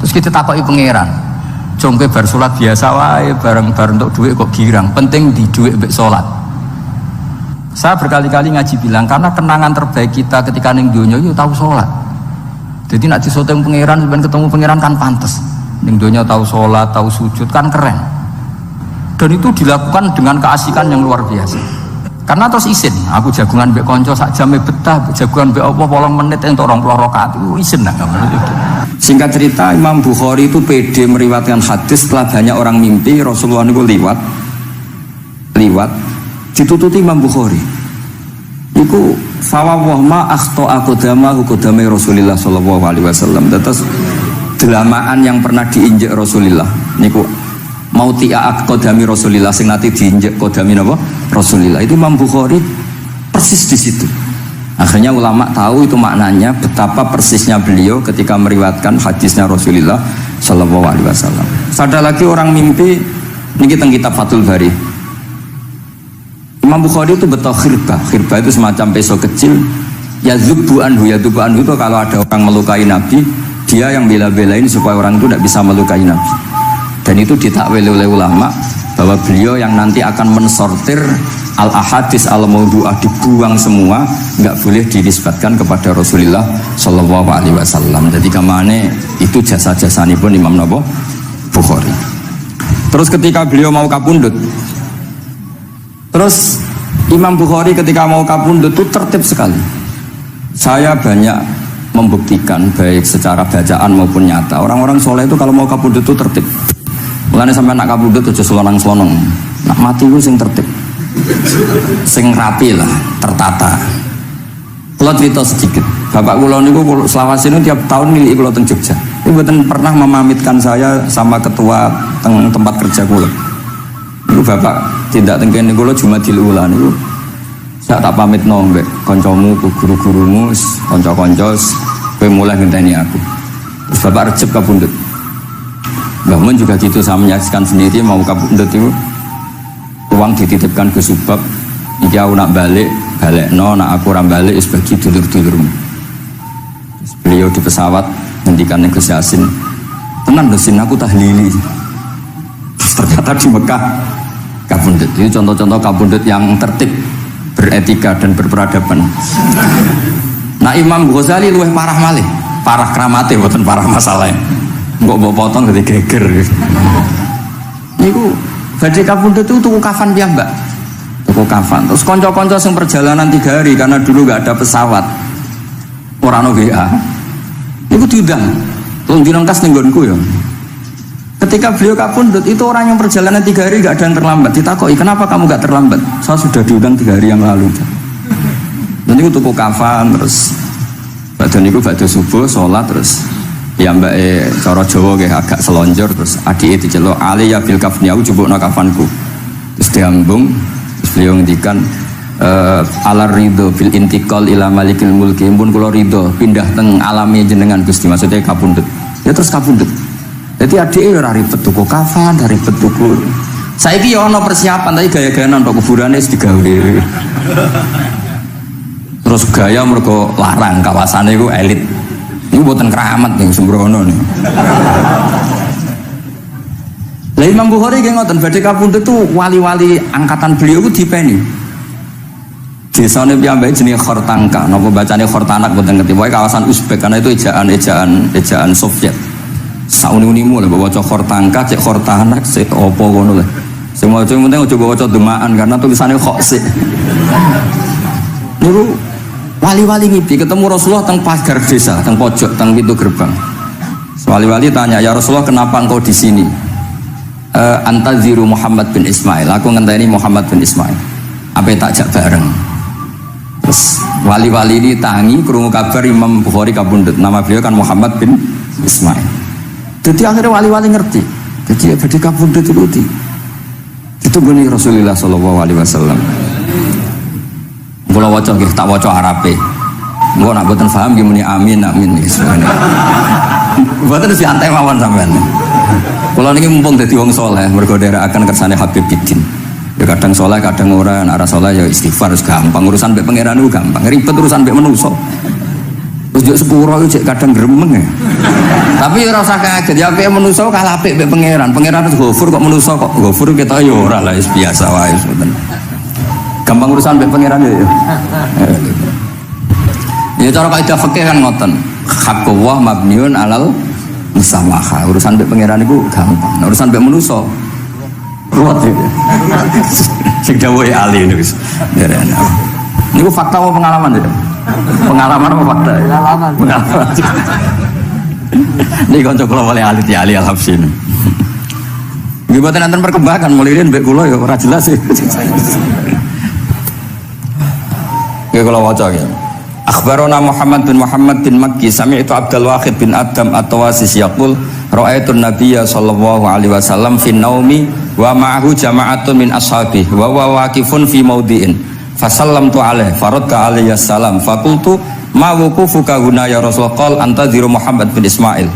Terus kita takoki pangeran. Jongke bar salat biasa wae, bareng-bareng untuk duit kok girang. Penting di duit mbek salat. Saya berkali-kali ngaji bilang karena kenangan terbaik kita ketika ning donya yo tahu salat. Jadi nak disoteng pangeran sampeyan ketemu pangeran kan pantes. Ning donya tahu salat, tahu sujud kan keren. Dan itu dilakukan dengan keasikan yang luar biasa. Karena terus isin, aku jagungan mbek kanca sak jame betah, jagungan mbek apa 8 menit entuk 20 rakaat itu isin lah. Singkat cerita Imam Bukhari itu pede meriwayatkan hadis setelah banyak orang mimpi Rasulullah itu liwat ditututi Imam Bukhari. Iku fawwah ma akhta aqdama qudamai Rasulullah sallallahu alaihi wasallam. Terus delamaan yang pernah diinjek Rasulullah niku mau tiak qodami Rasulillah sing nanti diinjek qodami napa Rasulillah itu Imam Bukhari persis di situ. Akhirnya ulama tahu itu maknanya betapa persisnya beliau ketika meriwayatkan hadisnya Rasulullah sallallahu alaihi wasallam. Ada lagi orang mimpi niki teng kitab Fathul Bari. Imam Bukhari itu betul khirbah itu semacam peso kecil yazubu anhu itu kalau ada orang melukai Nabi dia yang bela-belain supaya orang itu tidak bisa melukai Nabi. Dan itu ditakwil oleh ulama bahwa beliau yang nanti akan mensortir al-ahadis al-mawdu'ah dibuang semua, nggak boleh dinisbatkan kepada Rasulullah sallallahu alaihi wasallam. Jadi kemana itu jasa-jasa pun Imam Bukhari. Terus ketika beliau mau kapundhut, terus Imam Bukhari ketika mau kapundhut itu tertib sekali. Saya banyak membuktikan baik secara bacaan maupun nyata orang-orang soleh itu kalau mau kapundhut itu tertib. Mulane sampai nak kabudut aja selonang-selonong. Nak mati ku sing tertib. Sing rapi lah, tertata. Kula cerita sedikit. Bapak kula niku selawasine tiap tahun milih kula teng Jogja. Niku mboten pernah memamitkan saya sama ketua tempat kerja kula. Niku bapak tindak teng kene kula Jumadil Ula niku. Sak tak pamitno mbek kancamu, guru-gurumu, kanca-kanca kowe mulai ngenteni aku. Terus bapak Recep kabundut. Bangun juga gitu, saya menyaksikan sendiri mau kabundut itu uang dititipkan ke Subab iki aku nak balik no nak aku ora balik wis bagi dulur-dulurmu. Beliau di pesawat ngendikan ning Gus Yasin tenan lho sin aku tahlili. Ternyata di Mekah kabundut itu contoh-contoh kabundut yang tertib, beretika dan berperadaban. Nah Imam Ghazali luwih parah malih, parah kramate mboten parah masalahnya. Mbok potong gede geger. Niku badhe kapundhut itu tuku kafan piyambak. Tuku kafan. Terus kanca-kanca sing perjalanan 3 hari karena dulu enggak ada pesawat. Ora ono WA. Niku diundang. Tolong direngkas ning nggonku ya. Ketika beliau kapundhut itu orang yang perjalanan 3 hari enggak ada yang terlambat. Ditakoki, "Kenapa kamu enggak terlambat?" "Saya sudah diundang 3 hari yang lalu." Dan niku tuku kafan terus badhe niku badhe subuh salat terus ya mbak cara Jawa kayak agak selonjor terus adik diceluk ali ya bil kafni aku jupukno kafanku terus diambung terus beliau ngendikan alar ridho bil intikal ila malikil mulki pun kula ridho pindah teng alami jenengan Gusti maksudnya kapundhut ya terus kapundhut jadi adik ora ribet tuku kafan ora ribet tuku saiki ya ana persiapan tapi gaya-gayanan tok kuburane wis digawe terus gaya mergo larang kawasane iku elit. Ini buatan keramat nih sembrono nih. Lah Imam Bukhari ki ngoten badhe kapundhut itu wali-wali angkatan beliau ku dipeni. Desane piyambake jenenge Khortanka, napa bacane Khortanak mboten ngerti. Pokoke kawasan Uzbek karena itu ejaan Soviet. Sauni-unimu lho baca Khortanka, cek Khortanak, cek opo ngono lho. Sing maca penting aja baca demaan karena tulisannya kok sik. Niku wali-wali mimpi ketemu Rasulullah teng pagar desa, teng pojok, teng pintu gerbang. Wali-wali tanya, "Ya Rasulullah, kenapa engkau di sini?" "Antaziru Muhammad bin Ismail." Aku ngenteni Muhammad bin Ismail. Apa tak jak bareng. Terus wali-wali ini tangi krungu kabar Imam Bukhari kabundut. Nama beliau kan Muhammad bin Ismail. Jadi akhirnya wali-wali ngerti. Jadi badhe kabundut itu ditunggu Rasulullah sallallahu alaihi wasallam. Kula waca nggih tak waca Arabe. Engko nak mboten paham nggih muni amin sebenarnya. Mboten santai mawon sampean. Kula niki mumpung dadi wong saleh mergo nderekaken kersane Habib Bidin. Ya kadang saleh kadang ora, nek ora saleh ya istighfar wis gampang, urusan mbek pangeran niku gampang. Ribet urusan mbek manusa. Terus yo sepuro iki kadang gremeng ya. Tapi ora usah kaget, ya apik manusa kalah apik mbek pangeran. Pangeran itu Ghafur kok manusa kok Ghafur kita ya ora lah biasa wae ngoten. Gampang urusan mbek pangeran ya. Ya cara kaidah fikih kan ngoten. Haqqullah mabniun alal musamaha. Urusan mbek pangeran iku gampang. Nah, urusan mbek manusa ruwet iki. Sing dawuhe ahli niku. Niku fakta apa pengalaman ya? Pengalaman apa fakta? Pengalaman. Ini kanca kula oleh ahli ahli al-Habsyi. Nggih mboten enten perkembangan mulai mbek kula ya ora jelas sih. Nggih kula waca ya. Akhbarana Muhammad bin Makki sami'tu Abdul Wahid bin Adam at-Tawasis yaqul ra'aitu an-nabiyya sallallahu alaihi wasallam fi naumi wa ma'ahu jama'atun min ashabihi wa huwa waqifun fi mawdi'in fasallamtu alaihi faradda alayhi assalam faqultu ma wuqufuka huna ya Rasulullah qala antadhiru Muhammad bin Ismail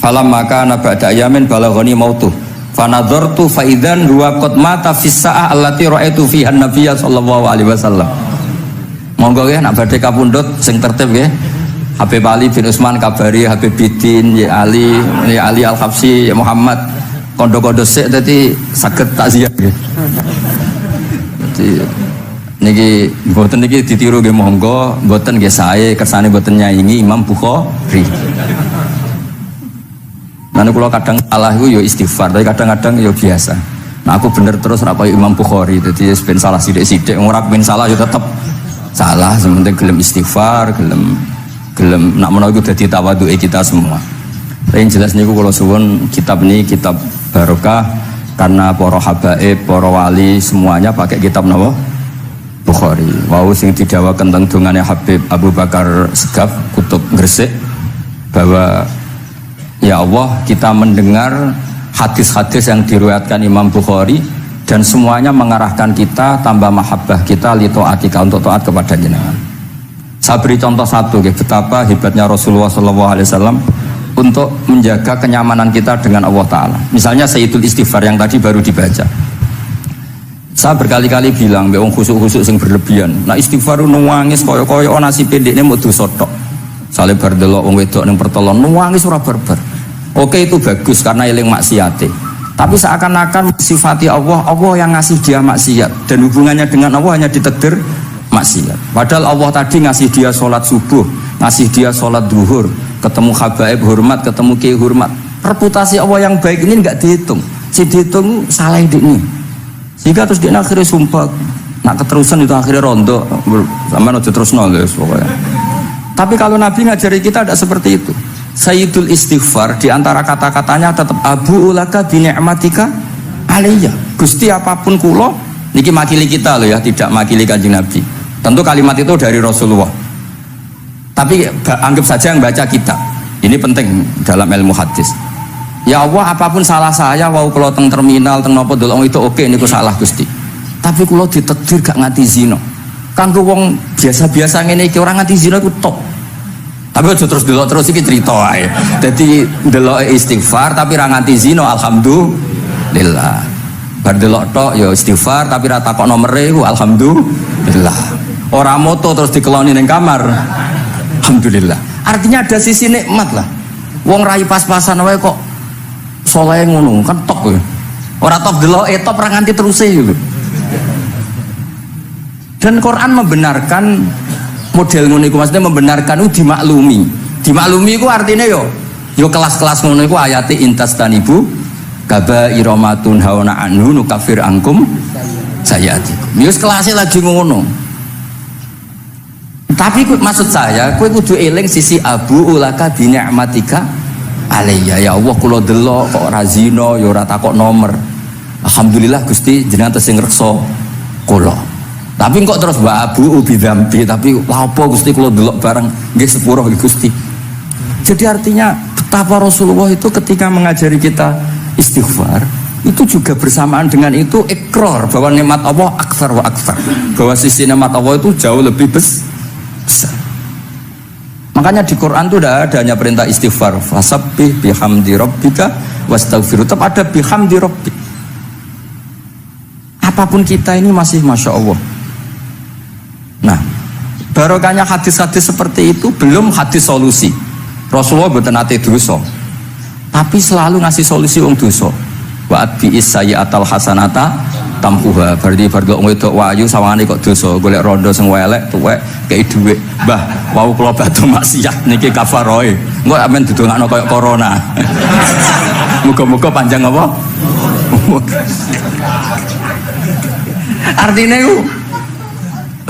falamma kana ba'da ayamin balaghani mautuh fanadhartu fa idzan huwa qad mata fi sa'ah allati ra'aitu fiha an-nabiyya sallallahu alaihi wasallam. Monggo nggih nak badhe kapundhut sing tertib nggih. Habib Ali bin Utsman kabari Habib Bidin ya Ali Al-Habsyi ya Muhammad kondo-kondo sik dadi saged takziah nggih. Dadi niki mboten niki ditiru nggih monggo, mboten nggih sae kersane mboten nyaingi Imam Bukhari. Nanti kalau kadang salah itu ya istighfar, tapi kadang-kadang ya biasa. Nah aku bener terus ora kaya Imam Bukhari, jadi ben salah sithik-sithik, ora ben salah ya tetep salah, sementing gelem istighfar, gelem nak menawa iku dadi tawadhuke kita semua. Tapi yang jelas niku kula suwun kitab ini kitab barokah karena para habaib, para wali semuanya pakai kitab napa? Bukhari. Wau sing didhawaken teng dongane Habib Abu Bakar Segaf Kutub Gresik bahwa ya Allah kita mendengar hadis-hadis yang diriwayatkan Imam Bukhari dan semuanya mengarahkan kita tambah mahabbah kita li taatika untuk taat kepada jenengan. Saya beri contoh satu betapa hebatnya Rasulullah SAW untuk menjaga kenyamanan kita dengan Allah Ta'ala. Misalnya Sayyidul Istighfar yang tadi baru dibaca. Saya berkali-kali bilang wong khusuk-khusuk sing berlebihan. Nah istighfar nangis koyo-koyo nasib pendekne mau dosa tok. Sale bar delok wong wedok ning pertelon nangis ora barbar. Oke itu bagus karena eling maksiate. Tapi seakan-akan sifati Allah yang ngasih dia maksiat dan hubungannya dengan Allah hanya ditakdir maksiat. Padahal Allah tadi ngasih dia sholat subuh, ngasih dia sholat duhur, ketemu habaib hormat, ketemu kiai hormat. Reputasi Allah yang baik ini enggak dihitung. Si dihitung salah ini. Sehingga terus dia akhirnya sumpah, nak keterusan itu akhirnya rondo, sama aja terus nulis pokoknya. Tapi kalau Nabi ngajari kita tidak seperti itu. Sayyidul Istighfar diantara kata-katanya tetap Abu ulaka bi ni'matika alayya. Gusti apapun kulo, niki makili kita loh ya, tidak makili Kanjeng Nabi. Tentu kalimat itu dari Rasulullah. Tapi anggap saja yang baca kita. Ini penting dalam ilmu hadis. Ya Allah apapun salah saya, wau kalau teng terminal teng nopo dolong itu oke niku salah Gusti. Tapi kalau ditakdir gak nganti zina. Kanggo wong biasa-biasa ngene iki ora nganti zina iku top. Tapi aja terus delok terus iki cerita ae. Dadi delok istighfar tapi ra nganti zina alhamdulillah. Bar delok tok ya istighfar tapi ra takok nomere iku alhamdulillah. Ora moto terus dikeloni ning kamar. Alhamdulillah. Artinya ada sisi nikmat lah. Wong rai pas-pasan wae kok soleh ngono kan top ya. Ora top delok top ra nganti teruse gitu. Dan Quran membenarkan model ngono iku, maksudnya membenarkan itu dimaklumi. Dimaklumi iku artinya yo kelas-kelas ngono iku ayate intastanibu kaba'ira ma tunhauna anhu nukafir angkum sayatikum. Yo kelasé lagi ngono. Tapi maksud saya kowe kudu eling sisi abu ulaka bi ni'matika alayya. Ya Allah kula delok kok ora zina ya ora takok nomor. Alhamdulillah Gusti jenengan tesih ngreksa kula. Tapi kok terus wa abu bidzambi, tapi lha apa Gusti kula delok bareng nggih sepuro Gusti. Jadi artinya betapa Rasulullah itu ketika mengajari kita istighfar itu juga bersamaan dengan itu ikrar bahwa nikmat Allah aktsar wa aktsar. Bahwa sisi nikmat Allah itu jauh lebih besar. Makanya di Quran itu tidak ada hanya perintah istighfar, fasabbih bihamdi rabbika wastaghfiru, tetap ada bihamdi rabbik. Apapun kita ini masih masya Allah. Nah, barokahnya hadis-hadis seperti itu belum hadis solusi. Rasulullah mboten ate dosa. Tapi selalu ngasih solusi wong dosa. Wa atbi'is sayyi'atal hasanata tampuha. Berarti bar kok wedok wayu sawangane kok dosa, golek rondo sing elek tuwek kei dhuwit. Mbah, wau kula batu maksiat niki kafaroe. Engko amen didongakno koyo corona. Muga-muga panjang apa? Artinya itu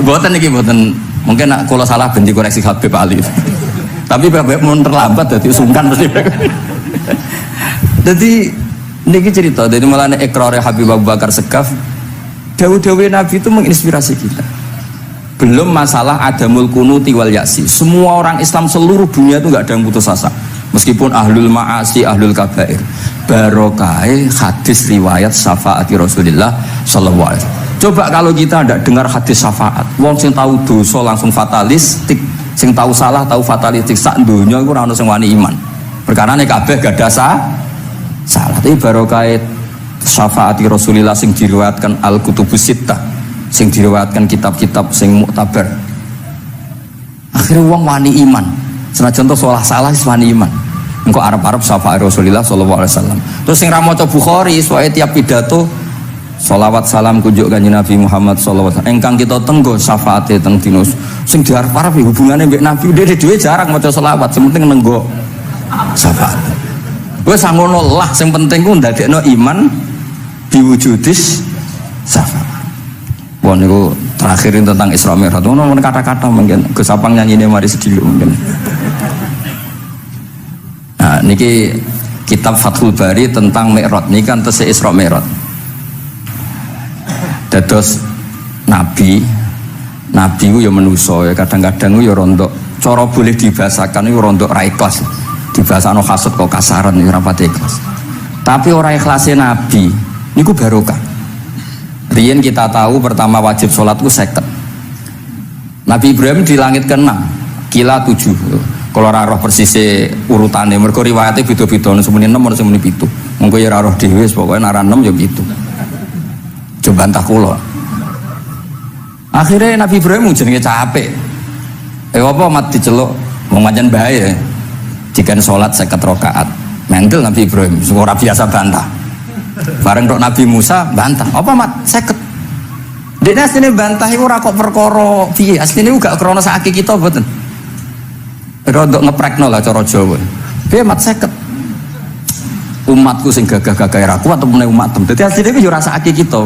mboten niki mboten, mungkin nak kula salah ben dikoreksi Habib Ali. Tapi Habib mun terlambat dadi sungkan mesti. Jadi niki cerita, jadi malah ikrare Habib Abu Bakar Segaf, dawuh-dawuh Nabi itu menginspirasi kita. Belum masalah adamul kunuti wal yaksi. Semua orang Islam seluruh dunia itu nggak ada yang putus asa. Meskipun ahlul ma'asi, ahlul kabair. Barokai hadis riwayat syafaati Rasulullah sallallahu alaihi wasallam. Coba kalau kita tidak dengar hadis syafaat, wong sing tahu dosa langsung fatalistik, sing tahu salah tahu fatalistik, sak donya iku ora ono sing wani iman. Perkarane kabeh gak ada salah. Tapi barokai syafaati Rasulullah sing diriwayatkan al-kutubus sittah, sing diriwayatkan kitab-kitab sing muktabar. Akhirnya wong wani iman. Senajan to salah wani iman. Engko arep-arep syafaat Rasulullah sallallahu alaihi wasallam. Terus sing ra maca Bukhari soal tiap pidato sholawat salam kunjuk kanjeng Nabi Muhammad sallallahu alaihi wasallam. Engkang kita tenggo syafaate teng dina sing diarep-arep hubungane mbek Nabi dhewe jarang maca sholawat, sing penting nenggo syafaat. Wis ngono lah, sing penting ku ndadekno iman diwujudis syafaat. Wah niku terakhirin tentang Isra Mi'raj. Ngono kata-kata mungkin Gus Sapang nyanyine mari sediluk mungkin. Nah, niki kitab Fathul Bari tentang Mi'raj niki kan tesih Isra Mi'raj. Dados nabi ku ya manusa ya kadang-kadang ku ya rontok cara boleh dibahasakan ku rontok ra ikhlas. Dibahasano hasud kok kasaran ya ora pati ikhlas. Tapi ora ikhlase nabi niku barokah. Riyen kita tahu pertama wajib sholat ku 50. Nabi Ibrahim di langit ke-6 kila 7. Kalau roh persisnya urutannya, mereka riwayatnya beda-beda, semuni 6 atau semuni 7. Mungkin ya roh dewe, pokoknya nara 6 ya gitu. Coba entah kulo. Akhirnya Nabi Ibrahim jenenge capek. Apa mat diceluk wong pancen bae. Jika sholat 50 rakaat. Mendel Nabi Ibrahim, ora biasa bantah. Bareng tok Nabi Musa bantah. Apa mat 50? Dene asline bantah iku ora kok perkara piye. Asline gak krana sakake kita mboten. Rodok ngeprekno lah cara Jawa. Piye mat 50? Umatku sing gagah-gagah ra kuat temene umatem. Dadi asline iku yo rasake kita.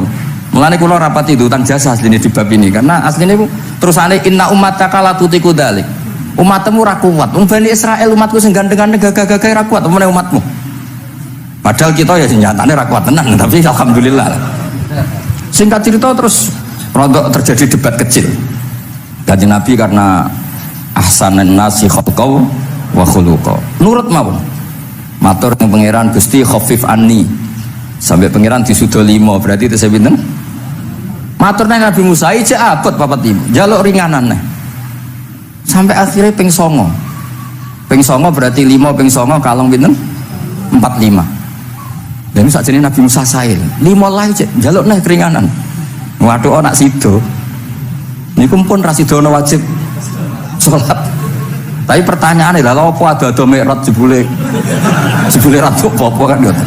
Mulane kula rapati utang jasa asline di bab ini karena asline iku terusane inna ummataka la tutiku dzalik. Umatmu ora kuat. Bani Israel umatku sing gandeng-gandeng gagah-gagah ra kuat temene umatmu. Padahal kita ya nyatane ra kuat tenan, tapi alhamdulillah. Singkat cerita terus rodok terjadi debat kecil. Kanjeng Nabi karena ahsanan nasi khalqau wa khuluqa. Nurut mawon. Matur nang pangeran Gusti khafif anni. Sampai pangeran disudo 5 berarti itu pinten? Matur nang Nabi Musa ijek abot papat 5. Jaluk ringanan. Sampai akhirnya ping 9. Ping 9 berarti 5 ping 9 kalong pinten? 45. Dan saat ini Nabi Musa sail 5 lah ijek jaluk neh keringanan. Waduh anak sido. Niku pun ra sidono wajib sholat. Tapi pertanyaannya lah, apa ada Mi'raj jebule ratu apa kan gitu.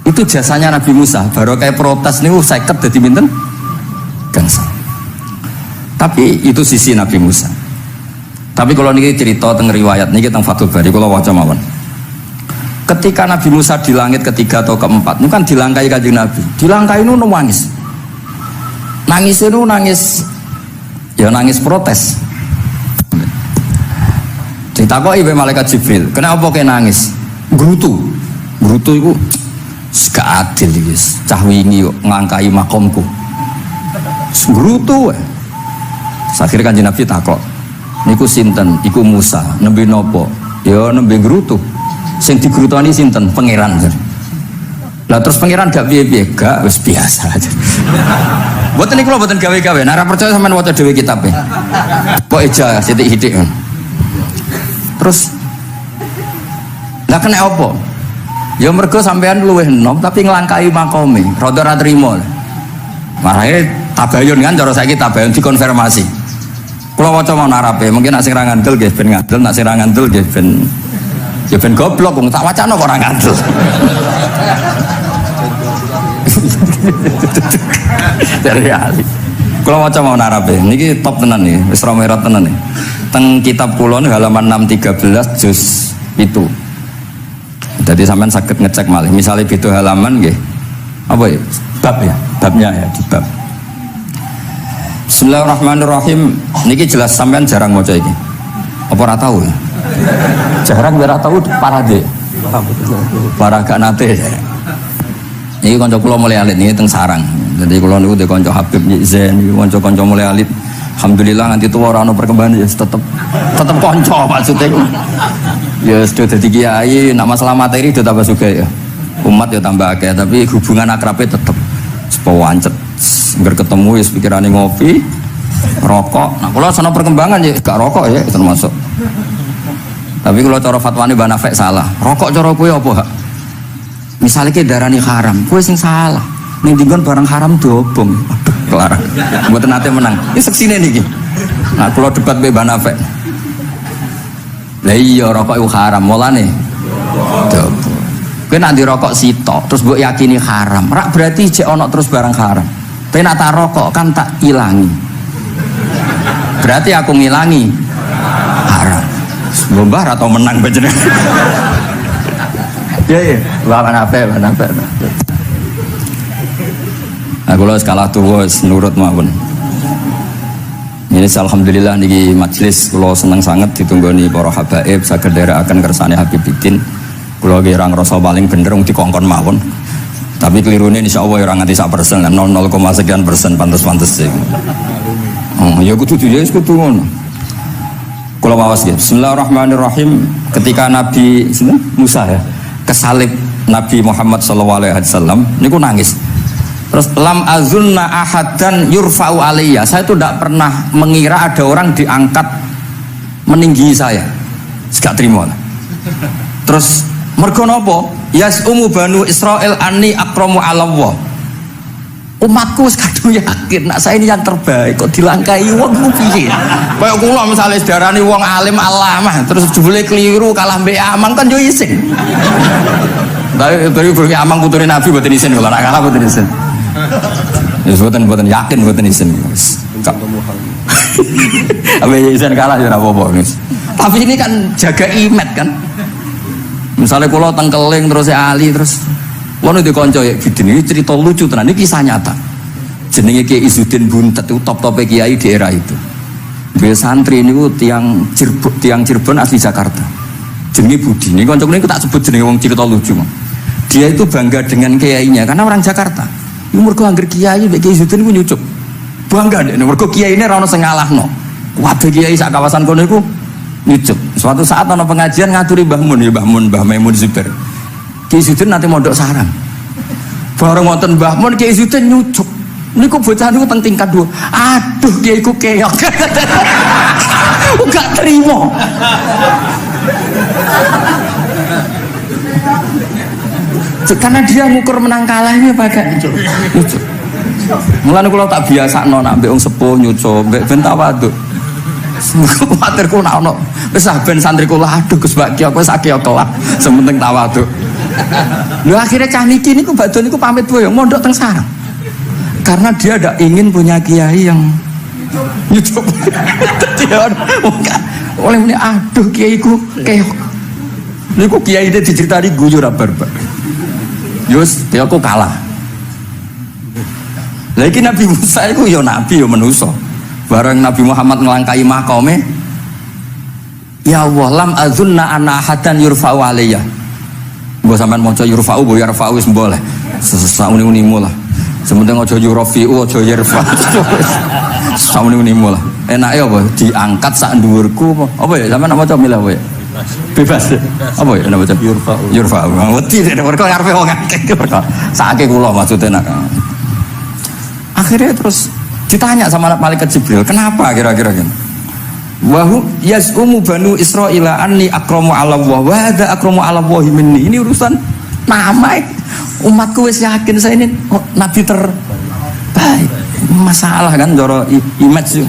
Itu jasanya Nabi Musa. Baru kayak protes nih, 50 jadi minten gangsa. Tapi itu sisi Nabi Musa. Tapi kalau ini cerita tentang riwayat ini tentang Fathul Bari, kalau wajah mawon. Ketika Nabi Musa di langit ketiga atau keempat, itu kan dilangkai kanjeng Nabi. Dilangkai itu nangis. Nangis itu nangis, ya nangis protes. Ditakoki ibu malaikat Jibril, kenapa kayak nangis? Gerutu itu gak adil guys. Cah wingi ngangkai makomku. Gerutu. Akhirnya kanjeng Nabi takok, niku sinten? Iku Musa. Nembe nopo? Ya nembe gerutu. Sing digerutani sinten? Pangeran. Lah terus pangeran gak piye-piye? Gak, wis biasa aja. Mboten niku lho mboten gawe-gawe. Nek ora percaya sampean waca dhewe kitabe. Kok eja sithik-sithik. Terus lah kena apa? Ya mergo sampean luwih enom tapi nglangkai makome, rada ra trimo. Marahe tabayun kan cara saiki tabayun dikonfirmasi. Kula waca mau narape, mungkin nek sing ra ngandel nggih ben ngandel, nek sing ra ngandel nggih ben Ya ben goblok wong tak wacana kok ora ngandel. Dari Ali. Kalau maca mau narabe, niki top tenan nih, wis romerot tenan nih. Teng kitab kula halaman 613 juz itu. Jadi sampean sakit ngecek malih. Misalnya gitu halaman nggih. Apa ya? Bab ya, babnya ya di bab. Bismillahirrahmanirrahim. Niki jelas sampean jarang maca iki. Apa ora tahu ya? Jarang ora tahu parade. Para gak nate. Niki kanca kula mulai alit niki teng sarang. Jadi kula niku de kanca Habib Zain niku kanca-kanca mulai alit. Alhamdulillah nganti tuwa ora ono perkembangan ya tetep kanca maksudnya. Ya sudah dadi kiai, nak masalah materi do tambah sugih ya. Umat ya tambah akeh, tapi hubungan akrabe tetep sepo wancet. Ngger ketemu wis pikirane ngopi, rokok. Nah, kula sono perkembangan ya gak rokok ya termasuk. Tapi kalau cara fatwane Mbak Nafek salah. Rokok cara kowe apa, Hak? Misalnya ke darani haram, kowe sing salah. Ning dinggon barang haram diobong. Aduh, kelarang. Mboten nate menang. Iki seksine niki. Nah, kula debat mbek Mbak Nafek. Lah iya rokok itu haram, mulane diobong. Kowe nek rokok sitok terus mbok yakini haram, rak berarti jek ono terus barang haram. Tapi nek tak rokok kan tak ilangi. Berarti aku ngilangi haram. Bombar atau menang bajenengan. Ya, mana apa. Aku lo skala tuh nurut mawon. Ini alhamdulillah niki majelis kulo seneng sangat ditunggoni para habaib saged akan kersane Habibiddin. Kulo ge ora ngrasa paling bener wong dikongkon mawon. Tapi kelirune insyaallah ora nganti 1%, 0,0 sekian persen pantes-pantes sih. Ya kudu ya kudu ngono. Kula mawas nggih. Bismillahirrahmanirrahim. Ketika Nabi Musa ya kesalib Nabi Muhammad sallallahu alaihi wasallam niku nangis. Terus lam azunna ahadan yurfa'u alayya. Saya itu tidak pernah mengira ada orang diangkat meninggi saya. Gak terima. Terus mergo napa? Yasumu banu Israil anni akramu 'ala Allah. Umatku kadung yakin nak saya ini yang terbaik kok dilangkai wong ku piye. Kaya kula misale sedarani wong alim alamah terus jebule keliru kalah mbek Amang kan yo isin. Dari burung Amang putune Nabi mboten isin kula nak kalah mboten isin. Ya mboten yakin mboten isin. Apa isin kalah ya ora apa-apa. Tapi ini kan jaga imet kan. Misalnya kula tengkeling terus Ali terus wono di konco ya Bidin ini cerita lucu tenan ini kisah nyata. Jenenge Kiai Izzuddin Buntet itu top-top kiai di era itu. Beliau santri ini tiang Cirebon asli Jakarta. Jenenge Budi. Ini konco ini tak sebut jenenge wong cerita lucu. Dia itu bangga dengan kiainya karena orang Jakarta. Ini mergo angger kiai mbek Kiai Izzuddin ku nyucuk. Bangga deh mergo kiyaine ra ono sing ngalahno. Kabeh kiai sak kawasan kono iku nyucuk. Suatu saat ana pengajian ngaturi Mbah Mun ya Mbah Maimun Zubair. Kiai Izzuddin nanti mondok sarang. Bareng wonten Mbah Mun Kiai Izzuddin nyucuk. Niku bocah niku teng tingkat 2. Aduh Kiai ku keok. Enggak terima. Karena dia ngukur menang kalahnya pakai nyucuk. Mulane kula tak biasakno nak mbek wong sepuh nyucuk, mbek ben tawaduk. Kuwatirku nak ono wis ben santri kula aduh Gus Baki aku sak keok kelah, sementing tawaduk. Lho akhirnya cah niki niku badhe niku pamit wae mondok teng sarang. Karena dia tidak ingin punya kiai yang nyucuk. Dia oleh muni aduh kiaiku keok. Niku kiai ini diceritani guyu ra barbar. Yus, dia aku kalah. Lagi Nabi Musa itu ya nabi ya manusia. Bareng Nabi Muhammad ngelangkai makome. Ya Allah lam azunna ana hadan yurfa'u alayya. Mbok sampean maca yurfa'u bo yarfa'u wis boleh. Sauni-unimu lah. Sementing aja yurfi'u aja yarfa. Sauni-unimu lah. Enake apa diangkat sak dhuwurku apa ya sampean maca milah apa ya? Bebas apa ya nama yurfa'u wedi nek mergo ngarepe wong akeh sakake kula maksudnya nak. Akhirnya terus ditanya sama malaikat Jibril, kenapa kira-kira gitu? Wahu yasumu banu Israila anni akramu 'ala Allah wa hadza akramu 'ala Allah minni. Ini urusan nama umatku wis yakin saya ini nabi terbaik. Masalah kan cara image.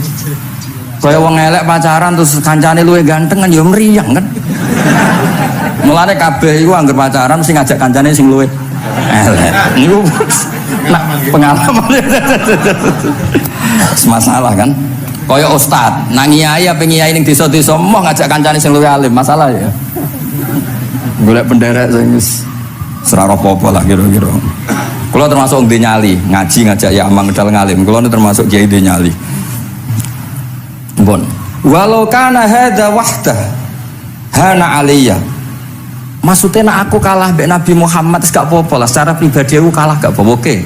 Kaya wong elek pacaran terus kancane luwih ganteng kan ya mriyang kan. Mulane kabeh iku anggere pacaran sing ngajak kancane sing luwih elek. Niku nah, pengalaman. Masalah kan. Kaya ustad, nang kiai apa kiai ning desa-desa mau ngajak kancane sing luwih alim, masalah ya. Golek penderek sing wis ora apa-apa lah kira-kira. Kula termasuk ndek nyali, ngaji ngajak ya amang medal ngalim. Kula termasuk kiai ndek nyali. Bon. Walau kana hadza wahdah hana aliyya. Maksudnya nak aku kalah mbek Nabi Muhammad gak apa-apa lah, secara pribadi aku kalah gak apa-apa. Oke.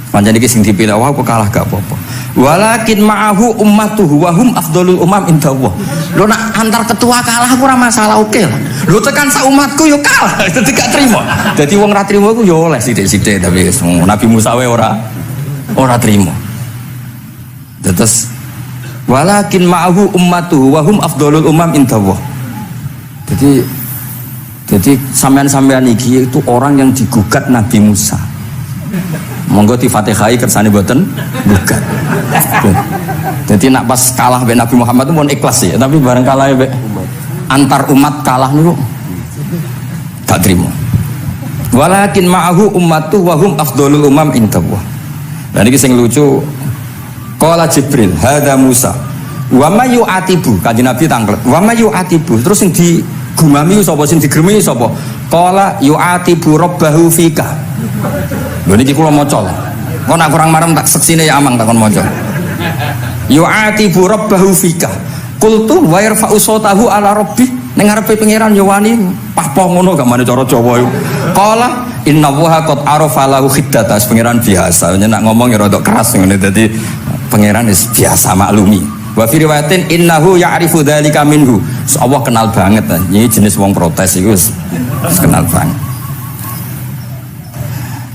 Pancen iki sing dipilih aku kalah gak apa-apa. Walakin ma'ahu ummatuhu wa hum afdhalul umam indallah. Lho nak antar ketua kalah aku ora masalah, oke lah. Lho tekan sak umatku yo kalah, dadi gak trimo. Dadi wong ra trimo iku yo oleh sithik-sithik tapi Nabi Musa wae ora trimo. Terus walakin ma'ahu ummatuhu wa hum afdhalul umam indallah. Jadi sampean-sampean iki itu orang yang digugat Nabi Musa. Monggo di Fatihai kersane boten gugat. Jadi nak pas kalah mbek Nabi Muhammad itu pun ikhlas ya, tapi bareng kalah mbek antar umat kalah niku gak trimo. Walakin ma'ahu ummatuhu wa hum afdhalul umam indallah. Dan iki sing lucu, qala Jibril hadza Musa wa may yu'atibu, kanjeng Nabi tanglet wa may yu'atibu, terus sing digumami sapa, sing digremi sapa? Qala yu'atibu rabbahu fika. Lho niki kula maca. Kok nak kurang marem tak seksine ya amang takon maca. Yu'atibu rabbahu fika. Qultu wa yarfa'u sautahu ala rabbi. Ning ngarepe pangeran yo wani pahpo ngono gak mane cara Jawa iku. Qala innallaha qad arafa lahu khiddata. Pangeran biasa, nek ngomong ya rada keras ngene dadi pangeran wis biasa maklumi. Wa fi riwayatin innahu ya'rifu dzalika minhu. Allah kenal banget. Ini jenis wong protes iku wis kenal banget.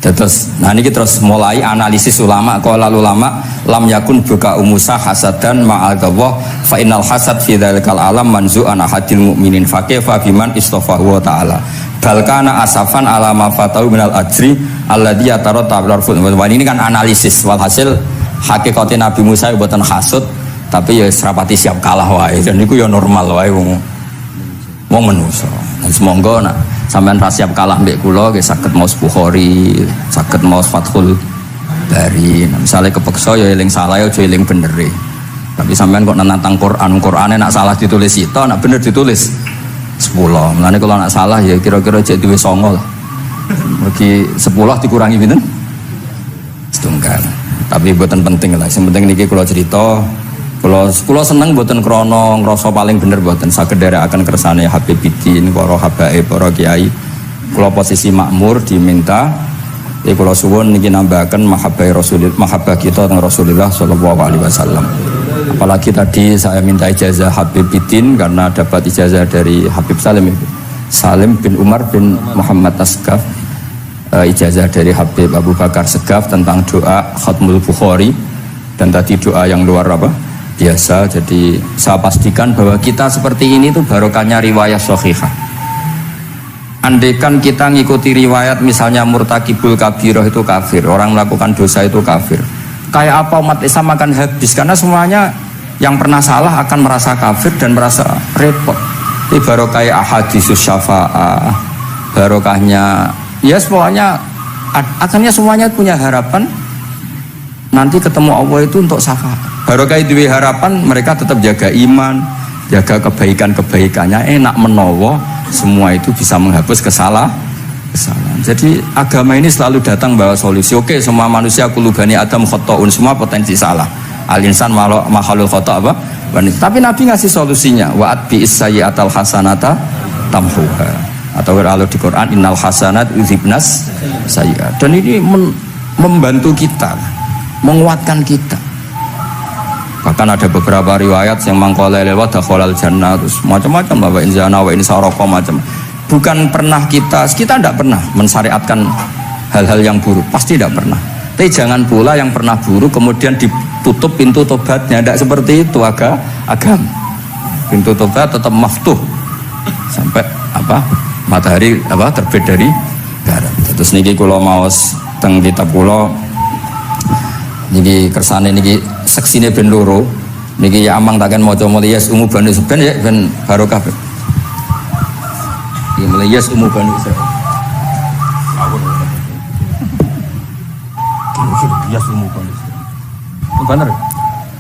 Terus, nah ini terus mulai analisis ulama. Qala ulama lam yakun buka umusa hasadan ma'adallah fa innal hasad fi dzalikal alam manzu'an ahadil mu'minin fa kaifa biman istafahu wa ta'ala bal kana asafan ala ma fatau minal ajri alladhi yataratta bil arfud. Ini kan analisis, walhasil hakikate Nabi Musa mboten hasud tapi ya serapati siap kalah wae, dan niku ya normal wae wong manusa. Semoga nak sampean ra siap kalah mbek kula nggih saged maos Bukhari, saged maos Fathul Bari. Nah, misalnya kepeksa ya eling salah ya aja eling bener. Tapi sampean kok nantang Qur'ane nak salah ditulis sita, nak bener ditulis 10. Mulane kalau nak salah ya kira-kira cek duwe 9 lah. Mugi 10 dikurangi pinten? Setunggal. Tapi mboten penting lah. Sing penting niki kula cerita. Kula seneng mboten krana ngrasa paling bener, mboten saged nderekaken kersane Habibiddin, para habaib, para kiai. Kula posisi makmur diminta kula suwun niki nambahaken mahabbah kita teng Rasulullah sallallahu alaihi wasallam. Apalagi tadi saya minta ijazah Habibiddin karena dapat ijazah dari Habib Salim bin Umar bin Muhammad Asgaf, ijazah dari Habib Abu Bakar Segaf tentang doa Khatmul Bukhari, dan tadi doa yang luar biasa. Jadi saya pastikan bahwa kita seperti ini tuh barokahnya riwayat sahihah. Andaikan kita ngikuti riwayat misalnya murtakibul kabirah itu kafir, orang melakukan dosa itu kafir, kayak apa umat Islam akan habis, karena semuanya yang pernah salah akan merasa kafir dan merasa repot. Ini barokah ahadisus syafa'ah, barokahnya ya semuanya, akhirnya semuanya punya harapan nanti ketemu Allah itu untuk syafaat. Barokah itu harapan mereka tetap jaga iman, jaga kebaikannya, enak menowo, semua itu bisa menghapus kesalahan. Jadi agama ini selalu datang bawa solusi. Oke, semua manusia kulubani adam khotoun, semua potensi salah. Al-insan makhluk khoto apa? Tapi Nabi ngasih solusinya. Wa'at bi isayyatal hasanata tamhuha. Atau kalau di Quran innal hasanat yuzhibnas sayyi'at. Dan ini membantu kita, menguatkan kita. Bahkan ada beberapa riwayat yang mangqala lewat dakhalal jannah, terus macam-macam lah, wa in zana wa in sarqa macam. Bukan pernah kita tidak pernah mensyariatkan hal-hal yang buruk, pasti tidak pernah. Tapi jangan pula yang pernah buruk kemudian ditutup pintu tobatnya, tidak seperti itu agama. Pintu tobat tetap maftuh sampai matahari terbit dari barat. Terus niki kula maos teng kitab kula niki kersane niki seksine ben loro niki ya amang takkan maca mulya ungu ben ben barokah. lagi mulai yas'umu bani Israil. Yas'umu bani Israil. Benar.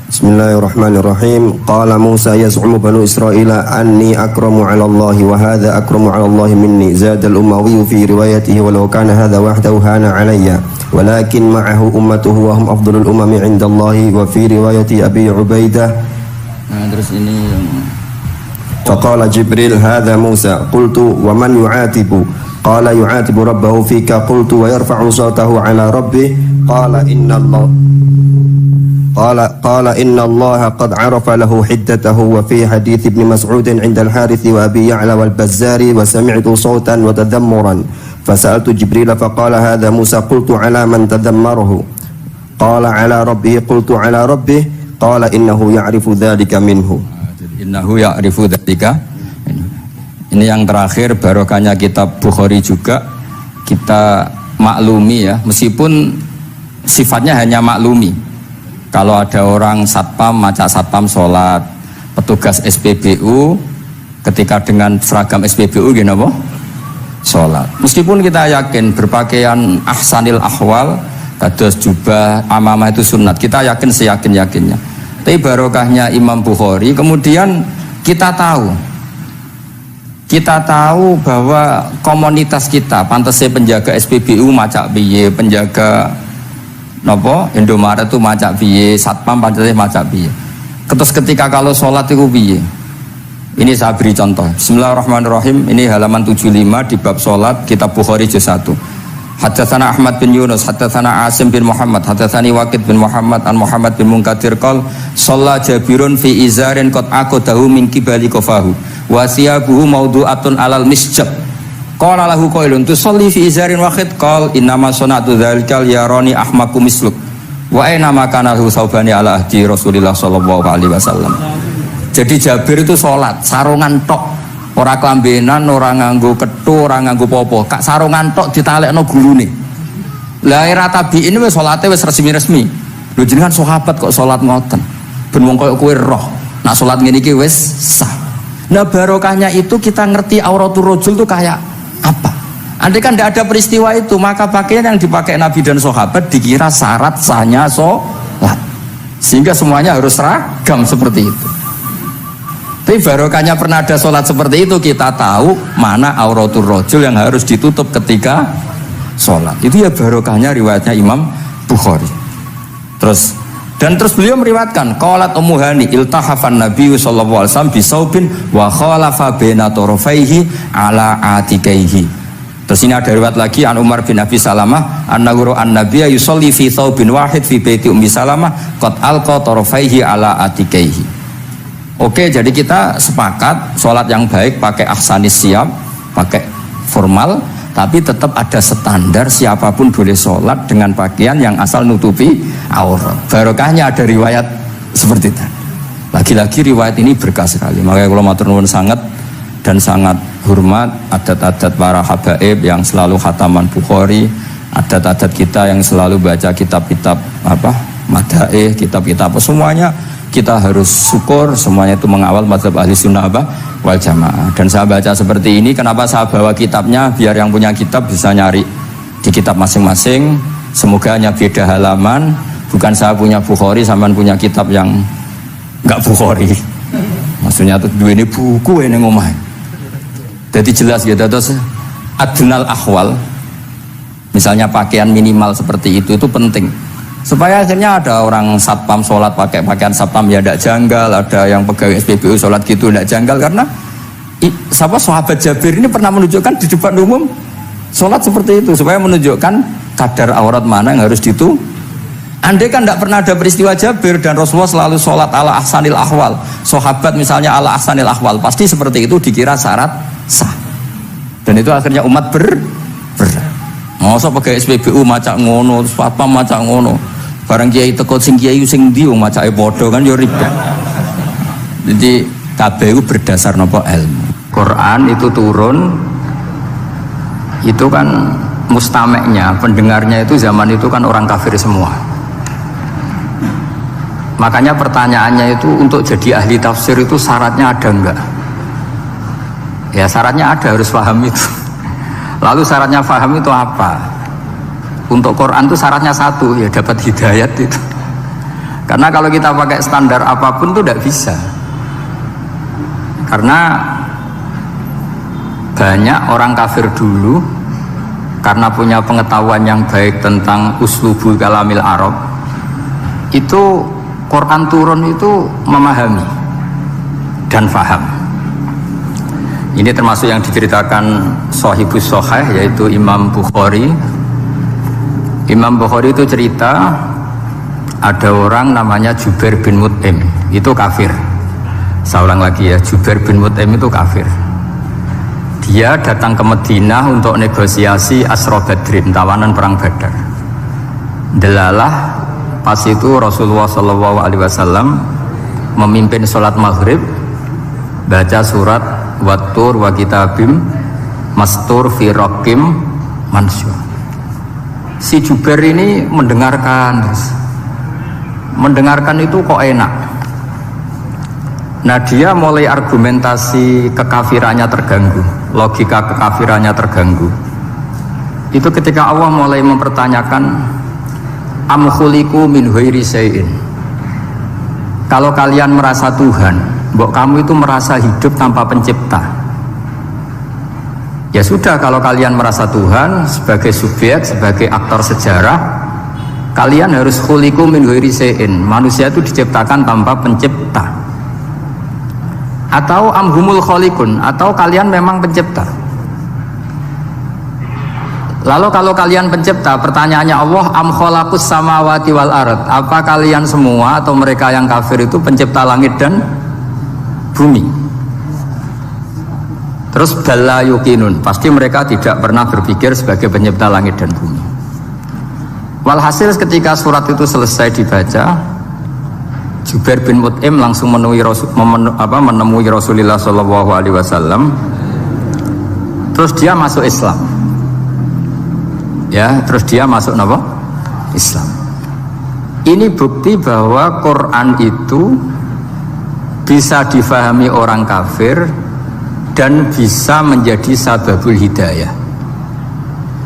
Bismillahirrahmanirrahim. Qala Musa yaz'umu banu Israila anni akramu 'ala Allah wa hadha akramu 'ala Allah minni. Zada al-Umawi fi riwayatihi walau kana hadha wahdahu hana 'alayya walakin ma'ahu ummatuhu wa hum afdalul umami 'inda Allah wa fi riwayati Abi Ubaidah. Nah, terus ini Faqala Jibril hadha Musa qultu wa man yu'atibu qala yu'atibu rabbahu fika qultu wa yarfa'u sawtahu 'ala rabbih qala inna Allah قال إن الله قد عرف له حدته وفي حديث ابن مسعود عند الحارث وأبي يعلى والبزار وسمعت صوتا وتذمرا فسألت جبريل فقال هذا موسى قلت على من تذمره قال على ربه قلت على ربه قال إنه يعرف ذلك منه Ini yang terakhir barokahnya kitab Bukhari juga kita maklumi ya, meskipun sifatnya hanya maklumi. Kalau ada orang satpam, macak satpam sholat, petugas SPBU ketika dengan seragam SPBU gini apa? Sholat. Meskipun kita yakin berpakaian ahsanil ahwal, kados jubah, amamah itu sunat, kita yakin seyakin-yakinnya. Tapi barokahnya Imam Bukhari, kemudian kita tahu bahwa komunitas kita, pantasnya penjaga SPBU macak biye, penjaga Nopo Indomaret itu macak piye, satpam pantasnya macak piye. Terus ketika kalau sholat itu piye? Ini saya beri contoh. Bismillahirrahmanirrahim. Ini halaman 75 di bab sholat kitab Bukhari juz 1. Haddatsana Ahmad bin Yunus, haddatsana Asim bin Muhammad, haddatsani Waqid bin Muhammad an Muhammad bin Munkadir qol shalla Jabirun fi izarin qad aqadahu min qibali qafahu wa siyabuhu mawdu'atun alal misjab. Qala lahu qailun tusalli fi izarin wahid qal innama sanatu dzalikal yarani ahmaku misluk wa aina ma kana lahu saubani ala ahdi Rasulillah sallallahu alaihi wasallam. Jadi Jabir itu salat sarungan tok, ora klambenan, ora nganggo kethu, ora nganggo popo, kak sarungan tok ditalekno gurune. Lah era tabiin wis salate wis resmi-resmi. Lho jenengan sahabat kok salat ngoten. Ben wong koyo kowe roh, nak salat ngene iki wis sah. Nah barokahnya itu kita ngerti auratul rajul itu kayak apa? Andai kan tidak ada peristiwa itu, maka pakaian yang dipakai Nabi dan sahabat dikira syarat sahnya sholat, sehingga semuanya harus seragam seperti itu. Tapi barokahnya pernah ada sholat seperti itu, kita tahu mana auratul rajul yang harus ditutup ketika sholat. Itu ya barokahnya riwayatnya Imam Bukhari. Terus beliau meriwayatkan qalat Ummu Hani iltahafan Nabi sallallahu alaihi wasallam bisaubin wa khalafa baina tarafaihi ala atikaihi. Terus ini ada riwayat lagi an Umar bin Abi Salamah annahu an-nabiyya yusalli fi thawbin wahid fi baiti Ummi Salamah qad alqa tarafaihi ala atikaihi. Oke, jadi kita sepakat sholat yang baik pakai ahsanis siyab, pakai formal, tapi tetap ada standar siapapun boleh sholat dengan pakaian yang asal nutupi aurat. Barokahnya ada riwayat seperti itu. Lagi-lagi riwayat ini berkah sekali. Makanya kalau matur nuwun sangat dan sangat hormat adat-adat para habaib yang selalu khataman Bukhari, adat-adat kita yang selalu baca kitab-kitab madaih, kitab-kitab semuanya kita harus syukur, semuanya itu mengawal mazhab ahli sunnah wal jamaah. Dan saya baca seperti ini, kenapa saya bawa kitabnya, biar yang punya kitab bisa nyari di kitab masing-masing. Semoga hanya beda halaman, bukan saya punya Bukhari sampean punya kitab yang enggak Bukhari. Maksudnya tuh dua ini buku ini ngomong. Jadi jelas gitu. Terus adnal ahwal, misalnya pakaian minimal seperti itu penting. Supaya akhirnya ada orang satpam sholat pakai pakaian satpam ya tidak janggal, ada yang pegawai SPBU sholat gitu tidak janggal, karena sahabat Jabir ini pernah menunjukkan di depan umum sholat seperti itu supaya menunjukkan kadar aurat mana yang harus ditu. Andai kan tidak pernah ada peristiwa Jabir dan Rasulullah selalu sholat ala ahsanil ahwal, sahabat misalnya ala ahsanil ahwal, pasti seperti itu dikira syarat sah, dan itu akhirnya umat masa pakai SPBU macak ngono, satpam macak ngono, barang kiai teko sing kiai sing ndi wong macake padha kan ya ribet. Jadi KBU berdasar nopo ilmu. Quran itu turun itu kan mustameknya, pendengarnya itu zaman itu kan orang kafir semua. Makanya pertanyaannya itu untuk jadi ahli tafsir itu syaratnya ada enggak? Ya syaratnya ada, harus paham itu. Lalu syaratnya paham itu apa? Untuk Quran itu syaratnya satu, ya dapat hidayat itu. Karena kalau kita pakai standar apapun itu tidak bisa. Karena banyak orang kafir dulu karena punya pengetahuan yang baik tentang uslubul kalamil Arab, itu Quran turun itu memahami dan faham. Ini termasuk yang diceritakan Shahibus Shahih, yaitu Imam Bukhari. Imam Bukhari itu cerita ada orang namanya Jubair bin Mut'im, itu kafir. Saya ulang lagi ya, Jubair bin Mut'im itu kafir. Dia datang ke Madinah untuk negosiasi Asra Badrin, tawanan perang Badar. Delalah pas itu Rasulullah SAW memimpin sholat maghrib, baca surat Wattur wa kitabim mastur fi raqim mansur. Si Jubair ini mendengarkan itu kok enak. Nah dia mulai argumentasi kekafirannya terganggu, logika kekafirannya terganggu. Itu ketika Allah mulai mempertanyakan am khuliqu min ghairi syai'in. Kalau kalian merasa Tuhan, mbok kamu itu merasa hidup tanpa pencipta. Ya sudah, kalau kalian merasa Tuhan sebagai subjek, sebagai aktor sejarah, kalian harus khuliqu min ghairi syai'in. Manusia itu diciptakan tanpa pencipta. Atau amhumul khaliqun, atau kalian memang pencipta. Lalu kalau kalian pencipta, pertanyaannya Allah, am khalaqus samawati wal ard, apa kalian semua atau mereka yang kafir itu pencipta langit dan bumi? Terus bala yuqinun, pasti mereka tidak pernah berpikir sebagai pencipta langit dan bumi. Walhasil ketika surat itu selesai dibaca, Jubair bin Mut'im langsung menemui Rasulullah SAW. Terus dia masuk Islam. Ya, terus dia masuk apa? Islam. Ini bukti bahwa Quran itu bisa difahami orang kafir dan bisa menjadi sababul hidayah.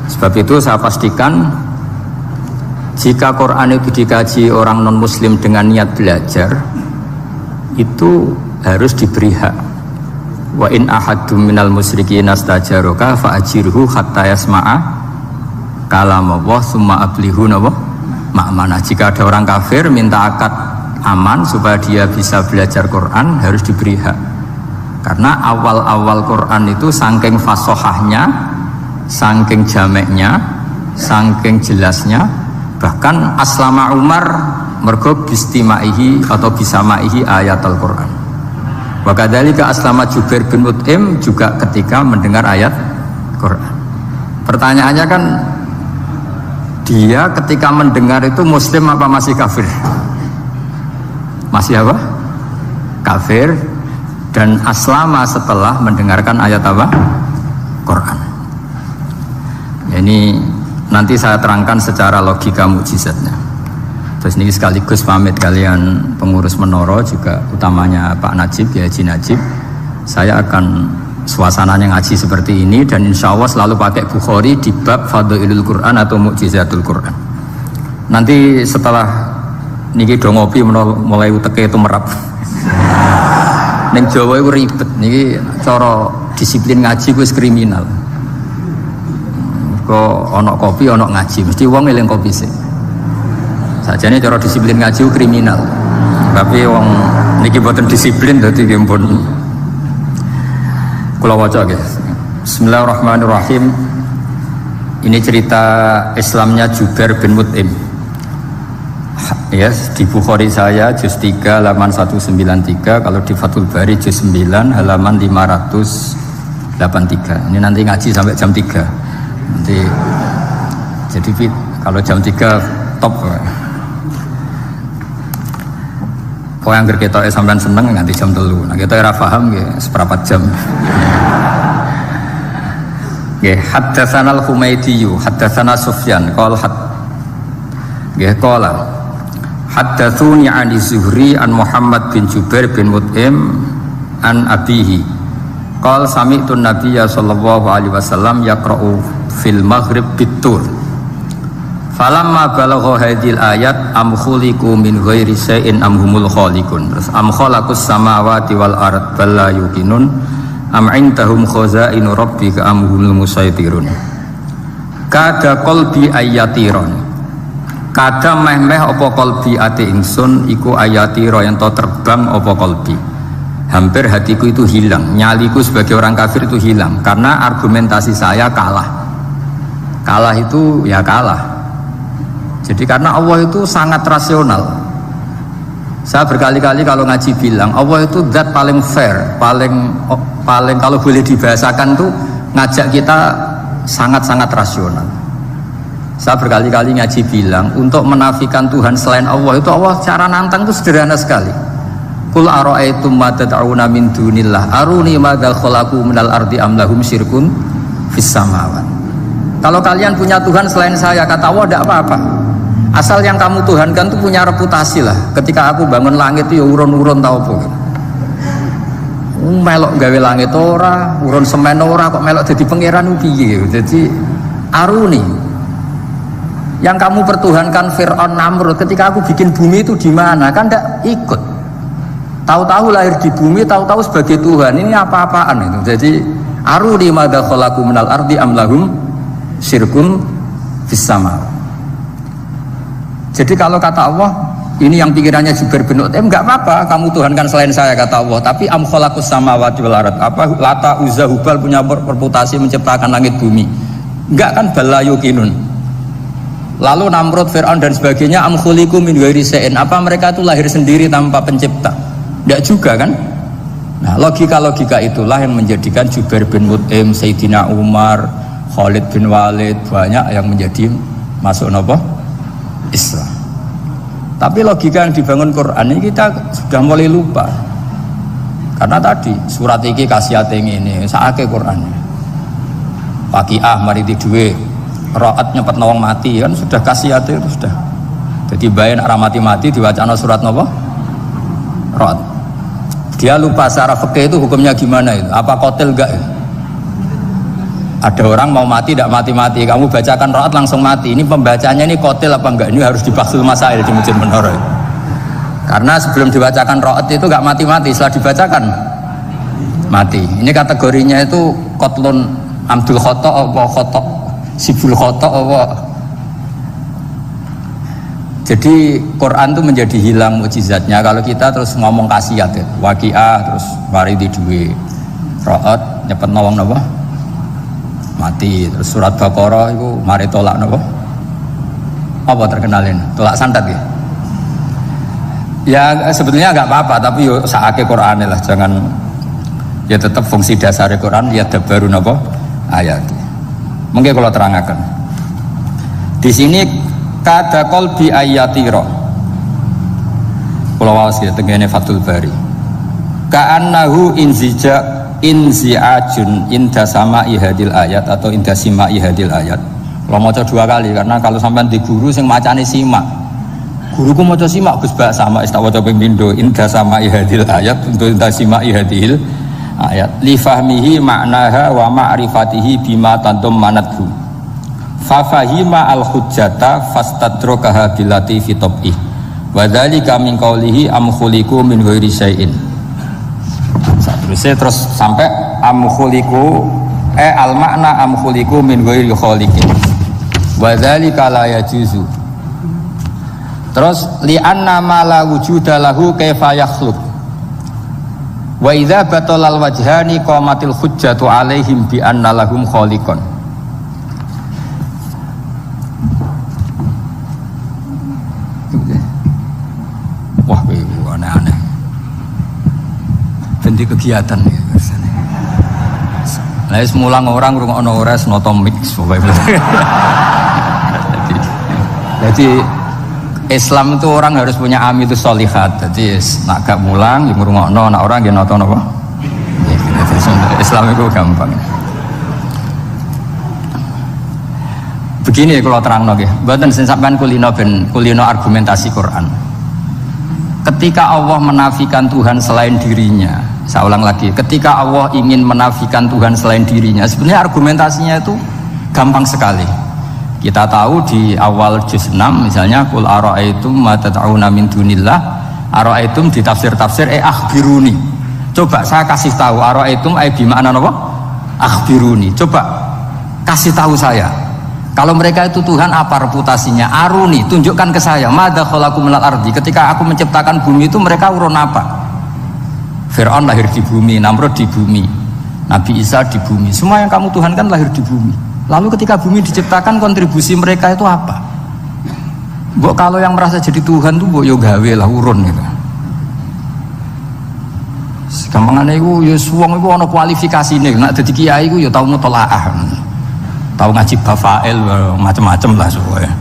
Sebab itu saya pastikan jika Quran itu dikaji orang non-muslim dengan niat belajar, itu harus diberi hak. Wa in ahadum minal musyrikin astajaroka fa'ajirhu hatta yasma'a kalam Allah summa ablihu ma'manah. Jika ada orang kafir minta akad aman supaya dia bisa belajar Quran, harus diberi hak. Karena awal-awal Quran itu saking fasohahnya, saking jameknya, saking jelasnya, bahkan aslama Umar mergo bistimaihi atau bisamaihi ayat Al-Quran. Wa kadzalika aslama Jubair bin Mut'im juga ketika mendengar ayat Quran. Pertanyaannya kan, dia ketika mendengar itu muslim apa masih kafir? Masih apa? Kafir. Dan aslama setelah mendengarkan ayat apa? Quran. Ini nanti saya terangkan secara logika mukjizatnya. Terus ini sekaligus pamit kalian pengurus Menoro, juga utamanya Pak Najib, ya Haji Najib. Saya akan suasananya ngaji seperti ini, dan insya Allah selalu pakai Bukhari di bab Fadhailul Quran atau Mukjizatul Quran. Nanti setelah niki do ngopi mulai uteke itu merap. Ning Jawa itu ribet, niki cara disiplin ngaji wis kriminal. Kok ono kopi ono ngaji, mesti wong eling kopi sih. Sajane cara disiplin ngaji kriminal. Tapi wong niki boten disiplin dadi nggih pun. Kula waca nggih. Bismillahirrahmanirrahim. Ini cerita Islamnya Jubair bin Mut'im. Ya, di Bukhari saya juz 3 halaman 193, kalau di Fathul Bari juz 9 halaman 583. Ini nanti ngaji sampai jam 3. Nanti jadi kalau jam 3 top. Kok yang kita sampean seneng nanti jam 3. Nah, kita ora paham nggih seperempat jam. Nggih, haddatsana al-Humaydi, haddatsana Sufyan, qala nggih qala haddatsuni 'ani Zuhri an Muhammad bin Jubair bin Mut'im an abihi Qal sami'tun nabiyya sallallahu alaihi wasallam yaqra'u fil maghrib bitur. Falamma balagha hadhil ayat am khuliqu min ghairi syai'in am humul khaliqun. Terus am khalaqus samawati wal ard bal la yuqinun am indahum khazainu rabbika am humul musaytirun. Kada qalbi ayatiron. Kada meh-meh apa qalbi ati ingsun iku ayatira yang to terbang apa qalbi. Hampir hatiku itu hilang, nyaliku sebagai orang kafir itu hilang karena argumentasi saya kalah. Kalah itu ya kalah. Jadi karena Allah itu sangat rasional. Saya berkali-kali kalau ngaji bilang Allah itu zat paling fair, paling kalau boleh dibahasakan tuh ngajak kita sangat-sangat rasional. Saya berkali-kali ngaji bilang untuk menafikan Tuhan selain Allah itu Allah cara nantang itu sederhana sekali. Qul ara'aytum ma tad'una min dunillah aruni madza khalaqu minal ardi am lahum syirkun fis samawat. Kalau kalian punya Tuhan selain saya, kata Allah tidak apa-apa. Asal yang kamu tuhankan itu punya reputasi lah. Ketika aku bangun langit itu ya urun-urun tau apa. Melok gawe langit ora, urun semen ora, kok melok jadi pangeran piye. Jadi aruni. Yang kamu pertuhankan Fir'aun Namrud ketika aku bikin bumi itu di mana? Kan tidak ikut. Tahu-tahu lahir di bumi, tahu-tahu sebagai Tuhan. Ini apa-apaan itu. Jadi aruni madza khalaqu minal ardi am lahum syirkun fis samawat. Jadi kalau kata Allah, ini yang pikirannya Jubair bin Mut'im, enggak apa-apa kamu tuhankan selain saya kata Allah, tapi am khalaqus samawati wal ard. Apa Lata Uzza Hubal punya reputasi menciptakan langit bumi? Enggak kan, bala yuqinun. Lalu Namrud, Fir'aun dan sebagainya am khuliqu min ghairi syai'in. Apa mereka itu lahir sendiri tanpa pencipta? Enggak juga kan? Nah, logika-logika itulah yang menjadikan Jubair bin Mut'im, Sayyidina Umar, Khalid bin Walid banyak yang menjadi masuk apa? Islam. Tapi logika yang dibangun Quran ini kita sudah mulai lupa. Karena tadi surat iki kasiate ngene, sakake Quran. Waqiah mari duwe, raat nyepet wong mati kan sudah kasiate itu sudah. Jadi bayan arah mati-mati diwacana surat napa? Raat. Dia lupa secara fikih itu hukumnya gimana itu? Apa qatil enggak? Ada orang mau mati tidak mati-mati, kamu bacakan raat langsung mati. Ini pembacanya ini qatil apa enggak? Ini harus dibahsul masail di Masjid Menara. Karena sebelum dibacakan raat itu enggak mati-mati, setelah dibacakan mati. Ini kategorinya itu qatlun amdul khata apa khata sibul khata apa. Jadi Quran itu menjadi hilang mukjizatnya kalau kita terus ngomong kasiat ya. Waqiah terus mari di duwe. Raat nyepet nawang napa? Mati. Terus surat Baqarah itu mari tolak napa? Apa terkenalin? Tolak santet ya? Ya sebetulnya enggak apa-apa tapi yo sakake Qur'ane lah, jangan ya tetap fungsi dasar Quran ya dabaru napa? Ayat. Mungkin kalau terangkan. Di sini kada qalbi ayatira. Kula waos ya tengene Fathul Bari. Ka'annahu inzi'ajun inda sama'i hadil ayat atau inda sima'i hadil ayat. Kalau maca dua kali karena kalau sampean di guru sing macane simak. Guruku maca simak Gus Bak sama tak waca ping pindho inda sama'i hadil ayat untuk inda sima'i hadil ayat. Li fahmihi ma'naha wa ma'rifatihi bima tantum manathu. Fa fahima al hujjata fastadrakaha bilati fi tab'i. Wa dzalika min qawlihi am khuliqu min ghairi syai'in. Terus sampai am khuliqu al makna am khuliqu min ghairi khaliqin wa dzalika la yajuzu. Terus li anna ma la wujuda lahu kaifa yakhluq wa idza batalal wajhani qamatil hujjatu alaihim bi anna lahum khaliqan. Wah, aneh-aneh. Ganti kegiatan ya biasanya. Lah semula orang ngrungokno ora noto mix pokoke. Jadi Islam itu orang harus punya amil sholihat. Jadi nak gak mulang yang ngrungokno, nak orang nggih noto napa? Islam itu gampang. Begini kalau terangno nggih. Mboten sing sampean kulino argumentasi Quran. Ketika Allah menafikan Tuhan selain dirinya, Saya ulang lagi, ketika Allah ingin menafikan Tuhan selain dirinya, sebenarnya argumentasinya itu gampang sekali. Kita tahu di awal juz 6 misalnya qul ara'aitum ma tad'una min dunillah, ara'aitum di tafsir-tafsir akhbiruni. Coba saya kasih tahu, ara'aitum bi makna apa? Akhbiruni. Coba kasih tahu saya. Kalau mereka itu Tuhan, apa reputasinya? Aruni, tunjukkan ke saya. Madza khalaqu minal ardi. Ketika aku menciptakan bumi itu mereka urun apa? Fir'aun lahir di bumi, Namrud di bumi, Nabi Isa di bumi. Semua yang kamu Tuhan kan lahir di bumi. Lalu ketika bumi diciptakan, kontribusi mereka itu apa? Mbok kalau yang merasa jadi Tuhan tuh mbok yo gawe lah urun gitu. Gampangane iku yo wong iku ana kualifikasine. Nek dadi kiai iku yo tau mutolaah. Tahu ngaji bafail macam-macam lah soalnya.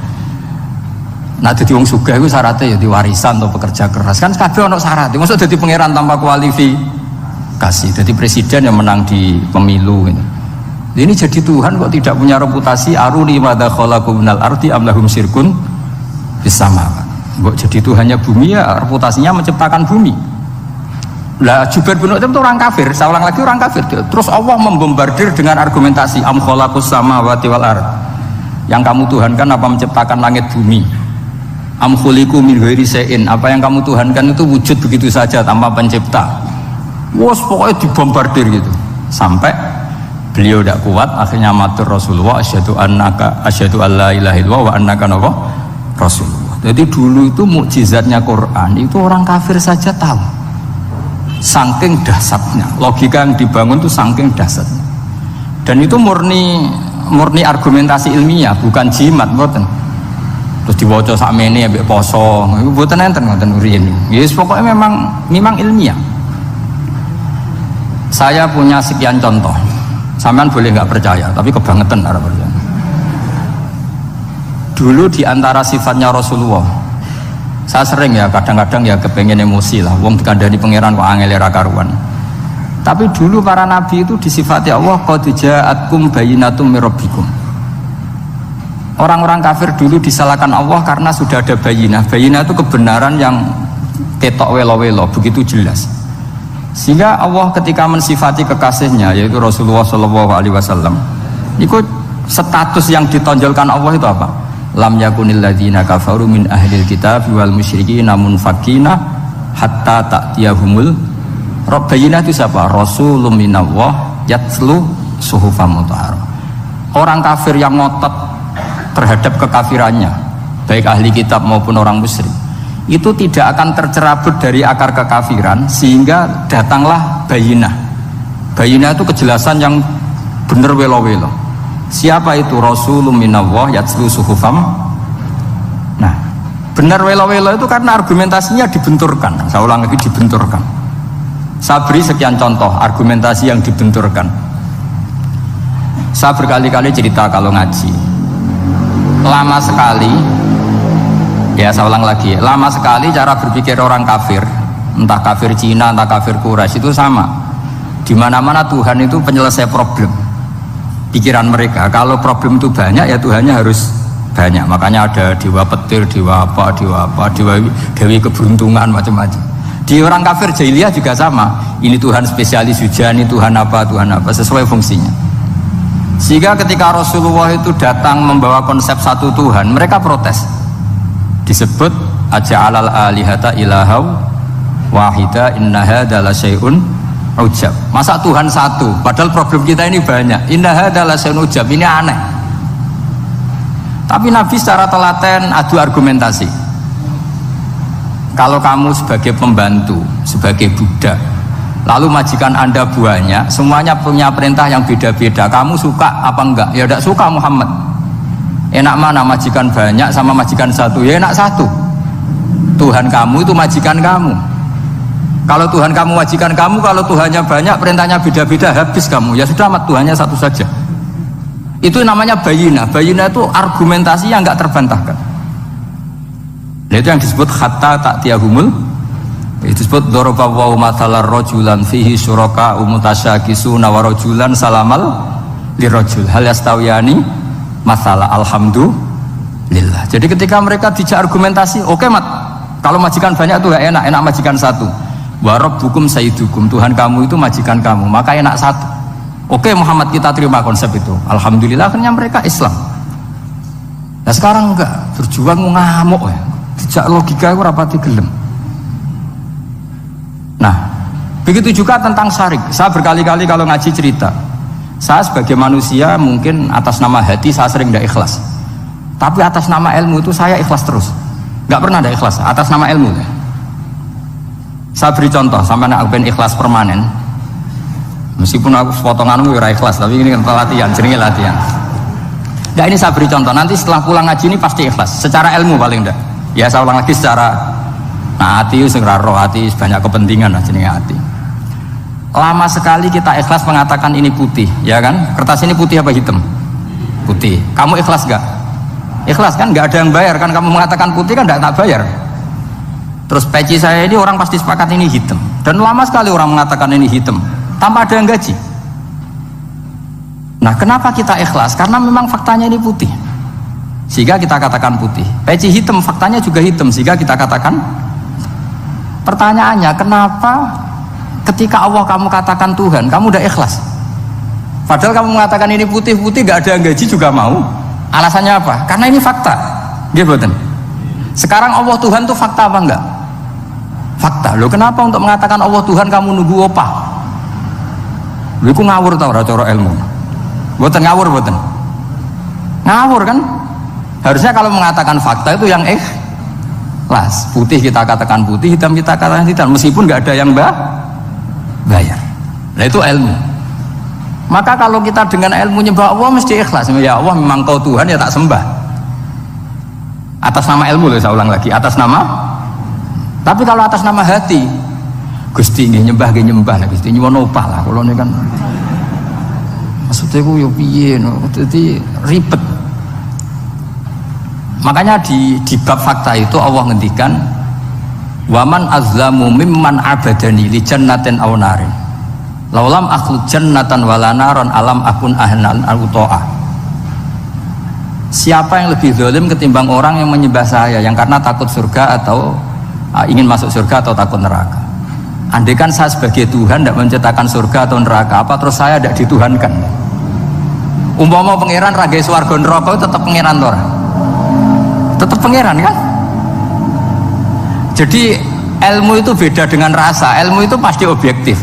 Nah jadi wong sugih itu syaratnya ya diwarisan atau pekerja keras kan kabeh ono syarat. Maksud jadi pangeran tanpa kualifikasi, jadi presiden yang menang di pemilu gitu. Ini jadi Tuhan kok tidak punya reputasi aruni madza khalaqu minal ardi am lahum syirkun fis samawat. Kok jadi Tuhannya bumi ya reputasinya menciptakan bumi. Lah Jubair bin Mut'im itu orang kafir, saya ulang lagi orang kafir. Terus Allah membombardir dengan argumentasi am khalaqus samawati wal ard. Yang kamu Tuhankan apa menciptakan langit bumi? Am khuliqu min ghairi syai'in, apa yang kamu Tuhankan itu wujud begitu saja tanpa pencipta. Wos pokoknya dibombardir gitu. Sampai beliau tidak kuat akhirnya matur Rasulullah asyhadu alla ilaha illallah wa annaka rasulullah. Jadi dulu itu mukjizatnya Quran itu orang kafir saja tahu. Saking dahsyatnya, logika yang dibangun itu saking dahsyatnya. Dan itu murni argumentasi ilmiah, bukan jimat, mboten. Terus diwaca sakmene ambek poso, iku mboten enten ngoten uriyen. Yes, pokoknya memang ilmiah. Saya punya sekian contoh. Sampean boleh nggak percaya, tapi kebangetan ora percaya. Dulu di antara sifatnya Rasulullah, saya sering ya kadang-kadang ya kepengen emosi lah. Wong dikandani pangeran kok angel ra karuan. Tapi dulu para nabi itu disifati Allah qad ja'atkum bayyinatum mir rabbikum. Orang-orang kafir dulu disalahkan Allah karena sudah ada bayinah. Bayinah itu kebenaran yang ketok welo-welo, begitu jelas. Sehingga Allah ketika mensifati kekasihnya yaitu Rasulullah SAW, itu status yang ditonjolkan Allah itu apa? Lam yakunil ladzina kafaru min ahlil kitab wal musyrikin munfakina hatta ta'tiyahumul bayinah. Itu siapa? Rasulun minallah yatlu suhufam mutahharah. Orang kafir yang ngotot terhadap kekafirannya, baik ahli kitab maupun orang musyrik, itu tidak akan tercerabut dari akar kekafiran sehingga datanglah bayinah. Bayinah itu kejelasan yang benar welo-welo. Siapa itu? Rasulun minallah yatlu suhufam. Nah, benar welo-welo itu karena argumentasinya dibenturkan. Saya ulang lagi, dibenturkan. Saya beri sekian contoh argumentasi yang dibenturkan. Saya berkali-kali cerita kalau ngaji. Lama sekali, ya saya ulang lagi, lama sekali cara berpikir orang kafir, entah kafir Cina, entah kafir Quraisy itu sama. Di mana-mana Tuhan itu penyelesai problem. Pikiran mereka, kalau problem itu banyak ya Tuhannya harus banyak. Makanya ada dewa petir, dewa dewi keberuntungan, macam-macam. Di orang kafir jahiliyah juga sama. Ini Tuhan spesialis hujan, ini Tuhan apa, sesuai fungsinya. Sehingga ketika Rasulullah itu datang membawa konsep satu Tuhan, mereka protes. Disebut aja'alal alihata ilahaw wahida inna hadza la syai'un ujab. Masa Tuhan satu, padahal problem kita ini banyak. Inna hadza la syai'un ujab, ini aneh. Tapi Nabi secara telaten adu argumentasi. Kalau kamu sebagai pembantu, sebagai budak, lalu majikan Anda banyak, semuanya punya perintah yang beda-beda. Kamu suka apa enggak? Ya tidak suka Muhammad. Enak mana majikan banyak sama majikan satu? Ya enak satu. Tuhan kamu itu majikan kamu. Kalau Tuhan kamu majikan kamu, kalau Tuhannya banyak, perintahnya beda-beda, habis kamu. Ya sudah, amat Tuhannya satu saja. Itu namanya bayinah. Bayinah itu argumentasi yang enggak terbantahkan. Nah, itu yang disebut hatta ta'tiyahumul. Itu disebut daraballahu mathalar rajulan fihi syuraka mutasyakisuna wa rajulan salamal lirajul hal yastawiyani masalah alhamdulillah. Jadi ketika mereka dijak argumentasi, oke mat, kalau majikan banyak tuh enak majikan satu. Wa rabbukum sayyidukum, Tuhan kamu itu majikan kamu, maka enak satu. Oke Muhammad, kita terima konsep itu. Alhamdulillah akhirnya mereka Islam. Nah sekarang enggak, berjuang ngamuk ya. Sejak logika itu rapati gelem. Nah, begitu juga tentang syirik. Saya berkali-kali kalau ngaji cerita, saya sebagai manusia mungkin atas nama hati saya sering tidak ikhlas, tapi atas nama ilmu itu saya ikhlas terus. Nggak pernah ada ikhlas atas nama ilmu ya. Saya beri contoh, sampai aku pengen ikhlas permanen, meskipun aku potonganmu ya ikhlas, tapi ini kan latihan, jenenge latihan. Nah ini saya beri contoh, nanti setelah pulang ngaji ini pasti ikhlas secara ilmu paling enggak. Ya saya ulang lagi secara hati itu segera roh, hati banyak kepentingan lah jenenge hati. Lama sekali kita ikhlas mengatakan ini putih, ya kan? Kertas ini putih apa hitam? Putih. Kamu ikhlas gak? Ikhlas kan? Gak ada yang bayar kan? Kamu mengatakan putih kan gak tak bayar. Terus peci saya ini orang pasti sepakat ini hitam. Dan lama sekali orang mengatakan ini hitam tanpa ada yang gaji. Nah kenapa kita ikhlas? Karena memang faktanya ini putih, sehingga kita katakan putih. Peci hitam faktanya juga hitam, sehingga kita katakan. Pertanyaannya, kenapa ketika Allah kamu katakan Tuhan, kamu udah ikhlas? Padahal kamu mengatakan ini putih-putih, gak ada yang gaji juga mau. Alasannya apa? Karena ini fakta. Gitu. Sekarang Allah Tuhan itu fakta apa enggak? Fakta. Loh kenapa untuk mengatakan Allah Tuhan kamu nunggu opah? Lho iku ngawur tau ora cara ilmu. Mboten ngawur mboten. Ngawur kan? Harusnya kalau mengatakan fakta itu yang ikhlas. Putih kita katakan putih, hitam kita katakan hitam, meskipun nggak ada yang bayar. Nah itu ilmu. Maka kalau kita dengan ilmu nyembah Allah mesti ikhlas. Ya Allah memang kau Tuhan ya tak sembah. Atas nama ilmu loh, saya ulang lagi, atas nama. Tapi kalau atas nama hati, Gusti nggih nyembah nggih nyembah lah Gusti nyuwun opah lah kula niku kan. Maksudnya ku yo piye no, dadi ribet. Makanya di bab fakta itu Allah ngendikan waman azlamu mimman abadani li jannatin aw narin. Laulam akhluq jannatan wala naron alam akun ahlan al-uto'ah. Siapa yang lebih zalim ketimbang orang yang menyembah saya yang karena takut surga atau ingin masuk surga atau takut neraka. Andai kan saya sebagai Tuhan tidak menciptakan surga atau neraka, apa terus saya tidak dituhankan? Umpama pangeran ragai swarga neraka itu tetap pangeran toh? Tetap pangeran kan? Jadi ilmu itu beda dengan rasa. Ilmu itu pasti objektif.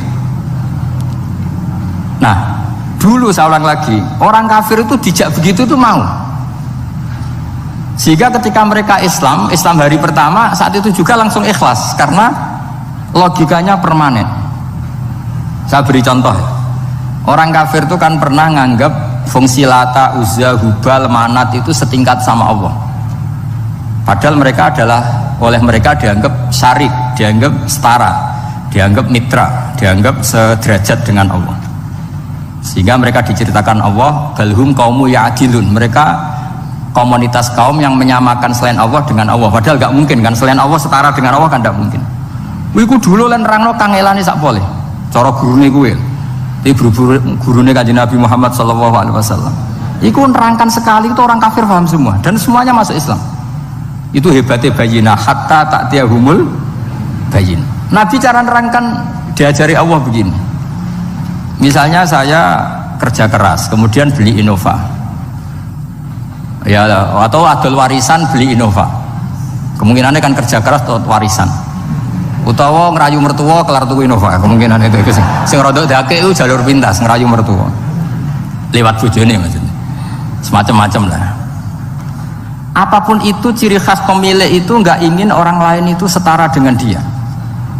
Nah, dulu saya ulang lagi, orang kafir itu dijak begitu itu mau. Sehingga ketika mereka Islam hari pertama saat itu juga langsung ikhlas karena logikanya permanen. Saya beri contoh. Orang kafir itu kan pernah nganggap fungsi Lata, Uzza, Hubal, Manat itu setingkat sama Allah. Padahal mereka oleh mereka dianggap syarik, dianggap setara, dianggap mitra, dianggap sederajat dengan Allah. Sehingga mereka diceritakan Allah balhum qaumu ya'dilun, mereka komunitas kaum yang menyamakan selain Allah dengan Allah. Padahal gak mungkin kan, selain Allah setara dengan Allah kan gak mungkin. Wiku dulu lan nerangno kangelane sak pole. Cara gurune kuwi. Iki gurune Kanjeng Nabi Muhammad sallallahu alaihi wasallam. Iku nerangkan sekali itu orang kafir paham semua dan semuanya masuk Islam. Itu hebatnya bayinah hatta ta'tiyahumul bayin. Nabi cara nerangkan diajari Allah begini. Misalnya saya kerja keras, kemudian beli Innova. Ya, atau adol warisan beli Innova. Kemungkinannya kan kerja keras atau warisan. Utawa ngerayu mertua kelar tuku Innova. Kemungkinan itu sing rodok dake itu jalur pintas ngerayu mertua. Lewat bojone maksudnya. Semacam-macam lah. Apapun itu ciri khas pemilik itu nggak ingin orang lain itu setara dengan dia.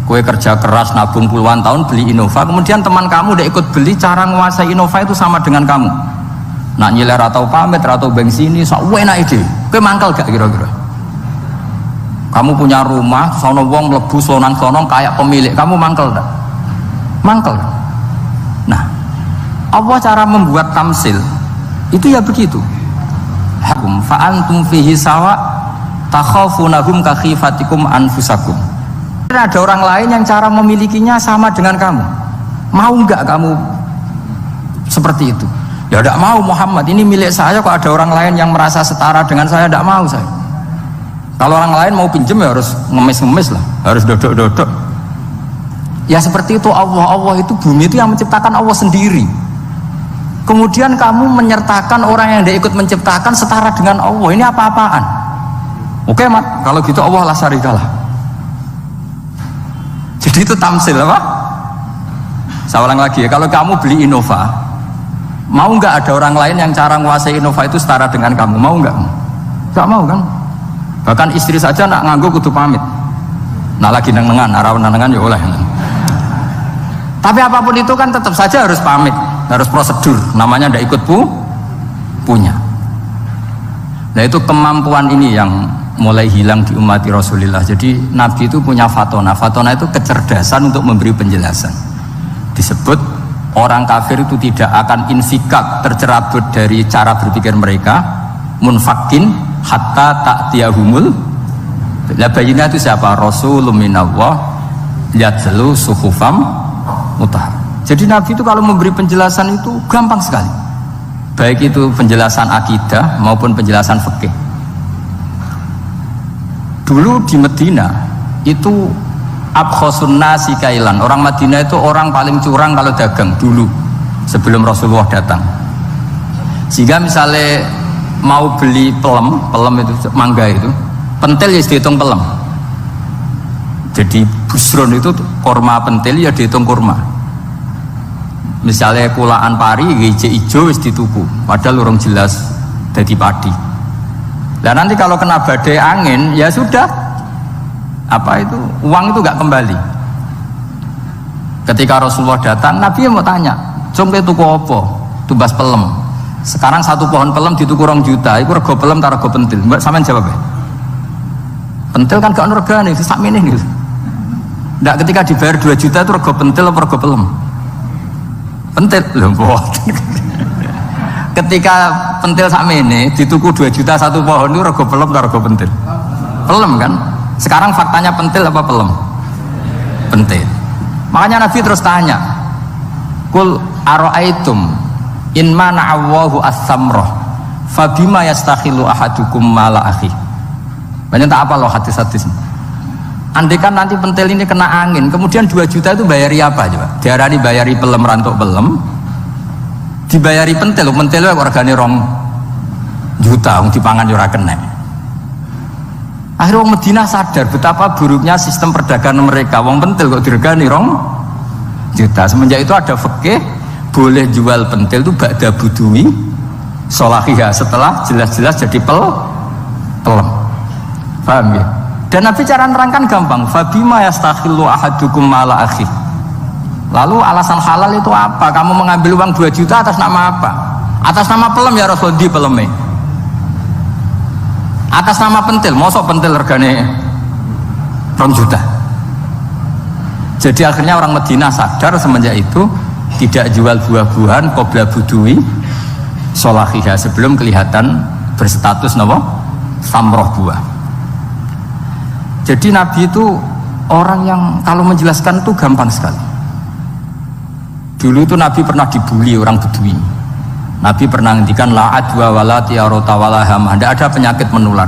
Kue kerja keras nabung puluhan tahun beli Innova, kemudian teman kamu udah ikut beli, cara menguasai Innova itu sama dengan kamu. Nak nyiler atau pamit atau bensin ini, enak ide. Kue mangkal gak kira-kira? Kamu punya rumah, sono wong mlebu sonang-sonong kayak pemilik, kamu mangkal gak? Mangkal. Nah, Allah cara membuat tamsil itu ya begitu. Hakum fa'antum fihi sawa takhafunahum ka khifatikum anfusakum. Ada orang lain yang cara memilikinya sama dengan kamu. Mau nggak kamu seperti itu? Ya tidak mau Muhammad, ini milik saya kok ada orang lain yang merasa setara dengan saya, tidak mau saya. Kalau orang lain mau pinjam ya harus ngemis-ngemis lah, harus dodok-dodok. Ya seperti itu Allah itu bumi itu yang menciptakan Allah sendiri. Kemudian kamu menyertakan orang yang tidak ikut menciptakan setara dengan Allah. Ini apa-apaan? Oke mat, kalau gitu Allah la syarikalah. Jadi itu tamsil apa? Saya ulang lagi ya, kalau kamu beli Innova, mau nggak ada orang lain yang cara menguasai Innova itu setara dengan kamu? Mau nggak? Nggak mau kan? Bahkan istri saja nak nganggo kudu pamit. Nah lagi nengan, arah nengan ya oleh. Tapi apapun itu kan tetap saja harus pamit, harus prosedur. Namanya ndak ikut punya. Nah itu kemampuan ini yang mulai hilang di umat Rasulullah. Jadi Nabi itu punya fatona. Fatona itu kecerdasan untuk memberi penjelasan. Disebut orang kafir itu tidak akan infikak, tercerabut dari cara berpikir mereka, munfakin hatta ta'tiyahumul. La bayina itu siapa? Rasulun minallah yatlu suhufam mutahhar. Jadi Nabi itu kalau memberi penjelasan itu gampang sekali. Baik itu penjelasan akidah maupun penjelasan fikih. Dulu di Medina itu abkhosun nasi kailan. Orang Madinah itu orang paling curang kalau dagang dulu sebelum Rasulullah datang. Sehingga misalnya mau beli pelem itu mangga itu, pentil ya dihitung pelem. Jadi busron itu kurma pentil ya dihitung kurma. Misalnya kulaan pari hijau ijo wis dituku, padahal urung jelas jadi padi. Dan nanti kalau kena badai angin ya sudah, apa itu uang itu nggak kembali. Ketika Rasulullah datang, Nabi mau tanya, "Cung tuku apa?" Tubas pelem. Sekarang satu pohon pelem dituku 2 juta, itu rego pelem taruh rego pentil. Mbak sampean jawab ya? Pentil kan gak ono regane, sak meneh niku. Ndak ketika dibayar 2 juta itu rego pentil apa rego pelem? Pentil lho mboten. Ketika pentil sakmene dituku 2 juta satu pohon itu rego pelem atau rego pentil? Pelem kan? Sekarang faktanya pentil apa pelem? Pentil. Makanya Nabi terus tanya, "Qul ara'aitum in mana'allahu as-samrah fabima yastakhilu ahadukum mala akhi." Banyak tak apa loh hadis-hadis. Andai kan nanti pentil ini kena angin, kemudian 2 juta itu bayari apa coba? Diarani bayari pelem rantuk pelem, dibayari pentil itu regane 2 juta, dipangan ora kena. Akhirnya orang Medina sadar betapa buruknya sistem perdagangan mereka. Wong pentil kok diregani 2 juta. Semenjak itu ada fikih boleh jual pentil itu ba'da budui sholahiyah, setelah jelas-jelas jadi pelem. Paham ya? Dan Nabi cara nerangkan gampang. Fabima yastakhillu ahadukum mala akhi. Lalu alasan halal itu apa? Kamu mengambil uang 2 juta atas nama apa? Atas nama pelem ya Rasul, di peleme. Atas nama pentil, mosok pentil regane 2 juta. Jadi akhirnya orang Medina sadar semenjak itu tidak jual buah-buahan qobla budui sholahiyah, sebelum kelihatan berstatus napa? Samroh buah. Jadi Nabi itu orang yang kalau menjelaskan itu gampang sekali. Dulu itu Nabi pernah dibully orang Bedui. Nabi pernah ngendikan la adwa wala tiarota wala hamah. Tidak ada penyakit menular.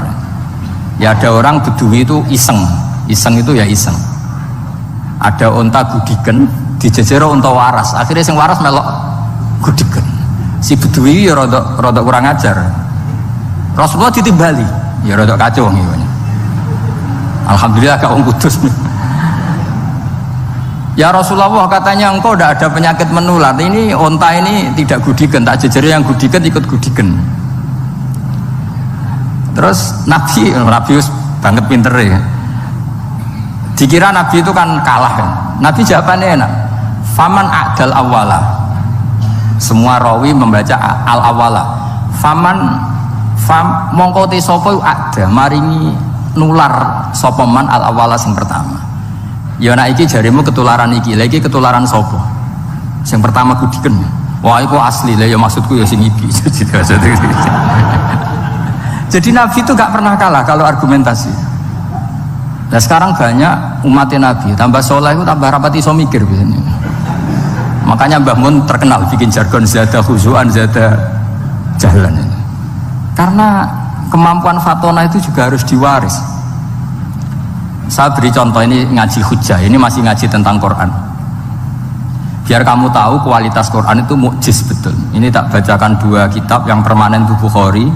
Ya ada orang Bedui itu iseng itu ya iseng. Ada unta gudiken dijejero unta waras. Akhirnya sing waras melok gudiken. Si Bedui ya rada kurang ajar. Rasulullah ditimbali, ya rada kacau ngene. Alhamdulillah gak wong kudus. Ya Rasulullah, katanya engkau tidak ada penyakit menular. Ini onta ini tidak gudiken, tak jejeri yang gudiken ikut gudiken. Terus Nabi banget pinter ya. Dikira Nabi itu kan kalah kan. Nabi jawabannya enak. Faman a'dal awala. Semua rawi membaca al awala. Mongko te sapa ada maringi nular sopoman al awala sing pertama. Ya nak iki jarimu ketularan iki, lagi ketularan sopo. Yang pertama gudiken. Wah itu asli lah ya, maksudku ya sing iki. Jadi Nabi itu gak pernah kalah kalau argumentasi. Nah sekarang banyak umatnya Nabi tambah soleh itu tambah rapat iso mikir biasanya. Makanya Mbah Mun terkenal bikin jargon zada khuzuan zada jalan ini. Karena kemampuan fatona itu juga harus diwaris. Saya beri contoh, ini ngaji hujjah, ini masih ngaji tentang Quran. Biar kamu tahu kualitas Quran itu mukjiz betul. Ini tak bacakan 2 kitab yang permanen itu Bukhari.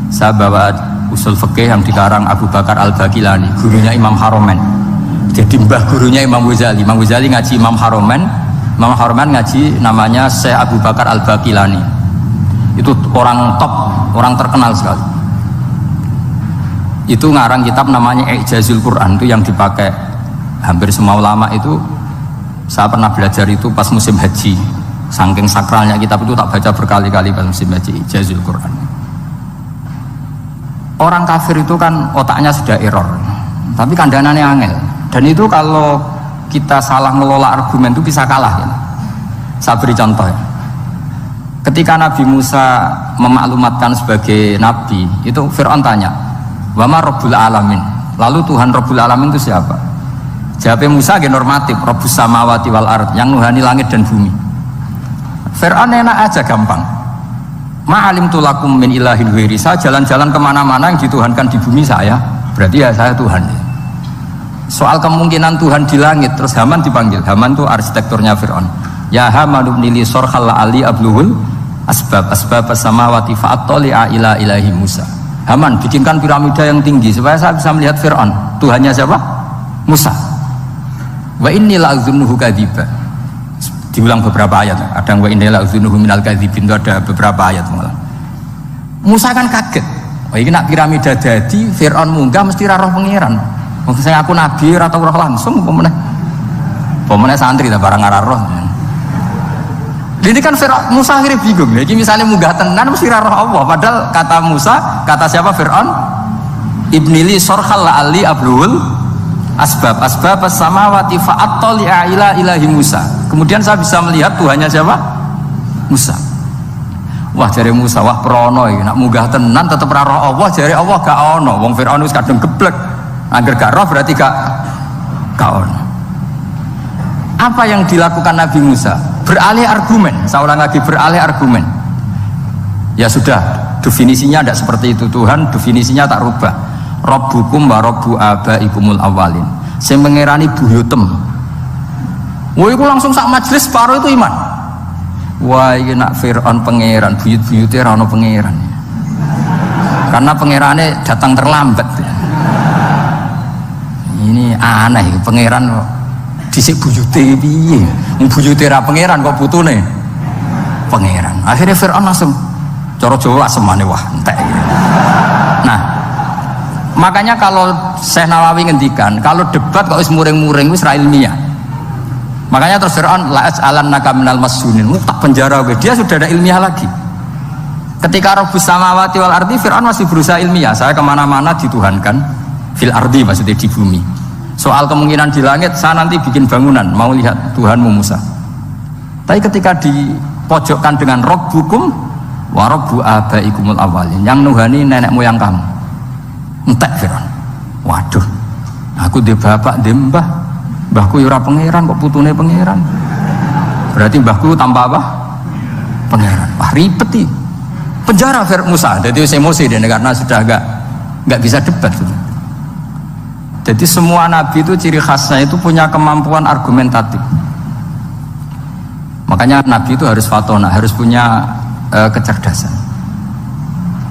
Saya bawa usul fikih yang dikarang Abu Bakar Al-Baqilani, gurunya Imam Haromen. Jadi mbah gurunya Imam Ghazali. Imam Ghazali ngaji Imam Haromen. Imam Haromen ngaji namanya Syekh Abu Bakar Al-Baqilani. Itu orang top, orang terkenal sekali. Itu ngarang kitab namanya I'jazul Quran, itu yang dipakai hampir semua ulama itu. Saya pernah belajar itu pas musim haji. Saking sakralnya kitab itu tak baca berkali-kali pas musim haji, I'jazul Quran. Orang kafir itu kan otaknya sudah error, tapi kandanannya angel. Dan itu kalau kita salah ngelola argumen itu bisa kalah ya. Saya beri contoh ya. Ketika Nabi Musa memaklumatkan sebagai nabi, itu Fir'aun tanya, "Wa ma Rabbul Alamin?" Lalu Tuhan Rabbul Alamin itu siapa? Jawabnya Musa normatif, Rabbus samawati wal ard, yang nuhani langit dan bumi. Fir'aun enak aja, gampang. Ma'alim tulakum min ilahin ghairi. Saya jalan-jalan kemana-mana yang dituhankan di bumi saya, berarti ya saya Tuhan. Soal kemungkinan Tuhan di langit, terus Haman dipanggil. Haman itu arsitekturnya Fir'aun. Ya Haman ibnili sorkhal ali abluhul asbab samawati fa'attali'a ila ilahi Musa. Haman bikinkan piramida yang tinggi supaya saya bisa melihat Fir'aun. Tuhannya siapa? Musa. Wa inni la'adzunuhu kadziba. Diulang beberapa ayat. Ada wa inni la'adzunuhu minal kadzibin, itu ada beberapa ayat malah. Musa kan kaget. Oh ini nak piramida jadi Fir'aun munggah mesti ra roh pangeran. Wong saya aku nabi ora tau roh langsung pemenang santri ta barang ora roh. Ini kan Fir'aun, Musa akhirnya bingung. Iki misalnya munggah tenan mesti ra roh Allah, padahal kata Musa, kata siapa Fir'aun? Ibnili sorkhal ali ablul asbab samawati fa'attali'a ila ilahi Musa. Kemudian saya bisa melihat Tuhannya siapa? Musa. Wah jare Musa, wah prono iki nak munggah tenan tetep ra roh Allah, jare Allah gak ono. Wong Firaun wis kadung geblek. Angger gak roh berarti gak ono. Apa yang dilakukan Nabi Musa? Beralih argumen. Saya ulang lagi, beralih argumen. Ya sudah, definisinya tidak seperti itu. Tuhan definisinya tak rubah. Rabbukum wa rabbu abaikumul awalin. Saya mengerani buyutem. Wah, itu langsung sak majelis separuh itu iman. Wah, ini nak Fir'aun pangeran, buyut-buyutnya rano pangeran. Karena pangerannya datang terlambat. Ini aneh, pangeran dhisik buyute piye? Wong buyute ra pangeran kok putune pangeran. Akhirnya Fir'aun langsung cara Jawa semane wah entek. Nah, makanya kalau Syekh Nawawi ngendikan, kalau debat kok wis muring-muring wis ra ilmiah. Makanya terus Fir'aun la as'alannaka minal masjunin, tak penjara gue. Dia sudah ada ilmiah lagi. Ketika Rabbus samawati wal ardi, Fir'aun masih berusaha ilmiah. Saya kemana-mana dituhankan fil ardi, maksudnya di bumi. Soal kemungkinan di langit, saya nanti bikin bangunan mau lihat Tuhanmu Musa. Tapi ketika dipojokkan dengan Rabbukum wa rabbu abaikumul awalin, yang nuhani nenek moyang kamu, entek Fir'aun. Waduh, aku di bapak di mbahku yura pangeran kok putune pangeran. Berarti mbahku tanpa apa? Pangeran. Wah ribet. Penjara Musa. Jadi emosi dia karena sudah nggak bisa debat. Jadi semua nabi itu ciri khasnya itu punya kemampuan argumentatif. Makanya nabi itu harus fatona, harus punya kecerdasan.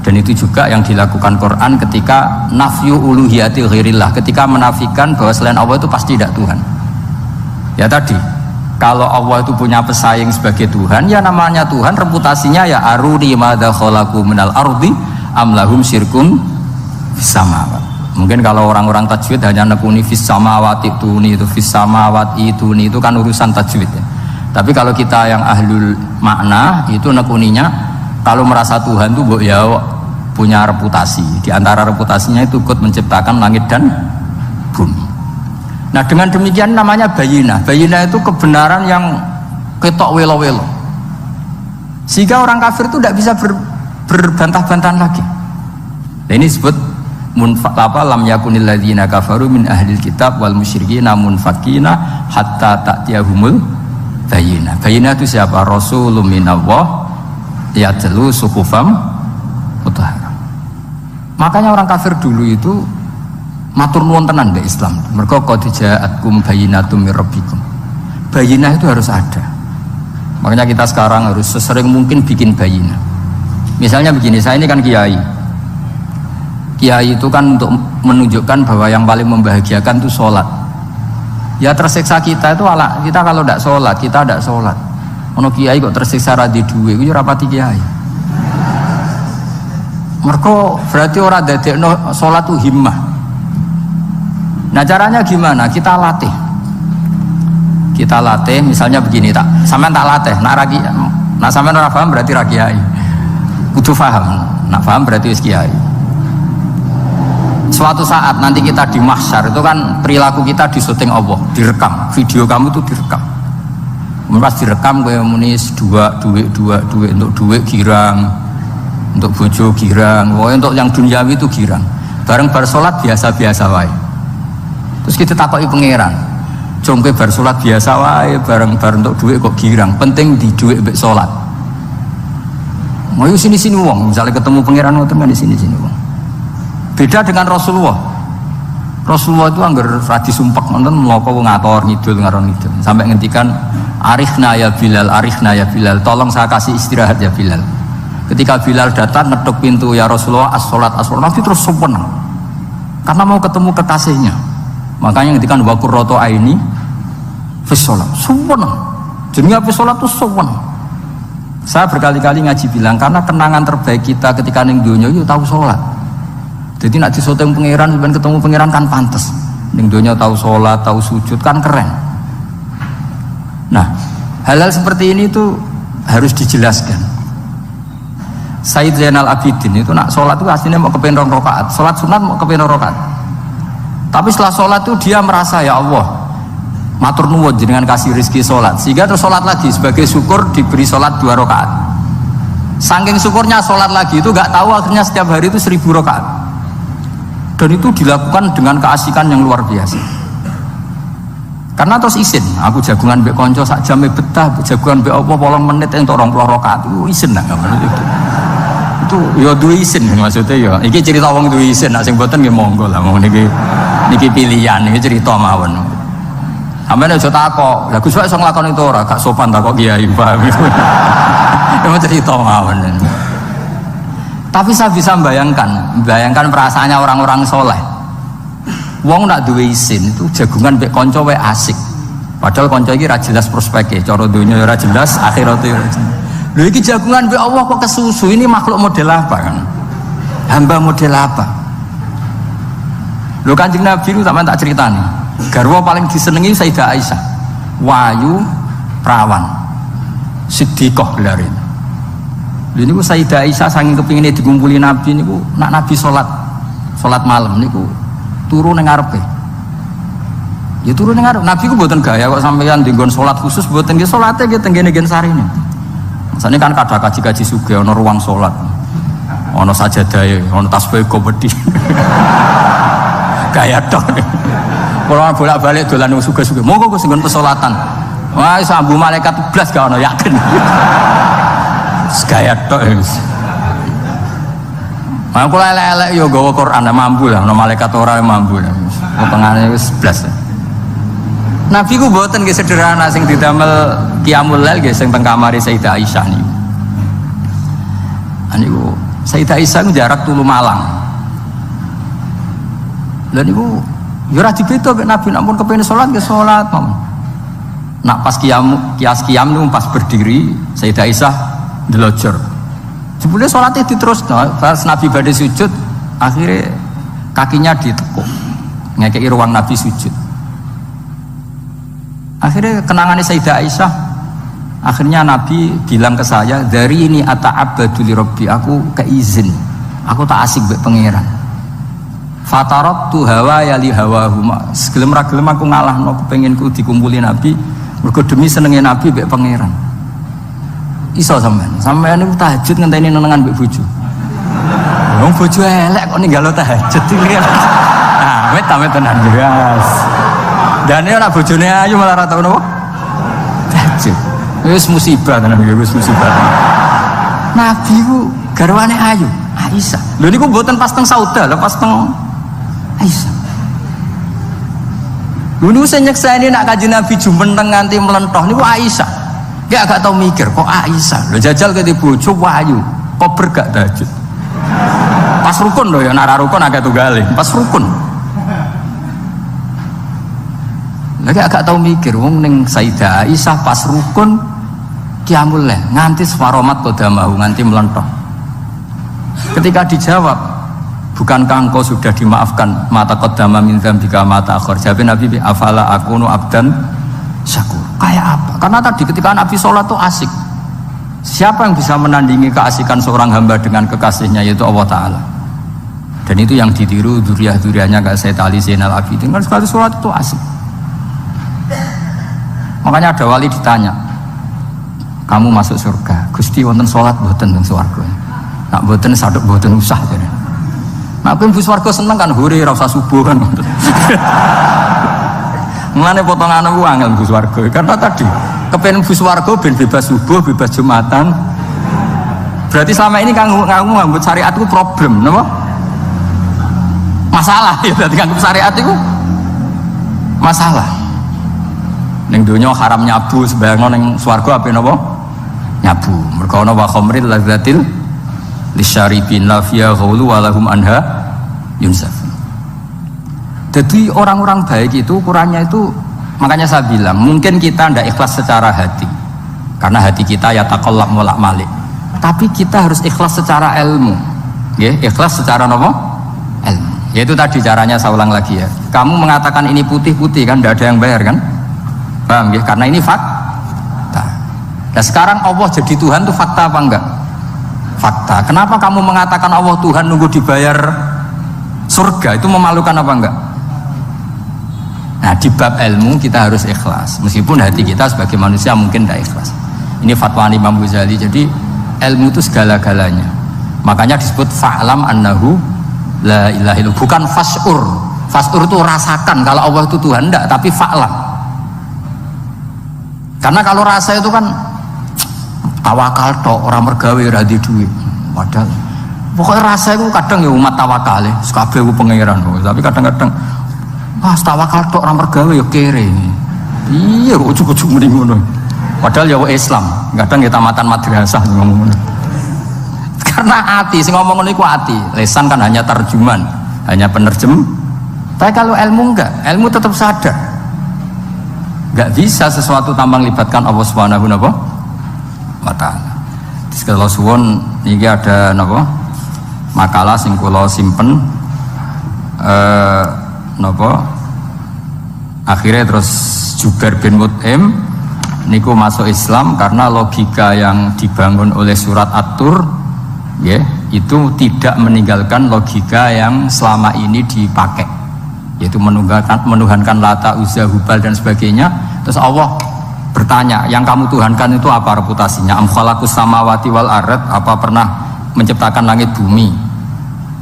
Dan itu juga yang dilakukan Quran ketika nafyu uluhiyatil ghairillah, ketika menafikan bahwa selain Allah itu pasti tidak Tuhan. Ya tadi, kalau Allah itu punya pesaing sebagai Tuhan, ya namanya Tuhan, reputasinya ya aruni madza khalaqu minal ardi am lahum syirkun fis samawat. Mungkin kalau orang-orang tajwid hanya nekuni fis samawati itu fis samawati itu kan urusan tajwid ya. Tapi kalau kita yang ahlul makna itu nekuninya kalau merasa Tuhan itu ya punya reputasi. Di antara reputasinya itu ikut menciptakan langit dan bumi. Nah dengan demikian namanya bayinah. Bayinah itu kebenaran yang ketok welo-welo. Sehingga orang kafir itu tidak bisa berbantah-bantahan lagi. Nah, ini disebut lam yakunil ladzina kafaru min ahlil kitab wal musyrikina munfakina hatta ta'tiyahumul bayinah. Bayinah itu siapa? Rasulun minallah yatlu suhufam mutahharah. Makanya orang kafir dulu itu matur nuwun tenan mbek Islam. Mergo qad ja'atkum bayyinatum mir rabbikum. Bayinah itu harus ada. Makanya kita sekarang harus sesering mungkin bikin bayina. Misalnya begini, saya ini kan kiai. Kiai itu kan untuk menunjukkan bahwa yang paling membahagiakan itu sholat. Ya tersiksa kita itu kita kalau tidak sholat, kita tidak sholat. Ono kiai kok tersiksa radi duwe, itu rapati kiai. Mereka berarti orang dadekno sholat itu himmah. Nah caranya gimana? Kita latih. Kita latih, misalnya begini tak, sampean tak latih, nak sampean ora paham berarti ra kiai. Kudu paham, nak paham berarti wis kiai. Suatu saat nanti kita di mahsyar itu kan perilaku kita disuting Allah, direkam, video kamu itu direkam. Pas direkam kayak munis duit untuk duit girang, untuk bojo girang, untuk yang duniawi itu girang. Bareng bar salat biasa-biasa wae. Terus kita takoki pangeran, jongke bar salat biasa wae, bareng untuk duit kok girang. Penting di duit mbek salat. Mau sini-sini wong, misalnya ketemu pangeran ngoten kan di sini-sini wong. Beda dengan Rasulullah. Rasulullah itu anggar radi sumpek nonton mloko ngator ngidul ngaron ngidul sampai ngendikan arifna ya Bilal, tolong saya kasih istirahat ya Bilal. Ketika Bilal datang ngetuk pintu, ya Rasulullah as-sholat, Nabi terus seneng karena mau ketemu kekasihnya. Makanya ngendikan wa qurratu aini fis sholat, seneng. Jenenge fis sholat itu seneng. Saya berkali-kali ngaji bilang karena kenangan terbaik kita ketika ning donya itu tahu sholat. Jadi nak disoteng pangeran, sebenarnya ketemu pangeran kan pantas. Ning donya tahu sholat, tahu sujud kan keren. Nah, hal-hal seperti ini itu harus dijelaskan. Sayyid Zainal Abidin itu nak sholat itu aslinya mau kepengen 2 rakaat, sholat sunat mau kepengen 2 rakaat. Tapi setelah sholat itu dia merasa ya Allah, matur nuwun jenengan kasih rezeki sholat, sehingga terus sholat lagi sebagai syukur diberi sholat 2 rakaat. Saking syukurnya sholat lagi itu gak tahu akhirnya setiap hari itu 1000 rakaat. Dan itu dilakukan dengan keasikan yang luar biasa. Karena terus isin, aku jagungan mbek konco sak jam betah, jagungan mbek apa 8 menit entuk 20 rakaat itu isin lah itu ya duwe isin maksudnya ya. Iki cerita wong duwe isin, nek sing mboten nggih monggo lah, niki pilihan, niki cerita mawon. Sampeyan aja takok, lha Gus Pak iso nglakoni itu ora, gak sopan takok kiai, paham. Itu cerita mawon. Tapi saya bisa bayangkan perasaannya orang-orang soleh. Wong nak duwe isin itu jagungan mbek kanca wae asik. Padahal kanca iki ra jelas prospeknya, cara dunya ora jelas, akhirat ora jelas. Lho iki jagungan mbek Allah kok kesusu, ini makhluk model apa kan? Hamba model apa? Lho Kanjeng Nabi itu sampean tak ceritani. Garwa paling disenengi Sayyidah Aisyah. Wayu perawan. Siddiqah gelare. Lha niku Sayyidah Aisyah saking kepingine dikumpuli Nabi niku nak Nabi salat malam niku turu ning ngarepe. Ya turu ning ngarep. Nabi ku mboten gaya kok sampeyan dinggon salat khusus mboten nggih salate nggih teng kene sarine. Masane kan kada kaji-kaji sugih ana ruang salat. Ana sajadahe, ana tasbih komedi. Gaya tok. Kalau bolak-balik dolan wong sugih-sugih. Monggo Gus nggon pesolatan. Wah, sambu malaikat blas gak ono yakin. Gaya tok wis. Aku elek-elek yo gawa Quran mampu lah, ono malaikat ora mampu. Potongane wis blas. Nabi ku mboten nggih sederhana sing didamel qiyamul lail nggih sing teng kamare Sayyidah Aisyah niku. Niku Sayyidah Aisyah jarak tulu Malang. Lha niku yo ora dibeda mek Nabi nek pun kepengin salat nggih salat mawon. Nak pas kias qiyam niku pas berdiri Sayyidah Aisyah ndelojor. Jebule salate diterusno, pas Nabi badhe sujud akhirnya kakinya ditekuk. Ngekeki ruang Nabi sujud. Akhirnya kenangannya Sayyidah Aisyah, akhirnya Nabi bilang ke saya, dari ini ata'abbadu li Rabbi, aku keizin, aku tak asik mbek pangeran. Fataratu hawa ya li hawahu, segelem ra gelem aku ngalahno kepenginku dikumpuli Nabi, mergo demi senenge Nabi mbek pangeran. Iso sampean niku tahajud ngenteni nenengan mbek bojo. Wong bojo elek kok ninggalo tahajud iki. Ah, wet tenan jelas. Dan ini anak bojone ayu malah ora tau napa? Tahajud. Wis musibah tenan iki, wis musibah. Nabi ku garwane ayu, Aisyah. Lho niku mboten pas teng Sauda, lho pas teng Aisyah. Lho niku sing nyekseni nak Kanjeng Nabi jumenteng nganti mlentoh niku Aisyah. Dia agak tahu mikir, kok Aisyah, lo jajal ke bojo wayu, kok bergak tahajud. Pas rukun loh ya, nara rukun agak tunggalin, pas rukun. Lagi agak tahu mikir, wong neng Sayyidah Aisyah pas rukun qiyamul lail nganti swaromat qadamahu nganti melentok. Ketika dijawab, bukankah engkau sudah dimaafkan mata qadama min dzambika mata akhir? Jawab Nabi, afala akunu abdan syakur. Kayak apa? Karena tadi ketika Nabi sholat tuh asik. Siapa yang bisa menandingi keasikan seorang hamba dengan kekasihnya, yaitu Allah Ta'ala. Dan itu yang ditiru duriah-duriahnya kayak Sayyid Ali Zainal Abidin. Kan sekali sholat itu asik. Makanya ada wali ditanya, kamu masuk surga, Gusti wonten sholat boten teng swarga. Nak boten saduk boten usah jane. Nek ben swarga seneng kan hore ora usah subuh kan. Mulane potongan aku angel bus warga karena tadi kepen bus warga ben bebas subuh, bebas Jumatan. Berarti selama ini kamu ngambut syariat itu problem, napa? Masalah ya, berarti ngambut syariat itu masalah. Ning donya haram nyabu, sebayangno ning swarga ape napa? Nyabu. Mergo ana wa khamril lazzatil lisyaribin la fiya ghulu wa lahum anha yunsaf. Jadi orang-orang baik itu ukurannya itu, makanya saya bilang mungkin kita tidak ikhlas secara hati karena hati kita ya taqallab molak malik, tapi kita harus ikhlas secara ilmu ya, ikhlas secara apa? Ilmu. Yaitu tadi caranya saya ulang lagi ya, kamu mengatakan ini putih-putih kan tidak ada yang bayar kan, paham ya? Karena ini fakta. Nah sekarang Allah jadi Tuhan itu fakta apa enggak? Fakta. Kenapa kamu mengatakan Allah Tuhan nunggu dibayar surga, itu memalukan apa enggak? Nah di bab ilmu kita harus ikhlas, meskipun hati kita sebagai manusia mungkin tidak ikhlas. Ini fatwa Imam Ghazali. Jadi ilmu itu segala-galanya. Makanya disebut fa'lam annahu la ilaha illallah, bukan fas'ur. Fas'ur itu rasakan kalau Allah itu Tuhan, enggak, tapi fa'lam. Karena kalau rasa itu kan tawakal tok, orang mergawe ora di duit. Padahal pokoknya rasa itu kadang ya umat tawakal ya, kabeh ku pangeran, tapi kadang-kadang tawakal tok orang mergawe ya kere. Iya, ujug-ujug muni ngono. Padahal ya Islam, kadang ya tamatan madrasah ngomong ngono. Karena hati sing ngomong ngono iku hati. Lesan kan hanya terjemahan, hanya penerjem. Tapi kalau ilmu enggak, ilmu tetap sadar. Enggak bisa sesuatu tanpa melibatkan Allah Subhanahu wa taala. Kalau suwun niki ada napa? Makalah sing kula simpen napa? Akhirnya terus Jubair bin Mut'im niku masuk Islam karena logika yang dibangun oleh surat At-Tur ya, itu tidak meninggalkan logika yang selama ini dipakai, yaitu menuhankan Lata, Uzza, Hubal dan sebagainya. Terus Allah bertanya, yang kamu tuhankan itu apa reputasinya? Am khalaqus samawati wal ard, apa pernah menciptakan langit bumi?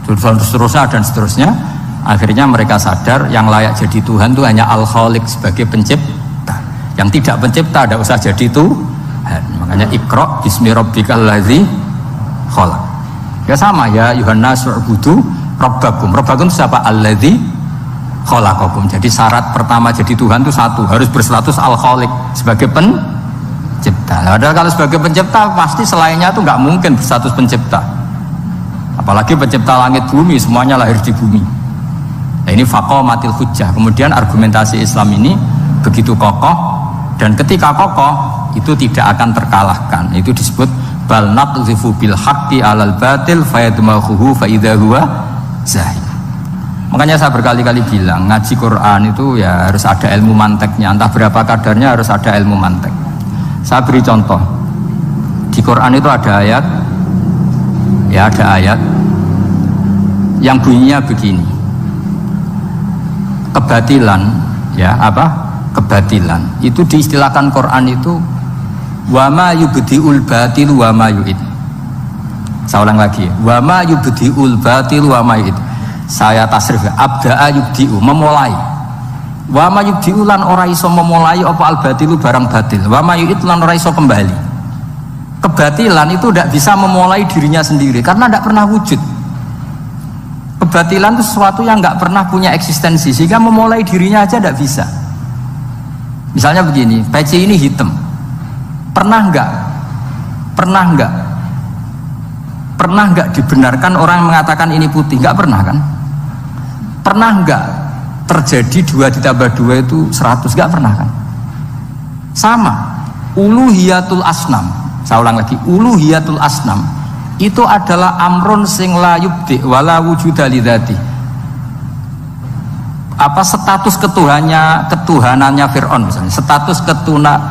Seterusnya dan seterusnya. Akhirnya mereka sadar yang layak jadi Tuhan itu hanya Al-Khaliq sebagai pencipta. Yang tidak pencipta tidak usah jadi Tuhan. Makanya Iqra bismi rabbikal ladzi khalaq. Ya sama ya, Yuhannas u'budu rabbakum. Rabbakum siapa? Alladzi khalaqakum. Jadi syarat pertama jadi Tuhan itu satu, harus berstatus Al-Khaliq sebagai pencipta. Padahal kalau sebagai pencipta pasti selainnya itu nggak mungkin berstatus pencipta. Apalagi pencipta langit bumi, semuanya lahir di bumi. Nah, ini faqamatil hujjah. Kemudian argumentasi Islam ini begitu kokoh, dan ketika kokoh itu tidak akan terkalahkan. Itu disebut bal naqdhifu bil haqqi 'alal batil fayadmaghuhu fa idza huwa zahir. Makanya saya berkali-kali bilang ngaji Quran itu ya harus ada ilmu manteknya, entah berapa kadarnya harus ada ilmu mantek. Saya beri contoh. Di Quran itu ada ayat, ya ada ayat yang bunyinya begini. Kebatilan, ya apa? Kebatilan itu diistilahkan Quran itu wama yubdiul batil wama yu'id. Saya ulang lagi, wama yubdiul batil wama yu'id. Saya tasrif, abda'a yubdi'u, memulai. Wama yubdi'u lan ora iso memulai apa al batilu barang batil. Wama yu'id lan ora iso kembali. Kebatilan itu tidak bisa memulai dirinya sendiri karena tidak pernah wujud. Kebatilan itu sesuatu yang nggak pernah punya eksistensi, sehingga memulai dirinya aja tidak bisa. Misalnya begini, peci ini hitam, Pernah enggak dibenarkan orang mengatakan ini putih? Enggak pernah kan? Pernah enggak terjadi 2 ditambah 2 itu 100? Enggak pernah kan? Sama. Uluhiyatul asnam, saya ulang lagi, uluhiyatul asnam itu adalah amrun sing la yubdi wala wujuda lidzati. Apa status ketuhanannya Fir'aun misalnya, status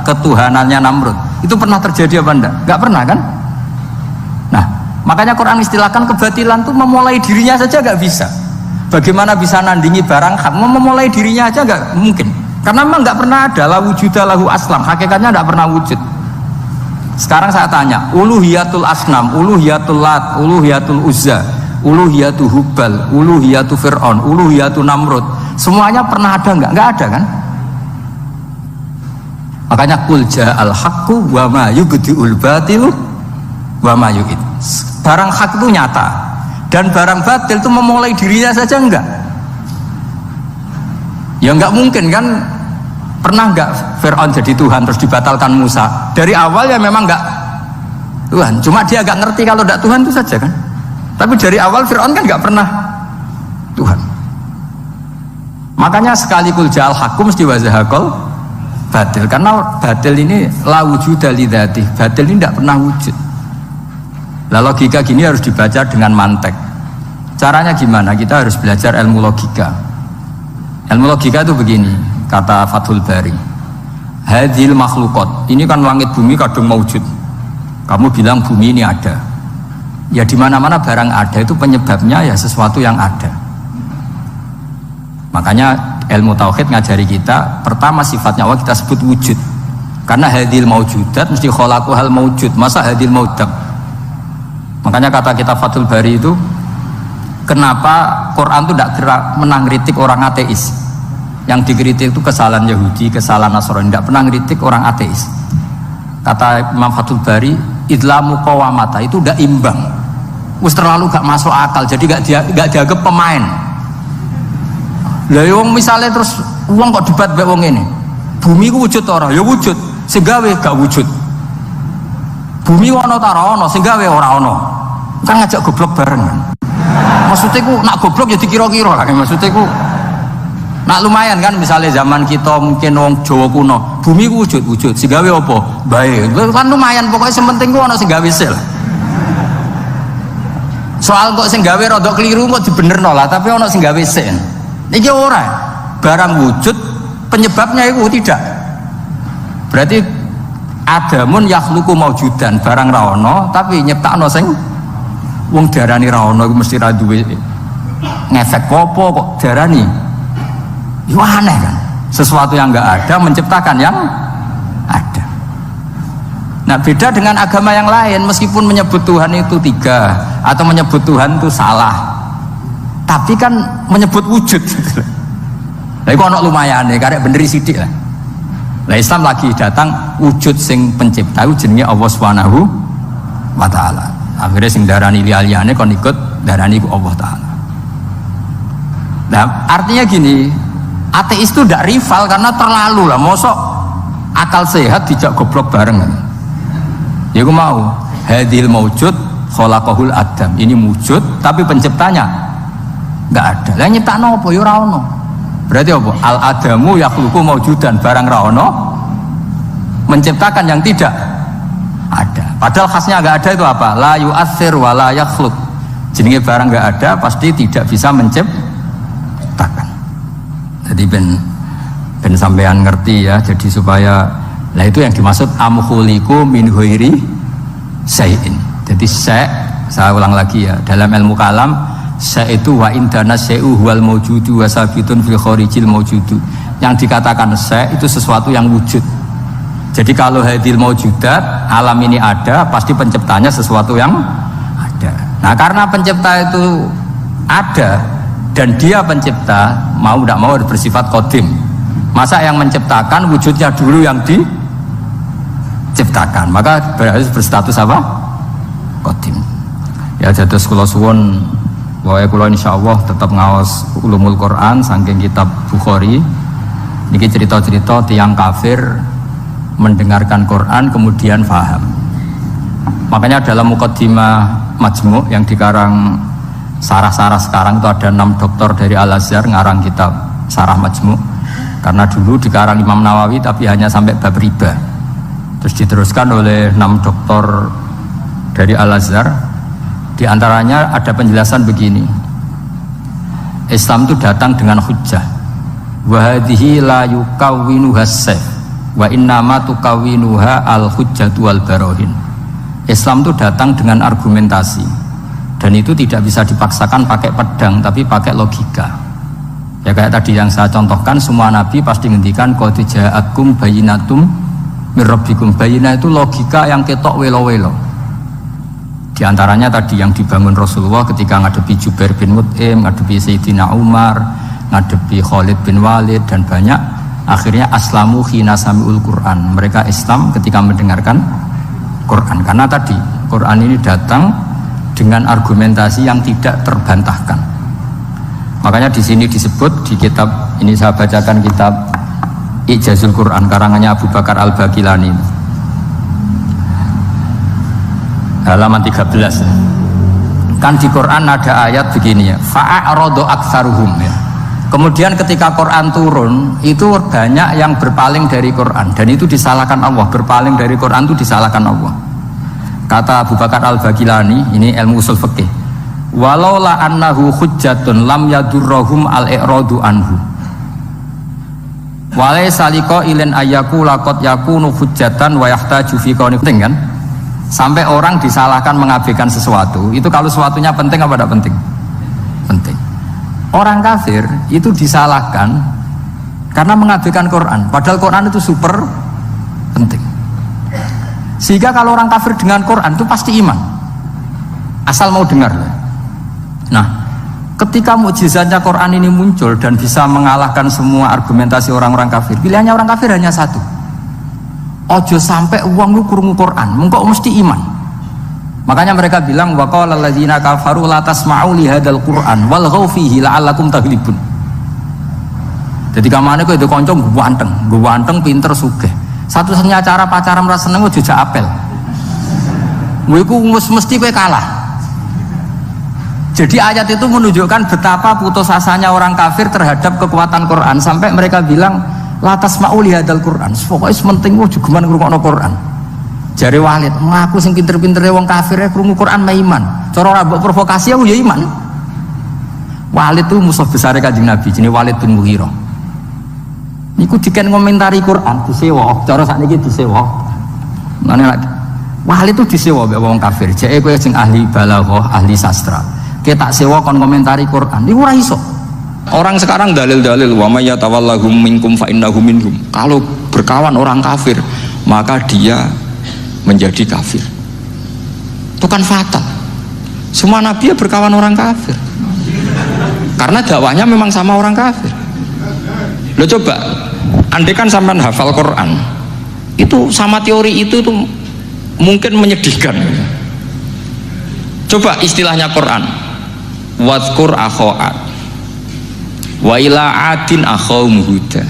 ketuhanannya Namrud itu pernah terjadi apa enggak? Enggak pernah kan? Nah, makanya Quran istilahkan kebatilan itu memulai dirinya saja enggak bisa. Bagaimana bisa nandingi barang hak? Memulai dirinya aja enggak mungkin. Karena memang enggak pernah ada la wujuda lahu aslam, hakikatnya enggak pernah wujud. Sekarang saya tanya, uluhiyatul asnam, uluhiyatul lat, uluhiyatul uzza, uluhiyatul hubal, uluhiyatul fir'aun, uluhiyatul namrud, semuanya pernah ada enggak? Enggak ada kan? Makanya qul ja'al haqqu wa ma yubdi'ul batilu wa ma yu'id. Barang hak itu nyata dan barang batil itu memulai dirinya saja enggak. Ya enggak mungkin kan. Pernah enggak Fir'aun jadi Tuhan terus dibatalkan Musa? Dari awal ya memang enggak Tuhan, cuma dia agak ngerti kalau enggak Tuhan itu saja kan. Tapi dari awal Fir'aun kan enggak pernah Tuhan. Makanya sekali kul ja'al haqqu mesti wazahaqal batil, karena batil ini la wujuda lidzati, batil ini enggak pernah wujud. Lah logika gini harus dibaca dengan mantek. Caranya gimana? Kita harus belajar ilmu logika. Ilmu logika itu begini, kata Fathul Bari, hadhil makhluqat, ini kan langit bumi kadung maujud. Kamu bilang bumi ini ada, ya di mana-mana barang ada itu penyebabnya ya sesuatu yang ada. Makanya ilmu tauhid ngajari kita, pertama sifatnya Allah kita sebut wujud, karena hadhil maujudat mesti khalaqul maujud, masa hadhil maujudat. Makanya kata kita Fathul Bari itu, kenapa Quran itu tidak menang kritik orang ateis? Yang dikritik itu kesalahan Yahudi, kesalahan Nasrani, tidak pernah kritik orang ateis. Kata Imam Fathul Bari, idlamu qawamata, itu udah imbang, us terlalu gak masuk akal, jadi gak dianggap pemain. Lah wong misalnya terus wong kok debat mbek wong ini, bumi ku wujud ora? Ya wujud, sing gawe gak wujud. Bumi ono ta ora ono, sing gawe ora ono. Kan ngajak goblok bareng kan. Maksudnya ku nak goblok ya dikira-kira lah, maksudnya ku nak lumayan kan, misalnya zaman kita mungkin wong Jawa kuno, bumi ku wujud, sing gawe apa? Bae. Kan lumayan, pokoknya sementing ku ono sing gawe sel. Soal kok sing gawe rada keliru kok dibenerno lah, tapi ono sing gawe sel. Iki ora. Barang wujud penyebabnya itu tidak. Berarti adamun yakhluqu maujudan, barang ra ono tapi nyiptakno sing wong darani ra ono iku mesti ra duwe ngefek apa kok darani. Itu aneh kan, sesuatu yang enggak ada menciptakan yang ada. Nah beda dengan agama yang lain, meskipun menyebut Tuhan itu 3 atau menyebut Tuhan itu salah, tapi kan menyebut wujud. Lah iku ana lumayane, karek beneri sithik lah. Lah Islam lagi datang wujud sing pencipta jenenge Allah Subhanahu wa taala. Akhirnya sing darani liyane kon ikut darani ku Allah taala. Nah, artinya gini, ateis itu tidak rival karena terlalu lah, mosok akal sehat dijak goblok bareng kan. Ya aku mau hadil maujud khalaqahul adam, ini wujud tapi penciptanya enggak ada. Lah nyiptakno apa ya ora ono. Berarti apa? Al adamu yakhluqu maujudan, barang ra ono menciptakan yang tidak ada. Padahal khasnya enggak ada itu apa? La yu'athir wa la yakhluq. Jenenge barang enggak ada pasti tidak bisa menciptakan. Jadi ben sampean ngerti ya, jadi supaya lah itu yang dimaksud amkhuliku min ghairi syai'in. Jadi saya ulang lagi ya, dalam ilmu kalam itu wa indana syai'u huwal maujudu wa sabitun fil kharijil maujudu. Yang dikatakan itu sesuatu yang wujud. Jadi kalau hadil maujudat, alam ini ada, pasti penciptanya sesuatu yang ada. Nah karena pencipta itu ada dan dia pencipta, mau tidak mau bersifat qadim. Masa yang menciptakan wujudnya dulu yang diciptakan, maka harus berstatus apa? Qadim. Ya jatuh kula suwun, bahwa kula insyaallah tetap ngawas ulumul Quran saking kitab Bukhari. Niki cerita-cerita tiang kafir mendengarkan Quran kemudian faham. Makanya dalam muqaddimah Majmu' yang dikarang sarah-sarah sekarang itu ada 6 doktor dari Al-Azhar ngarang kitab Sarah Majmu'. Karena dulu dikarang Imam Nawawi tapi hanya sampai bab riba. Terus diteruskan oleh 6 doktor dari Al-Azhar. Di antaranya ada penjelasan begini. Islam itu datang dengan hujjah. Wa hadhihi la yukawwinuha as-sayf wa innama tukawwinuha al-hujjatu wal barohin. Islam itu datang dengan argumentasi. Dan itu tidak bisa dipaksakan pakai pedang tapi pakai logika. Ya kayak tadi yang saya contohkan, semua nabi pasti ngendikan qad ja'akum bayyinatum mir rabbikum. Bayyinah itu logika yang ketok welo-welo. Di antaranya tadi yang dibangun Rasulullah ketika ngadepi Jubair bin Mut'im, ngadepi Sayyidina Umar, ngadepi Khalid bin Walid dan banyak. Akhirnya aslamu khina sami'ul Quran. Mereka Islam ketika mendengarkan Quran. Karena tadi Quran ini datang dengan argumentasi yang tidak terbantahkan. Makanya di sini disebut di kitab ini, saya bacakan kitab Ijazul Quran karangannya Abu Bakar Al-Baqilani, halaman 13. Kan di Quran ada ayat begini ya, fa'aradu aktsaruhum ya. Kemudian ketika Quran turun itu banyak yang berpaling dari Quran dan itu disalahkan Allah. Berpaling dari Quran itu disalahkan Allah. Kata Abu Bakar Al-Baqilani, ini ilmu usul fikih, walaula annahu hujjatun lam yadurruhum al-i'radu anhu walaysa liqailin ayyaku laqad yakunu hujjatan wa yahtaju fi qawni. Penting kan? Sampai orang disalahkan mengabaikan sesuatu, itu kalau sesuatunya penting apa tidak penting? Penting. Orang kafir itu disalahkan karena mengabaikan Quran, padahal Quran itu super penting. Sehingga kalau orang kafir dengan Quran itu pasti iman, asal mau dengar. Nah, ketika mukjizatnya Quran ini muncul dan bisa mengalahkan semua argumentasi orang-orang kafir, pilihannya orang kafir hanya satu. Ojo sampai uang lu krungu Quran, mengko mesti iman. Makanya mereka bilang wa qala alladzina kafaru la tasma'u li hadzal Qur'an walghaw fihi la'allakum taghlibun. Jadi kamane kok itu kanca ganteng, pinter sugih. Satu-satunya cara pacaran merasa seneng ojo jak apel. Kowe iku mesti kowe kalah. Jadi ayat itu menunjukkan betapa putus asanya orang kafir terhadap kekuatan Quran sampai mereka bilang latas ma'uli hadal Quran. Pokoknya sementing juga geman ngrungokno Quran. Jare Walid, ngaku sing pinter-pintere wong kafir ya krungu Quran mah iman. Cara ora mbok provokasi aku ya iman. Walid itu musuh besar Kanjeng Nabi, jenenge Walid bin Mughirah. Niku diken ngomentari Quran disewa, cara sakniki disewa. Mane Walid itu disewa mbek wong kafir. Jeke kowe sing ahli balaghah, ahli sastra. Kita tak sewa kon komentari Quran. Niku ora iso. Orang sekarang dalil-dalil wa may yatawallahum minkum fa innahu minhum. Kalau berkawan orang kafir, maka dia menjadi kafir. Itu kan fatal. Semua nabi ya berkawan orang kafir. Karena dakwahnya memang sama orang kafir. Lo coba, andai kan sampean hafal Quran, itu sama teori itu tuh mungkin menyedihkan. Coba istilahnya Quran, wadhkur akho'at wa ila adin akhawum huda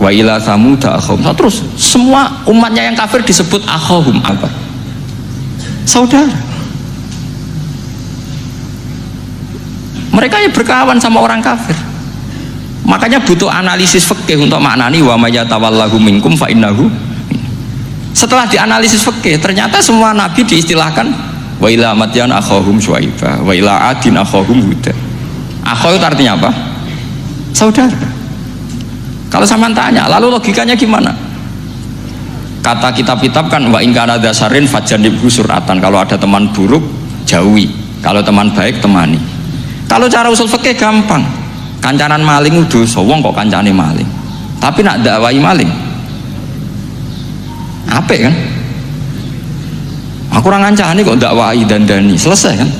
wa ila samuda akhawum. Terus semua umatnya yang kafir disebut akhawum apa? Saudara. Mereka ya berkawan sama orang kafir. Makanya butuh analisis fikih untuk maknani wa may yatawallahu minkum fa innahu. Setelah dianalisis fikih, ternyata semua nabi diistilahkan wa ila madyan akhahum syuaiba wa ila adin akhahum huda. Akhaw itu artinya apa? Saudara. Kalau sama tanya, lalu logikanya gimana? Kata kitab-kitab kan wa in kana dasarin fajanibhu suratan. Kalau ada teman buruk jauhi, kalau teman baik temani. Kalau cara usul fikih gampang. Kancanan maling udah sowong kok kancane maling, tapi nak dakwai maling apa kan? Aku orang ngancani kok dakwai dandani selesai kan?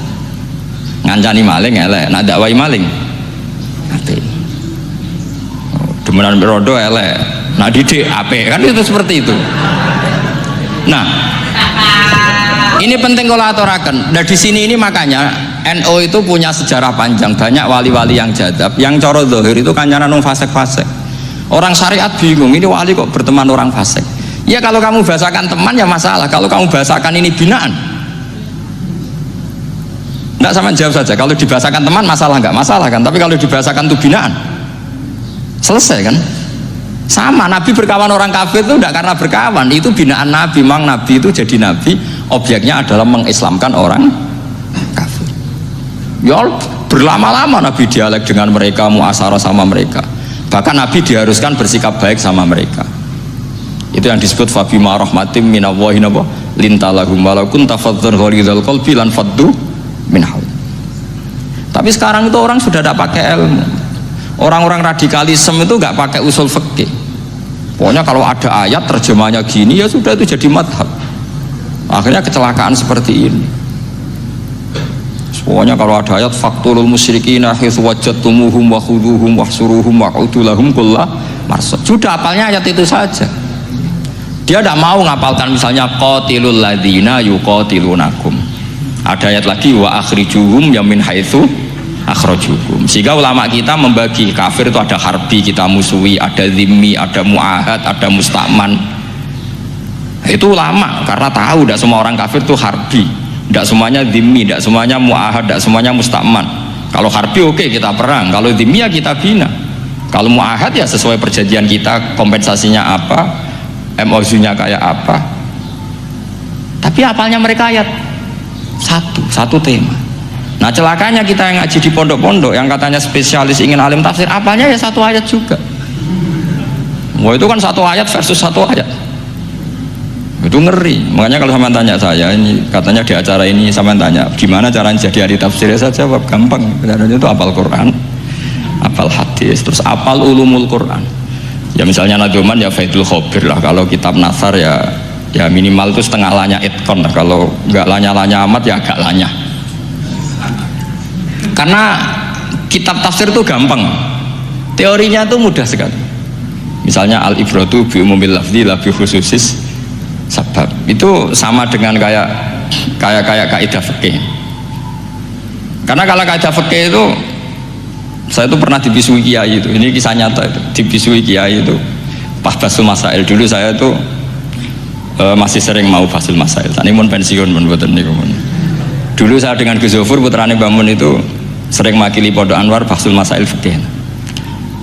Ngancani maling elek, nak dakwai maling apa? Demenan berodo elek, nak didik apa kan? Itu seperti itu. Nah, ini penting kalau aturaken. Nah di sini ini makanya NU itu punya sejarah panjang, banyak wali-wali yang jadab, yang coro zahir itu kancanan nung fasek-fasek. Orang syariat bingung, ini wali kok berteman orang fasik. Ya kalau kamu bahasakan teman ya masalah, kalau kamu bahasakan ini binaan. Enggak, sama jawab saja, kalau dibahasakan teman masalah enggak? Masalah kan, tapi kalau dibahasakan itu binaan, selesai kan? Sama, Nabi berkawan orang kafir itu enggak karena berkawan, itu binaan Nabi. Memang Nabi itu jadi Nabi, objeknya adalah mengislamkan orang kafir. Ya berlama-lama Nabi dialek dengan mereka, muasyarah sama mereka. Bahkan Nabi diharuskan bersikap baik sama mereka. Itu yang disebut fabima rahmatim minallahi lintalahum walau kunta faddzan ghalidhal qalbi lan faddu min haul. Tapi sekarang itu orang sudah tidak pakai ilmu. Orang-orang radikalisme itu nggak pakai usul fikih. Pokoknya kalau ada ayat terjemahnya gini ya sudah, itu jadi madhab. Akhirnya kecelakaan seperti ini. Pokoknya kalau ada ayat faqtulul musyrikina haitsu wajadtumuhum wa khudhuhum wahsuruhum wa'udu lahum kulla marsad. Sudah hafalnya ayat itu saja. Dia tidak mau ngapalkan misalnya qatilul ladzina yuqatilunakum. Ada ayat lagi wa akhrijuhum yamin haitsu akhrajukum. Sehingga ulama kita membagi kafir itu ada harbi, kita musuhi, ada zimmi, ada muahad, ada musta'man. Itu ulama karena tahu tidak semua orang kafir itu harbi. Tidak semuanya dhimmi, tidak semuanya mu'ahad, tidak semuanya musta'man. Kalau harbi oke, kita perang, kalau dhimmi ya kita bina. Kalau mu'ahad ya sesuai perjanjian kita, kompensasinya apa, MOU-nya kayak apa. Tapi apalnya mereka ayat satu tema. Nah celakanya kita yang ngaji di pondok-pondok yang katanya spesialis ingin alim tafsir, apalnya ya satu ayat juga. Wah itu kan satu ayat versus satu ayat, itu ngeri. Makanya kalau sama tanya saya, ini katanya di acara ini sama tanya gimana caranya jadi ahli tafsir, saya jawab gampang. Caranya itu hafal Quran, hafal hadis, terus hafal ulumul Quran. Ya misalnya Nadoman ya Faidul Khobir lah. Kalau kitab Nasar ya minimal itu setengah lanya itkon lah. Kalau nggak lanya amat ya agak lanya. Karena kitab tafsir itu gampang, teorinya itu mudah sekali. Misalnya al-ibratu bi umumil lafzi la bi khususis sebab, itu sama dengan kayak kaidah fikih. Karena kalau kaidah fikih itu saya itu pernah dibisui kiai itu, ini kisah nyata itu, dibisui kiai itu pas basul masail. Dulu saya itu masih sering mau basul masail. Tadi mun pensiun mun boten niku. Dulu saya dengan Gus Zofur putrane Mbah Mun itu sering makili Pondok Anwar basul masail fikih.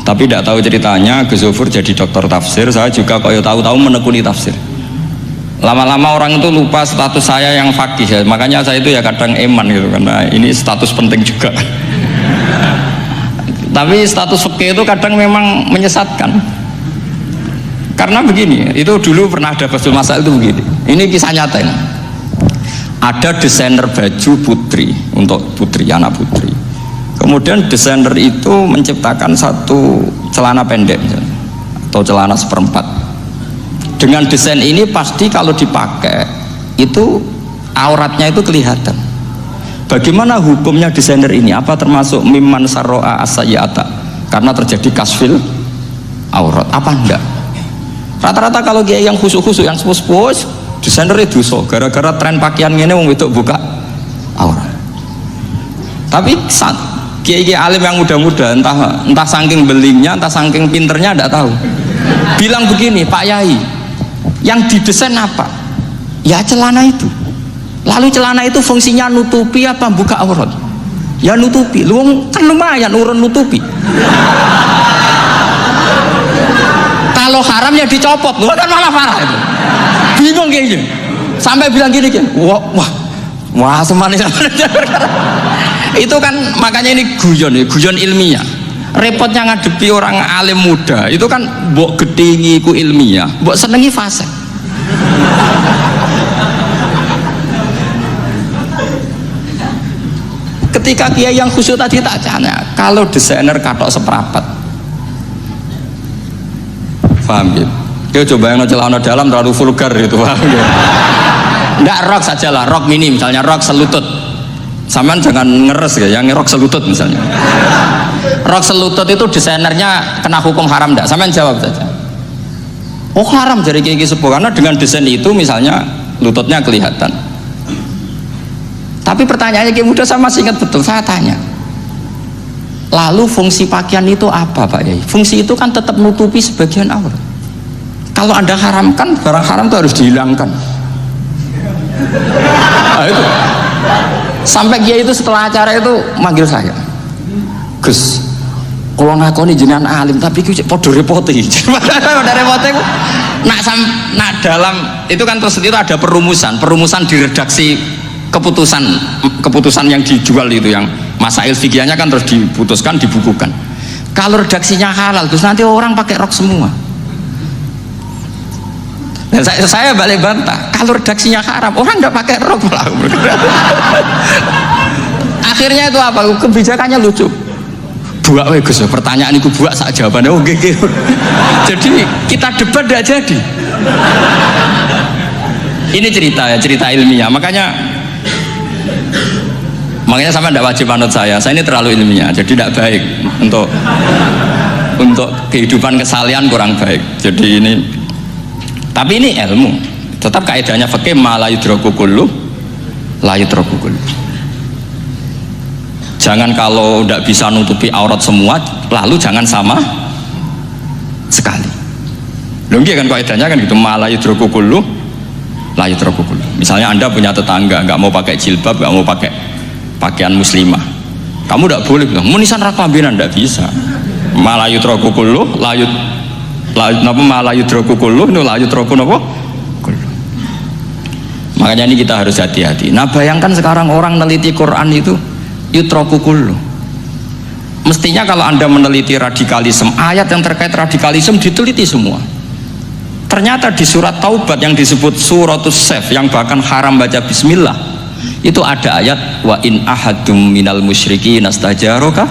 Tapi tidak tahu ceritanya Gus Zofur jadi dokter tafsir, saya juga kaya tahu-tahu menekuni tafsir. Lama-lama orang itu lupa status saya yang fakih ya. Makanya saya itu ya kadang eman gitu, karena ini status penting juga. Tapi status fikih itu kadang memang menyesatkan. Karena begini, itu dulu pernah ada basul masail itu begini. Ini kisah nyata ini. Ada desainer baju putri, untuk putri, anak putri. Kemudian desainer itu menciptakan satu celana pendek misalnya, atau celana seperempat. Dengan desain ini pasti kalau dipakai itu auratnya itu kelihatan. Bagaimana hukumnya desainer ini? Apa termasuk mimman sarro'a as-sayyata karena terjadi kasfil aurat? Apa enggak? Rata-rata kalau dia yang khusus-khusus, yang sepuh-sepuh, desainer itu dosa gara-gara tren pakaian ini wong wedok buka aurat. Tapi kiai alim yang muda-muda entah saking belingnya, entah saking pinternya, tidak tahu. Bilang begini, Pak Yai, yang didesain apa? Ya celana itu. Lalu celana itu fungsinya nutupi apa buka aurat? Ya nutupi. Lu kan lumayan urun nutupi. Kalau haram ya dicopot, lu kan malah parah itu. Bingung kayaknya. Sampai bilang gini kan, wah semanis. Itu kan makanya ini guyon ilmiah. Repotnya ngadepi orang alim muda itu kan mbok gedingi ku ilmiah, mbok senengi fase. Ketika kiai yang khusyuk tadi tak tanya, kalau desainer katok seperapat, paham gitu? Dia coba yang celana dalam terlalu vulgar itu, paham gitu? Nggak, rok saja lah, rok mini misalnya, rok selutut. Saman jangan ngeres ya, yang rok selutut misalnya. Rok selutut itu desainernya kena hukum haram enggak? Saman jawab saja. Oh haram dari kiai sepuh, karena dengan desain itu misalnya lututnya kelihatan. Tapi pertanyaannya kiai muda saya masih ingat betul, saya tanya. Lalu fungsi pakaian itu apa Pak Yai? Fungsi itu kan tetap nutupi sebagian aurat. Kalau Anda haramkan, barang haram itu harus dihilangkan. Nah, itu. Sampai Kiai itu setelah acara itu manggil saya, Gus, kalau ngakoni jenengan alim tapi ku podo repote. Podo repote ku nak dalam itu kan terus itu ada perumusan di redaksi keputusan yang dijual itu, yang masail fikihnya kan terus diputuskan, dibukukan. Kalau redaksinya halal terus nanti orang pakai rok semua. Dan saya balik bantah, kalau redaksinya haram orang nggak pakai rok malah. Akhirnya itu apa? Kebijakannya lucu. Buak we Gus, pertanyaan itu buak sak jawabannya oke. Jadi kita debat tidak jadi. Ini cerita ilmiah. Makanya sama tidak wajib manut saya ini terlalu ilmiah, jadi tidak baik untuk kehidupan kesalian, kurang baik. Jadi ini, tapi ini ilmu, tetap kaidahnya fikih ma la yudraku kullu la yudraku kullu. Jangan kalau tidak bisa nutupi aurat semua, lalu jangan sama sekali. Loh kan kaidahnya kan gitu, ma la yudraku kullu la yudraku kullu. Misalnya Anda punya tetangga nggak mau pakai jilbab, nggak mau pakai pakaian muslimah, kamu tidak boleh bilang munisan raklambinan, tidak bisa. Malayu troku kullu layut napa malayu troku kullu nu layut troku napa kullu. Makanya ini kita harus hati-hati. Nah bayangkan sekarang orang meneliti Quran itu yutroku kullu. Mestinya kalau Anda meneliti radikalisme, ayat yang terkait radikalisme diteliti semua. Ternyata di surat Taubat yang disebut suratus Saif, yang bahkan haram baca bismillah, itu ada ayat wa in ahadum minal musyrikin nastajaroka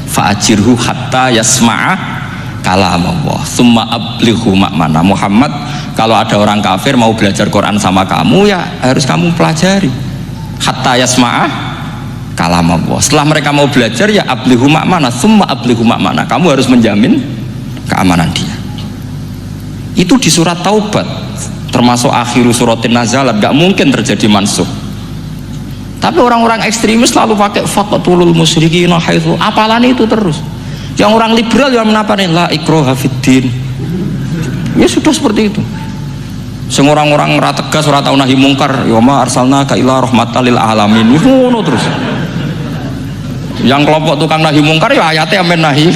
fa'ajirhu hatta yasma'a kalamullah thumma ablighu ma'mana. Muhammad, kalau ada orang kafir mau belajar Quran sama kamu, ya harus kamu pelajari hatta yasma'a kalamullah. Setelah mereka mau belajar, ya ablighu ma'mana, thumma ablighu ma'mana, kamu harus menjamin keamanan dia. Itu di surat Taubat, termasuk akhiru suratin nazalat, gak mungkin terjadi mansuh. Tapi orang-orang ekstremis selalu pakai faqatulul musyrikin haitsu, apalan itu terus. Yang orang liberal yang menapani la ikraha fiddin. Ya sudah seperti itu. Semua orang-orang ora tegas, ora tau nahi mungkar, ya ma arsalnaka ila rahmatan lil alamin. Ngono terus. Yang kelompok tukang nahi mungkar ya ayatnya amen nahi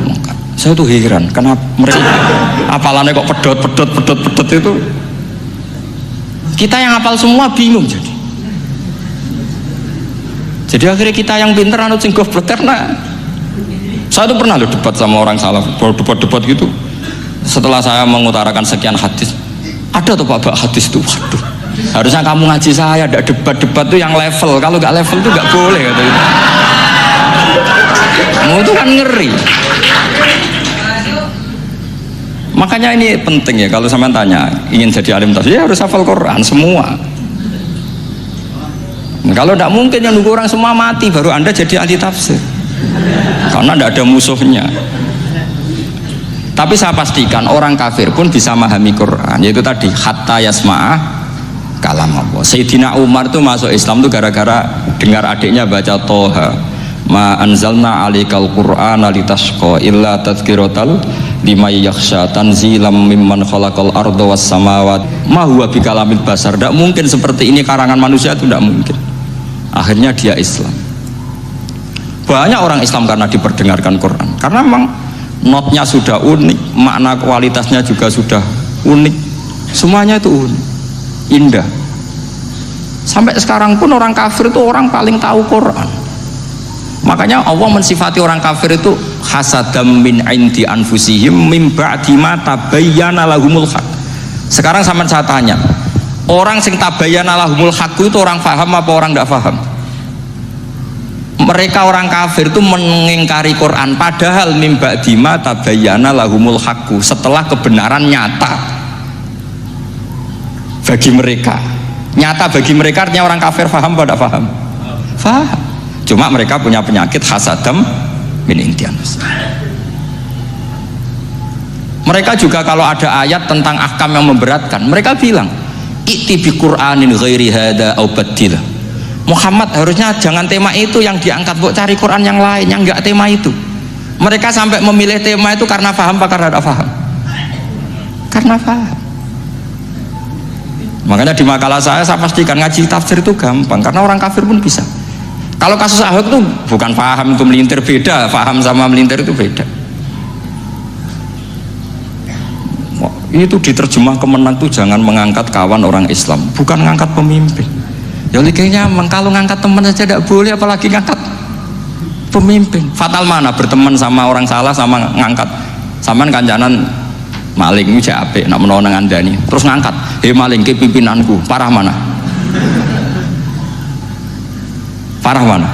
mungkar. Saya tuh heran, kenapa mereka apalannya kok pedot itu. Kita yang hafal semua bingung jadi. Jadi akhirnya kita yang pinter anut sing goblok. Karena saya tuh pernah debat sama orang salaf, debat gitu. Setelah saya mengutarakan sekian hadis, ada tuh Pak hadis tuh, waduh, harusnya kamu ngaji saya, ada debat tuh yang level. Kalau nggak level tuh nggak boleh kata itu. Kamu itu kan ngeri. Makanya ini penting ya, kalau sampean tanya ingin jadi alim tafsir, ya harus hafal Quran semua. Nah, kalau tidak mungkin yang nunggu orang semua mati baru Anda jadi ahli tafsir, karena tidak ada musuhnya. Tapi saya pastikan orang kafir pun bisa memahami Quran, yaitu tadi hatta yasma'ah kalam Allah. Sayyidina Umar itu masuk Islam itu gara-gara dengar adiknya baca Toha, ma anzalna alikal Qur'ana litashqa illa tadhkiratal liman yakhsha tanzilam mimman khalaqal arda was samawat ma huwa bikalamil basar. Tidak mungkin seperti ini karangan manusia, itu tidak mungkin. Akhirnya dia Islam. Banyak orang Islam karena diperdengarkan Quran, karena memang notnya sudah unik, makna kualitasnya juga sudah unik, semuanya itu unik, indah. Sampai sekarang pun orang kafir itu orang paling tahu Quran. Makanya Allah mensifati orang kafir itu hasadam min indi anfusihim min ba'di ma tabayyana lahumul haq. Sekarang sampai saya tanya, orang sing tabayyana lahumul haq itu orang paham apa orang tidak paham? Mereka orang kafir itu mengingkari Quran, padahal min ba'di ma tabayyana lahumul haq, setelah kebenaran nyata bagi mereka. Nyata bagi mereka artinya orang kafir paham apa tidak paham? Paham. Cuma mereka punya penyakit hasadam min indi anfusihim. Mereka juga kalau ada ayat tentang ahkam yang memberatkan, mereka bilang i'ti bi Qur'anin ghairi hada au badil. Muhammad harusnya jangan tema itu yang diangkat, buat cari Quran yang lain yang enggak tema itu. Mereka sampai memilih tema itu karena paham apa karena tidak paham? Karena paham. Makanya di makalah saya pastikan ngaji tafsir itu gampang karena orang kafir pun bisa. Kalau kasus Ahok itu bukan paham itu melintir, beda. Paham sama melintir itu beda. Itu diterjemah Kemenang tuh jangan mengangkat kawan orang Islam, bukan ngangkat pemimpin. Ya kayaknya kalau ngangkat teman saja tidak boleh, apalagi ngangkat pemimpin. Fatal mana berteman sama orang salah sama ngangkat. Saman kancanan maling ini apik nak menawa nang andani. Terus ngangkat, "Hei maling ke pimpinanku." Parah mana? Parah mana?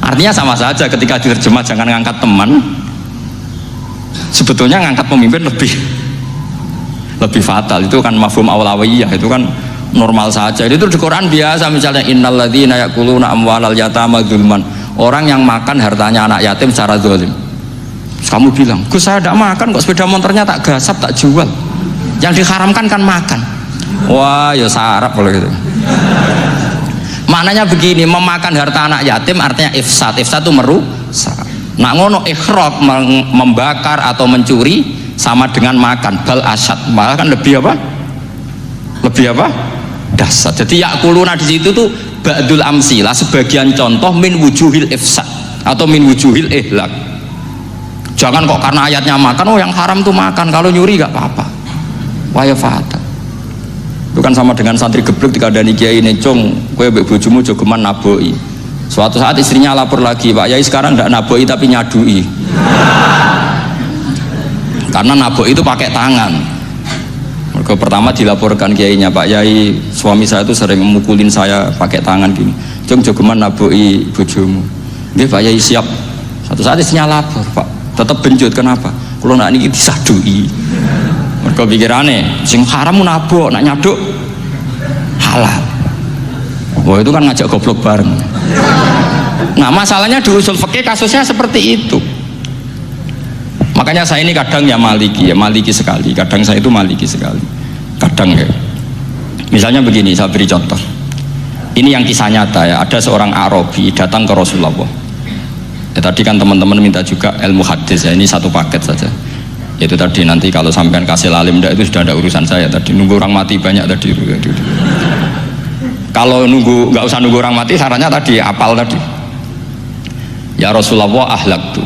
Artinya sama saja ketika diterjemah jangan ngangkat teman. Sebetulnya ngangkat pemimpin lebih fatal. Itu kan mafhum awlawiyah, itu kan normal saja. Itu di Quran biasa, misalnya innalladzina ya'kuluna amwalal yatama dzulman, orang yang makan hartanya anak yatim secara zalim. Kamu bilang, "Gus, saya tidak makan kok, sepeda motornya tak gasap, tak jual." Yang diharamkan kan makan. Wah, ya sarap kalau gitu. Maknanya begini, memakan harta anak yatim artinya ifsad. Ifsad itu merusak. Nak ngono ikhraq, membakar atau mencuri sama dengan makan, bal asyad, malah kan lebih apa? Lebih apa? Dasar. Jadi yakuluna di situ tuh ba'dul amsilah, sebagian contoh min wujuhil ifsad atau min wujuhil ihlak. Jangan kok karena ayatnya makan, oh yang haram tuh makan, kalau nyuri gak apa-apa. Waya fatal. Itu kan sama dengan santri geblek ketika ada kiai necong, kowe mbek bojomu jogeman naboi. Suatu saat istrinya lapor lagi, "Pak Yai sekarang tidak naboi tapi nyadui." Karena naboi itu pakai tangan. Mereka pertama dilaporkan kiainya, "Pak Yai, suami saya itu sering memukulin saya pakai tangan gini. Jong jogeman naboi bojomu." "Nggih Pak Yai, siap." Suatu saat istrinya lapor, "Pak, tetap benjut, kenapa? Kalau nak niki disadui." Mereka pikirannya, sing haram nabok, nak nyaduk halal. Wah, itu kan ngajak goblok bareng. Nah, masalahnya di usul fikih kasusnya seperti itu. Makanya saya ini kadang ya maliki sekali. Kadang saya itu maliki sekali. Kadang ya. Misalnya begini, saya beri contoh. Ini yang kisah nyata ya. Ada seorang Arabi datang ke Rasulullah. Ya, tadi kan teman-teman minta juga ilmu hadis ya. Ini satu paket saja. Itu tadi nanti kalau sampean kasih lalim itu sudah ada urusan saya tadi. Nunggu orang mati banyak tadi. Kalau nggak usah nunggu orang mati, sarannya tadi apal tadi. Ya Rasulullah, ahlak tuh.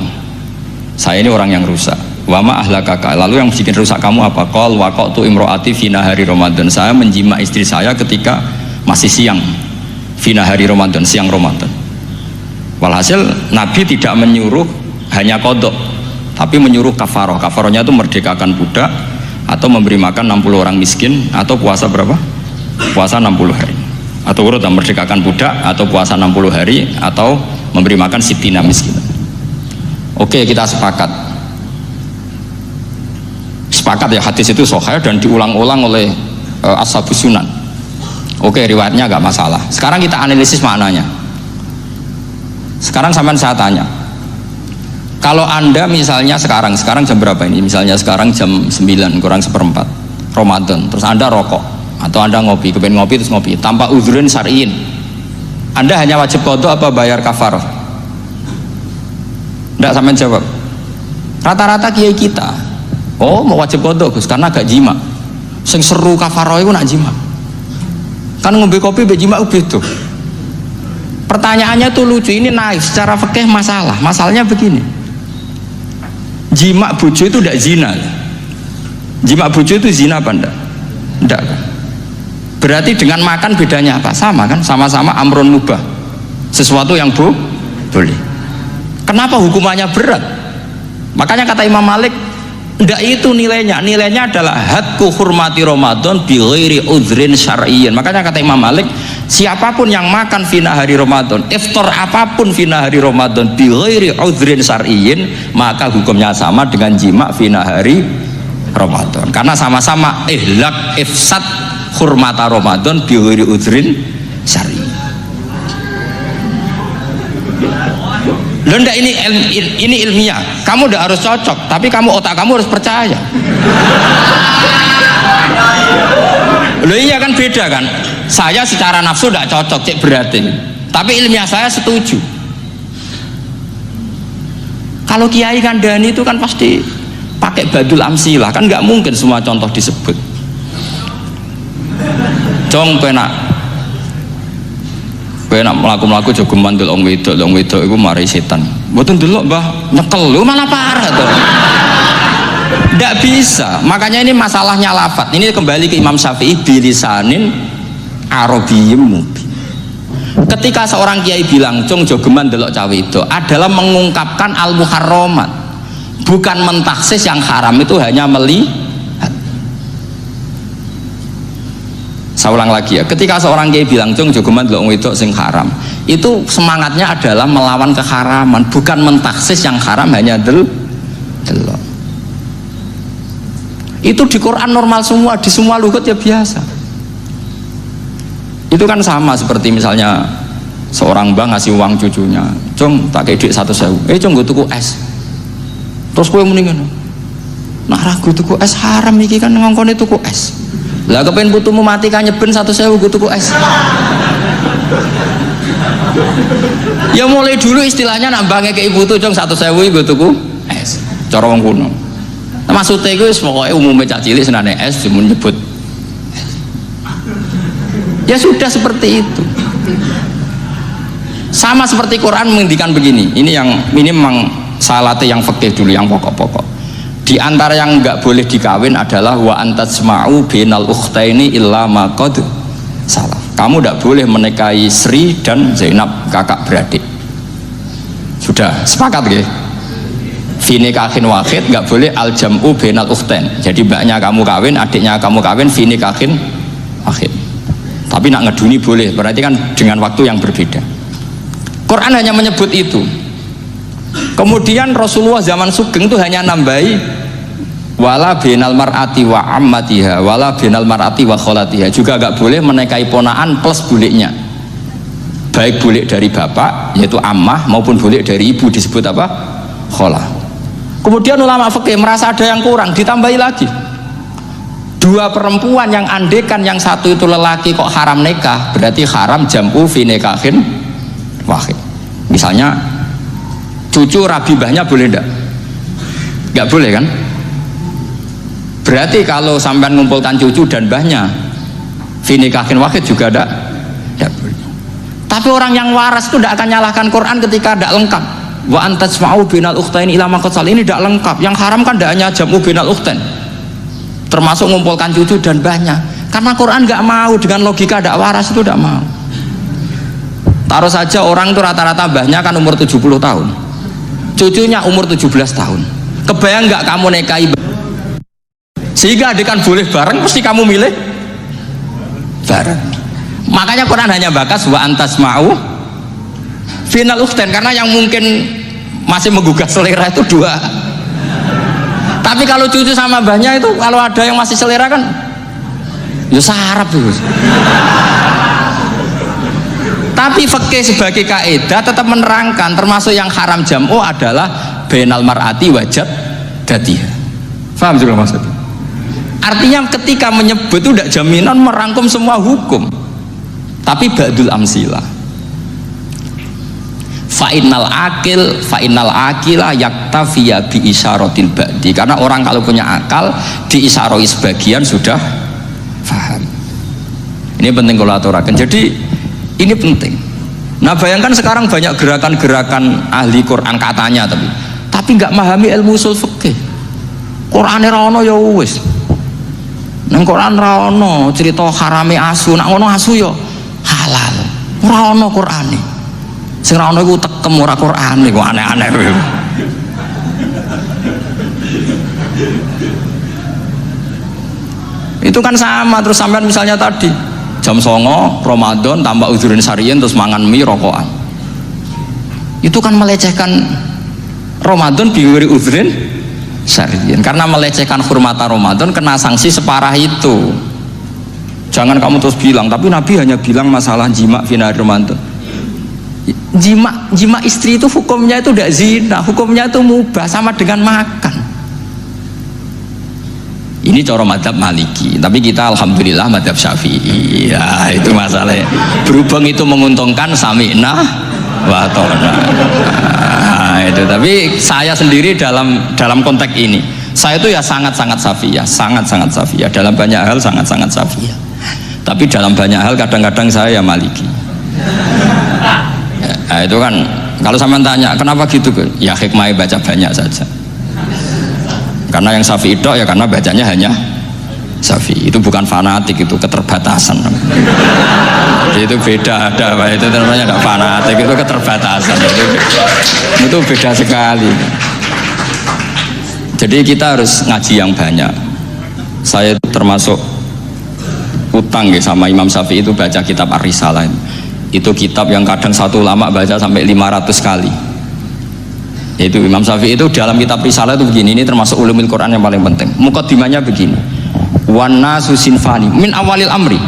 Saya ini orang yang rusak. Wama ahlakaka. Lalu yang bikin rusak kamu apa? Qol waqatu imro'ati fina hari Ramadan. Saya menjima istri saya ketika masih siang. Fina hari Ramadan, siang Ramadan. Walhasil Nabi tidak menyuruh hanya kodok, tapi menyuruh kafaroh. Kafarohnya itu merdekakan budak atau memberi makan 60 orang miskin atau puasa berapa? Puasa 60 hari. Atau urut merdekakan budak atau puasa 60 hari atau memberi makan sitina miskin. Oke, kita sepakat ya, hadis itu sahih dan diulang-ulang oleh ashabus sunan. Oke, riwayatnya gak masalah. Sekarang kita analisis maknanya. Sekarang sampean saya tanya, kalau anda misalnya sekarang jam berapa ini? Misalnya sekarang jam 9 kurang seperempat Ramadan, terus anda rokok atau anda ngopi, kepengen ngopi terus ngopi tanpa uzurin syar'iin, anda hanya wajib qadha apa bayar kafarah? Tidak sampean jawab. Rata-rata kiai kita, oh mau wajib qadha Gus karena gak jima. Sing seru kafarah itu nak jima. Kan ngombe kopi be jima beda. Pertanyaannya tuh lucu, ini naik secara fikih masalah. Masalahnya begini. Jima bojo itu tidak zina. Jima bojo itu zina apa enggak? Enggak kan? Berarti dengan makan bedanya apa? Sama kan? Sama-sama amrun mubah, sesuatu yang boleh. Kenapa hukumannya berat? Makanya kata Imam Malik, enggak itu nilainya. Nilainya adalah hadku hurmati Ramadan bi ghairi udhrin syar'iyyin. Makanya kata Imam Malik, siapapun yang makan fina hari Ramadan, iftar apapun fina hari Ramadan bi ghairi udhrin syar'iyyin, maka hukumnya sama dengan jima fina hari Ramadan. Karena sama-sama ihlak ifsad hurmata Ramadan bi ghairi udhrin syar'i. Loh enggak, ini ilmiah. Kamu udah harus cocok, tapi otak kamu harus percaya. Loh iya kan beda kan? Saya secara nafsu tidak cocok, cek berarti. Tapi ilmiah saya setuju. Kalau Kiai Kandani itu kan pasti pakai badul amsilah, kan nggak mungkin semua contoh disebut. Jong penak melaku jogeman delok wedok iku mari setan. Mboten delok Mbah, nyekel lho malah parah tuh. Nggak bisa. Makanya ini masalahnya lafadz. Ini kembali ke Imam Syafi'i bilisanin arabiyyim mubin. Ketika seorang kiai bilang cung jogeman delok cawe itu adalah mengungkapkan al-muharramat, bukan mentaksis yang haram itu hanya melihat. Saya ulang lagi ya, ketika seorang kiai bilang cung jogeman delok wedok sing haram, itu semangatnya adalah melawan keharaman, bukan mentaksis yang haram hanya delok. Itu di Quran normal semua, di semua lugat ya biasa. Itu kan sama seperti misalnya seorang mbah ngasih uang cucunya, cung tak kayak duit 100.000, cung gue tuku es, terus gue mendingan nah ragu tuku es haram iki kan ngongkone tuku es lah, kepengen putumu mati kan nyeben 100.000 gue tuku es. Ya mulai dulu istilahnya nambahnya ke ibu tuh cung 100.000 gue tuku es, cara wong kuno. Maksudnya itu pokoknya umumnya cak cilik senane es cuma nyebut. Ya sudah seperti itu. Sama seperti Quran menghentikan begini. Ini memang salate yang fikih dulu, yang pokok-pokok. Di antara yang enggak boleh dikawin adalah wa antasma'u bainal ukhtaini illa ma qad salaf. Kamu enggak boleh menikahi Sri dan Zainab, kakak beradik. Sudah sepakat nggih? Fi nikahin wahid enggak boleh al jam'u bainal ukhtain. Jadi mbaknya kamu kawin, adiknya kamu kawin fi nikahin wahid. Tapi nak ngeduni boleh, berarti kan dengan waktu yang berbeda. Quran hanya menyebut itu. Kemudian Rasulullah zaman Sugeng itu hanya nambahi wala binal mar'ati wa ammatiha wala binal mar'ati wa kholatiha, juga agak boleh menikahi ponaan plus buliknya, baik bulik dari bapak yaitu ammah maupun bulik dari ibu disebut apa? Kholah. Kemudian ulama fikih merasa ada yang kurang, ditambahi lagi. Dua perempuan yang andekan yang satu itu lelaki kok haram nikah, berarti haram jam'u fi nikahin wahid. Misalnya cucu rabibahnya boleh enggak? Enggak boleh kan? Berarti kalau sampai mengumpulkan cucu dan mbahnya fi nikahin wahid juga enggak boleh. Tapi orang yang waras itu tidak akan nyalahkan Quran ketika tidak lengkap. Wa antasma'u binal ukhtain ila ma qad sal, ini tidak lengkap. Yang haram kan tidak hanya jam'u binal ukhtain, termasuk mengumpulkan cucu dan mbahnya. Karena Quran nggak mau dengan logika tidak waras, itu tidak mau. Taruh saja orang itu rata-rata mbahnya kan umur 70 tahun, cucunya umur 17 tahun. Kebayang nggak kamu nikahi sehingga adik kan boleh bareng, mesti kamu milih bareng. Makanya Quran hanya bakas wa antasma'u final ukhtain, karena yang mungkin masih menggugah selera itu dua. Tapi kalau cucu sama mbahnya itu, kalau ada yang masih selera kan ya sarap tuh. Tapi fikih sebagai kaidah tetap menerangkan termasuk yang haram jam'u adalah bainal mar'ati wajad datiha. Paham juga maksudnya? Artinya ketika menyebut itu tidak jaminan merangkum semua hukum, tapi ba'dul amsilah. Fa'innal akila yaktafiya bi isyaratil ba'di, karena orang kalau punya akal diisyaroi sebagian sudah paham. Ini penting kalau aturakan. Jadi ini penting. Nah bayangkan sekarang banyak gerakan-gerakan ahli Quran katanya, tapi nggak memahami ilmu usul fikih. Qur'ane ra ono ya wis. Nang Quran ra ono cerita harame asu, nak ngono asu ya halal. Ora ono Qur'ane. Sing ra ono iku tekem ora Qur'an iku aneh-aneh. Itu kan sama. Terus sampean misalnya tadi jam 09.00 Ramadan tambah udzurin sariyen terus mangan mie rokokan, itu kan melecehkan Ramadan biwiri udzurin sariyen, karena melecehkan hurmata Ramadan kena sanksi separah itu. Jangan kamu terus bilang tapi Nabi hanya bilang masalah jima final Ramadan. Jima istri itu hukumnya itu tidak zina, hukumnya itu mubah, sama dengan makan. Ini cara madzhab Maliki, tapi kita alhamdulillah madzhab Syafi'i. Ya, itu masalahnya. Berhubung itu menguntungkan sami'na wa ta'na. Nah, itu. Tapi saya sendiri dalam konteks ini, saya itu ya sangat-sangat Syafi'iyah, sangat-sangat Syafi'iyah. Dalam banyak hal sangat-sangat Syafi'iyah. Tapi dalam banyak hal kadang-kadang saya ya Maliki. Nah, itu kan kalau sama tanya kenapa gitu, ya hikmahnya baca banyak saja. Karena yang Syafi'i itu ya karena bacanya hanya Syafi'i. Itu bukan fanatik, itu keterbatasan. Itu beda, ada itu namanya tidak fanatik, itu keterbatasan. Itu beda sekali. Jadi kita harus ngaji yang banyak. Saya itu termasuk utang ya sama Imam Syafi'i itu baca kitab Ar-Risalah. Itu kitab yang kadang satu ulama baca sampai 500 kali. Yaitu Imam Syafi'i itu dalam kitab Risalah itu begini, ini termasuk ulumul Quran yang paling penting. Muqaddimahnya begini. Wan nasu sinfani min awalil amri.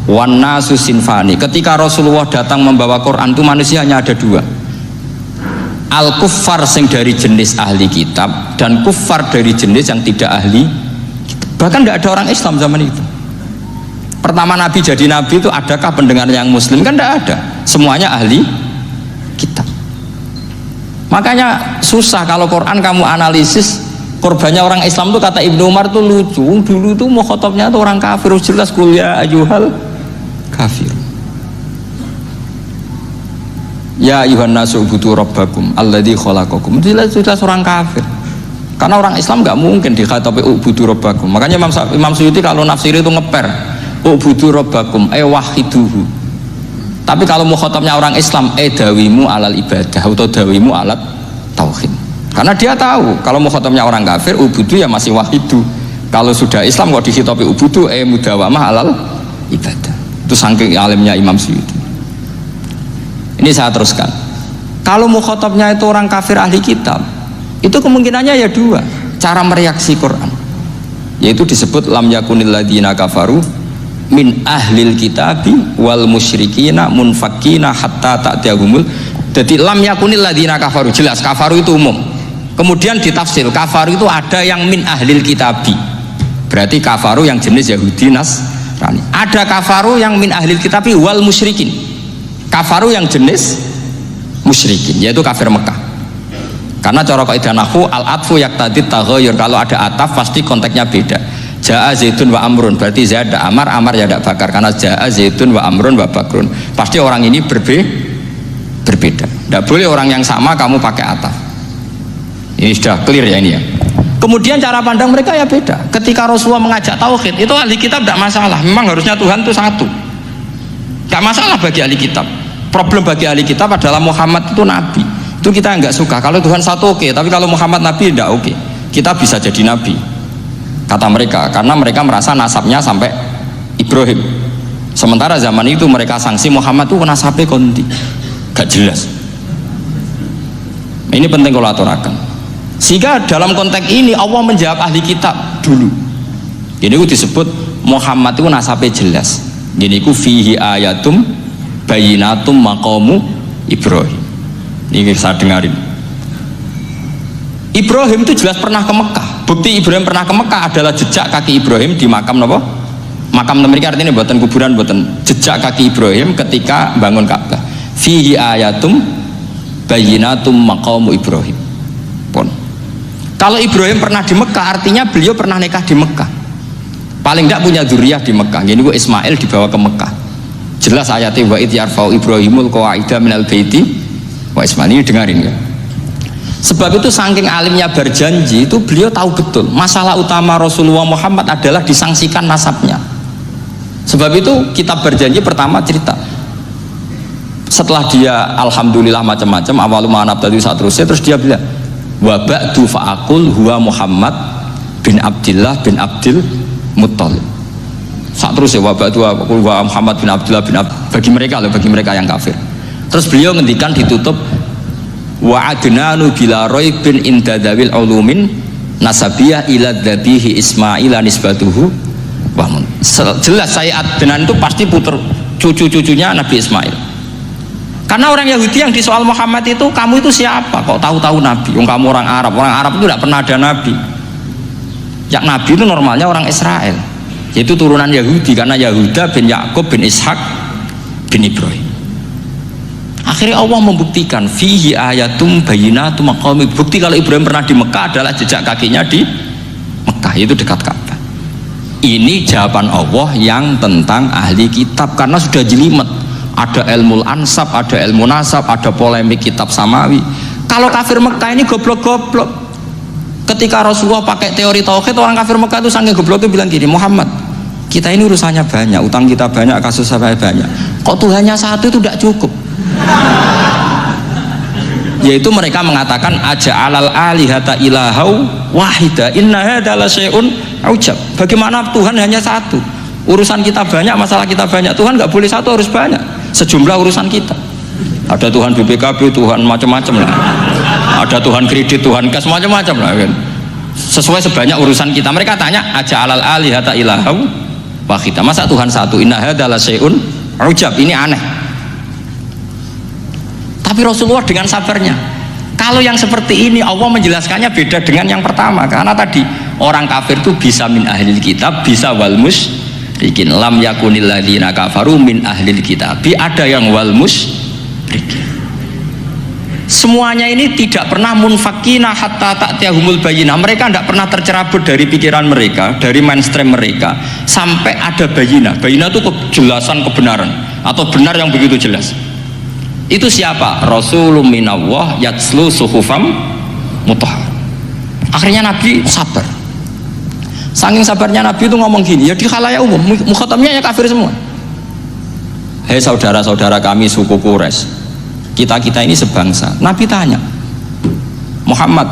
Wan nasu sinfani. Ketika Rasulullah datang membawa Quran itu manusia hanya ada dua. Al kuffar sing dari jenis ahli kitab dan kuffar dari jenis yang tidak ahli kitab. Bahkan tidak ada orang Islam zaman itu. Pertama Nabi jadi Nabi itu adakah pendengar yang Muslim? Kan tidak ada. Semuanya ahli kitab. Makanya susah kalau Quran kamu analisis korbannya orang Islam tuh, kata Ibnu Umar tuh lucu. Dulu tuh mukhotobnya tuh orang kafir, jelas kuliah ayyuhal kafir. Ya ayuhan nasu ubudu rabbakum alladzi khalaqakum. Jelas orang kafir. Karena orang Islam nggak mungkin dikhatabi ubudu rabbakum. Makanya Imam Suyuti kalau nafsiri itu ngeper ubudu rabbakum wahiduhu. Tapi kalau mukhatabnya orang Islam, dawimu alal ibadah atau dawimu alat tauhid. Karena dia tahu kalau mukhatabnya orang kafir, ubudu ya masih wahidu. Kalau sudah Islam kok dikhitabi ubudu, mudawamah alal ibadah. Itu saking alimnya Imam Suyuti. Ini saya teruskan. Kalau mukhatabnya itu orang kafir ahli kitab, itu kemungkinannya ya dua cara mereaksi Quran. Yaitu disebut lam yakunil ladzina kafaru min ahlil kitabi wal musyrikina munfakina hatta ta'tiyahumul. Jadi lam yakunil ladzina kafaru, jelas kafaru itu umum. Kemudian ditafsir kafaru itu ada yang min ahlil kitabi, berarti kafaru yang jenis Yahudi Nasrani. Ada kafaru yang min ahlil kitabi wal musyrikin, kafaru yang jenis musyrikin, yaitu kafir Mekah. Karena cara kaidah nahwu al-atfu yaqtadi taghayyur, kalau ada ataf pasti konteksnya beda. Ja'a Zaidun wa Amrun, berarti Zaid ada Amar, Amar ya ada Bakar. Karena Ja'a Zaidun wa Amrun wa Bakrun, pasti orang ini berbeda. Tidak boleh orang yang sama kamu pakai ataf. Ini sudah clear ya ini ya. Kemudian cara pandang mereka ya beda. Ketika Rasulullah mengajak tauhid, itu ahli kitab tidak masalah. Memang harusnya Tuhan itu satu, tidak masalah bagi ahli kitab. Problem bagi ahli kitab adalah Muhammad itu nabi. Itu kita nggak suka. Kalau Tuhan satu oke, tapi kalau Muhammad nabi tidak oke. Kita bisa jadi nabi, kata mereka, karena mereka merasa nasabnya sampai Ibrahim. Sementara zaman itu mereka sanksi Muhammad itu nasabnya konti, gak jelas. Ini penting kalau aturakan. Sehingga dalam konteks ini Allah menjawab ahli kitab dulu. Ini itu disebut Muhammad itu nasabnya jelas. Ini itu fihi ayatum bayinatum maqamu Ibrahim. Ini saya dengarin. Ibrahim itu jelas pernah ke Mekah. Bukti Ibrahim pernah ke Mekah adalah jejak kaki Ibrahim di makam apa? Makam mereka, artinya buatan kuburan, buatan jejak kaki Ibrahim ketika bangun Ka'bah. Fihi ayatum bayinatum maqamu Ibrahim. Pun. Kalau Ibrahim pernah di Mekah, artinya beliau pernah nikah di Mekah. Paling tidak punya dzurriyyah di Mekah. Jadi Ismail dibawa ke Mekah. Jelas ayatnya wa idh yarfa'u Ibrahimul qawaida minal baiti wa Ismail. Ini dengarin ya. Sebab itu saking alimnya berjanji itu beliau tahu betul masalah utama Rasulullah Muhammad adalah disangsikan nasabnya. Sebab itu kitab berjanji pertama cerita setelah dia alhamdulillah macam-macam awalu ma'anab tadi saat terus dia bilang wa ba'du fa'akul huwa Muhammad bin Abdillah bin Abdil Muttalib. Saat terus ya wa ba'du huwa Muhammad bin Abdillah bin Abdil, bagi mereka yang kafir. Terus beliau ngendikan ditutup wa adnanu bila raibin inda dawil ulumin nasabiyah ila dhabihi Ismaila nisbatuhu wahmun. Jelas saya adnan itu pasti puter cucu-cucunya Nabi Ismail. Karena orang Yahudi yang disoal Muhammad itu, kamu itu siapa kok tahu-tahu Nabi? Kamu orang Arab itu tidak pernah ada Nabi. Yang Nabi itu normalnya orang Israel, yaitu turunan Yahudi karena Yahuda bin Yakub bin Ishak bin Ibrahim. Akhirnya Allah membuktikan fihi ayatum bayyinatum maqami. Bukti kalau Ibrahim pernah di Mekah adalah jejak kakinya di Mekah, itu dekat Ka'bah. Ini jawaban Allah yang tentang ahli kitab karena sudah jelimet. Ada ilmu ansab, ada ilmu nasab, ada polemik kitab samawi. Kalau kafir Mekah ini goblok-goblok. Ketika Rasulullah pakai teori tauhid, orang kafir Mekah itu sangat goblok itu bilang gini, Muhammad, kita ini urusannya banyak, utang kita banyak, kasus saya banyak. Kok Tuhannya satu itu tidak cukup? Yaitu mereka mengatakan aja'alal alihata ilahau wahida inna hadza la syai'un ujab. Bagaimana Tuhan hanya satu? Urusan kita banyak, masalah kita banyak. Tuhan nggak boleh satu, harus banyak. Sejumlah urusan kita. Ada Tuhan BPKB, Tuhan macam-macam lah. Ada Tuhan kredit, Tuhan kas, macam-macam lah kan. Sesuai sebanyak urusan kita. Mereka tanya aja'alal alihata ilahau wahida. Masa Tuhan satu? Inna hadza la syai'un ujab. Ini aneh. Tapi Rasulullah dengan sabarnya, kalau yang seperti ini Allah menjelaskannya beda dengan yang pertama, karena tadi orang kafir itu bisa min ahlil kitab, bisa wal musyrikin. Lam yakunil ladzina kafaru min ahlil kitab, ada yang wal musyrikin. Semuanya ini tidak pernah munfakina hatta ta'tiyahumul bayyinah. Mereka tidak pernah tercerabut dari pikiran mereka, dari mainstream mereka, sampai ada bayyinah. Bayyinah itu kejelasan kebenaran atau benar yang begitu jelas. Itu siapa? Rasulun minallah yatslu suhufam mutahhar. Akhirnya Nabi sabar. Saking sabarnya Nabi itu ngomong gini, ya di khalayak umum, mukhatabnya ya kafir semua. Hei saudara-saudara kami suku Quraisy, kita ini sebangsa. Nabi tanya, Muhammad,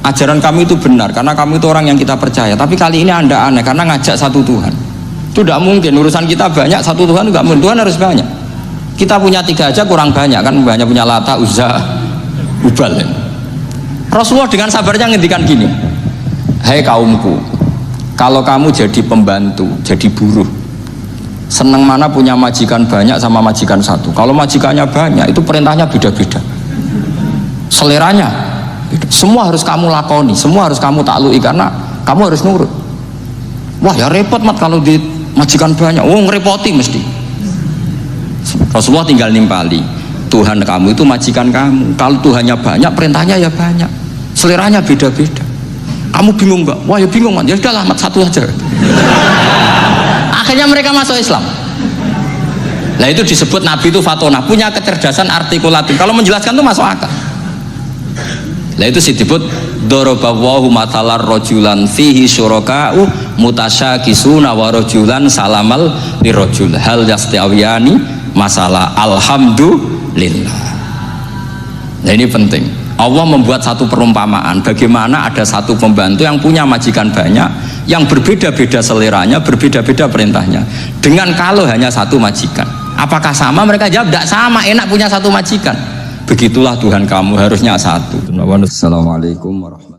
ajaran kami itu benar karena kamu itu orang yang kita percaya, tapi kali ini Anda aneh karena ngajak satu Tuhan. Itu tidak mungkin, urusan kita banyak, satu Tuhan enggak mungkin, Tuhan harus banyak. Kita punya 3 aja kurang banyak kan, banyak punya Lata, Uzza, Hubal. Rasulullah dengan sabarnya ngendikan gini, hei kaumku, kalau kamu jadi pembantu, jadi buruh, senang mana punya majikan banyak sama majikan satu. Kalau majikannya banyak itu perintahnya beda-beda, seleranya beda. Semua harus kamu lakoni, semua harus kamu taklui karena kamu harus nurut. Wah ya repot mat kalau di majikan banyak, ngerepoti mesti. Rasulullah tinggal nimpali, Tuhan kamu itu majikan kamu. Kalau Tuhannya banyak, perintahnya ya banyak, seleranya beda-beda. Kamu bingung nggak? Wah ya bingung, ya sudah mat satu aja. Akhirnya mereka masuk Islam. Nah itu disebut Nabi itu fatona, punya kecerdasan artikulatif. Kalau menjelaskan itu masuk akal. Nah itu disebut dorobawahu matalar rojulan fihi syuraka'u mutasyakisuna wa rojulan salamal lirojul hal yastiawiyani masalah alhamdulillah. Nah ini penting. Allah membuat satu perumpamaan bagaimana ada satu pembantu yang punya majikan banyak, yang berbeda-beda seleranya, berbeda-beda perintahnya, dengan kalau hanya satu majikan. Apakah sama? Mereka jawab tidak sama, enak punya satu majikan. Begitulah Tuhan kamu, harusnya satu. Assalamualaikum warahmatullahi wabarakatuh.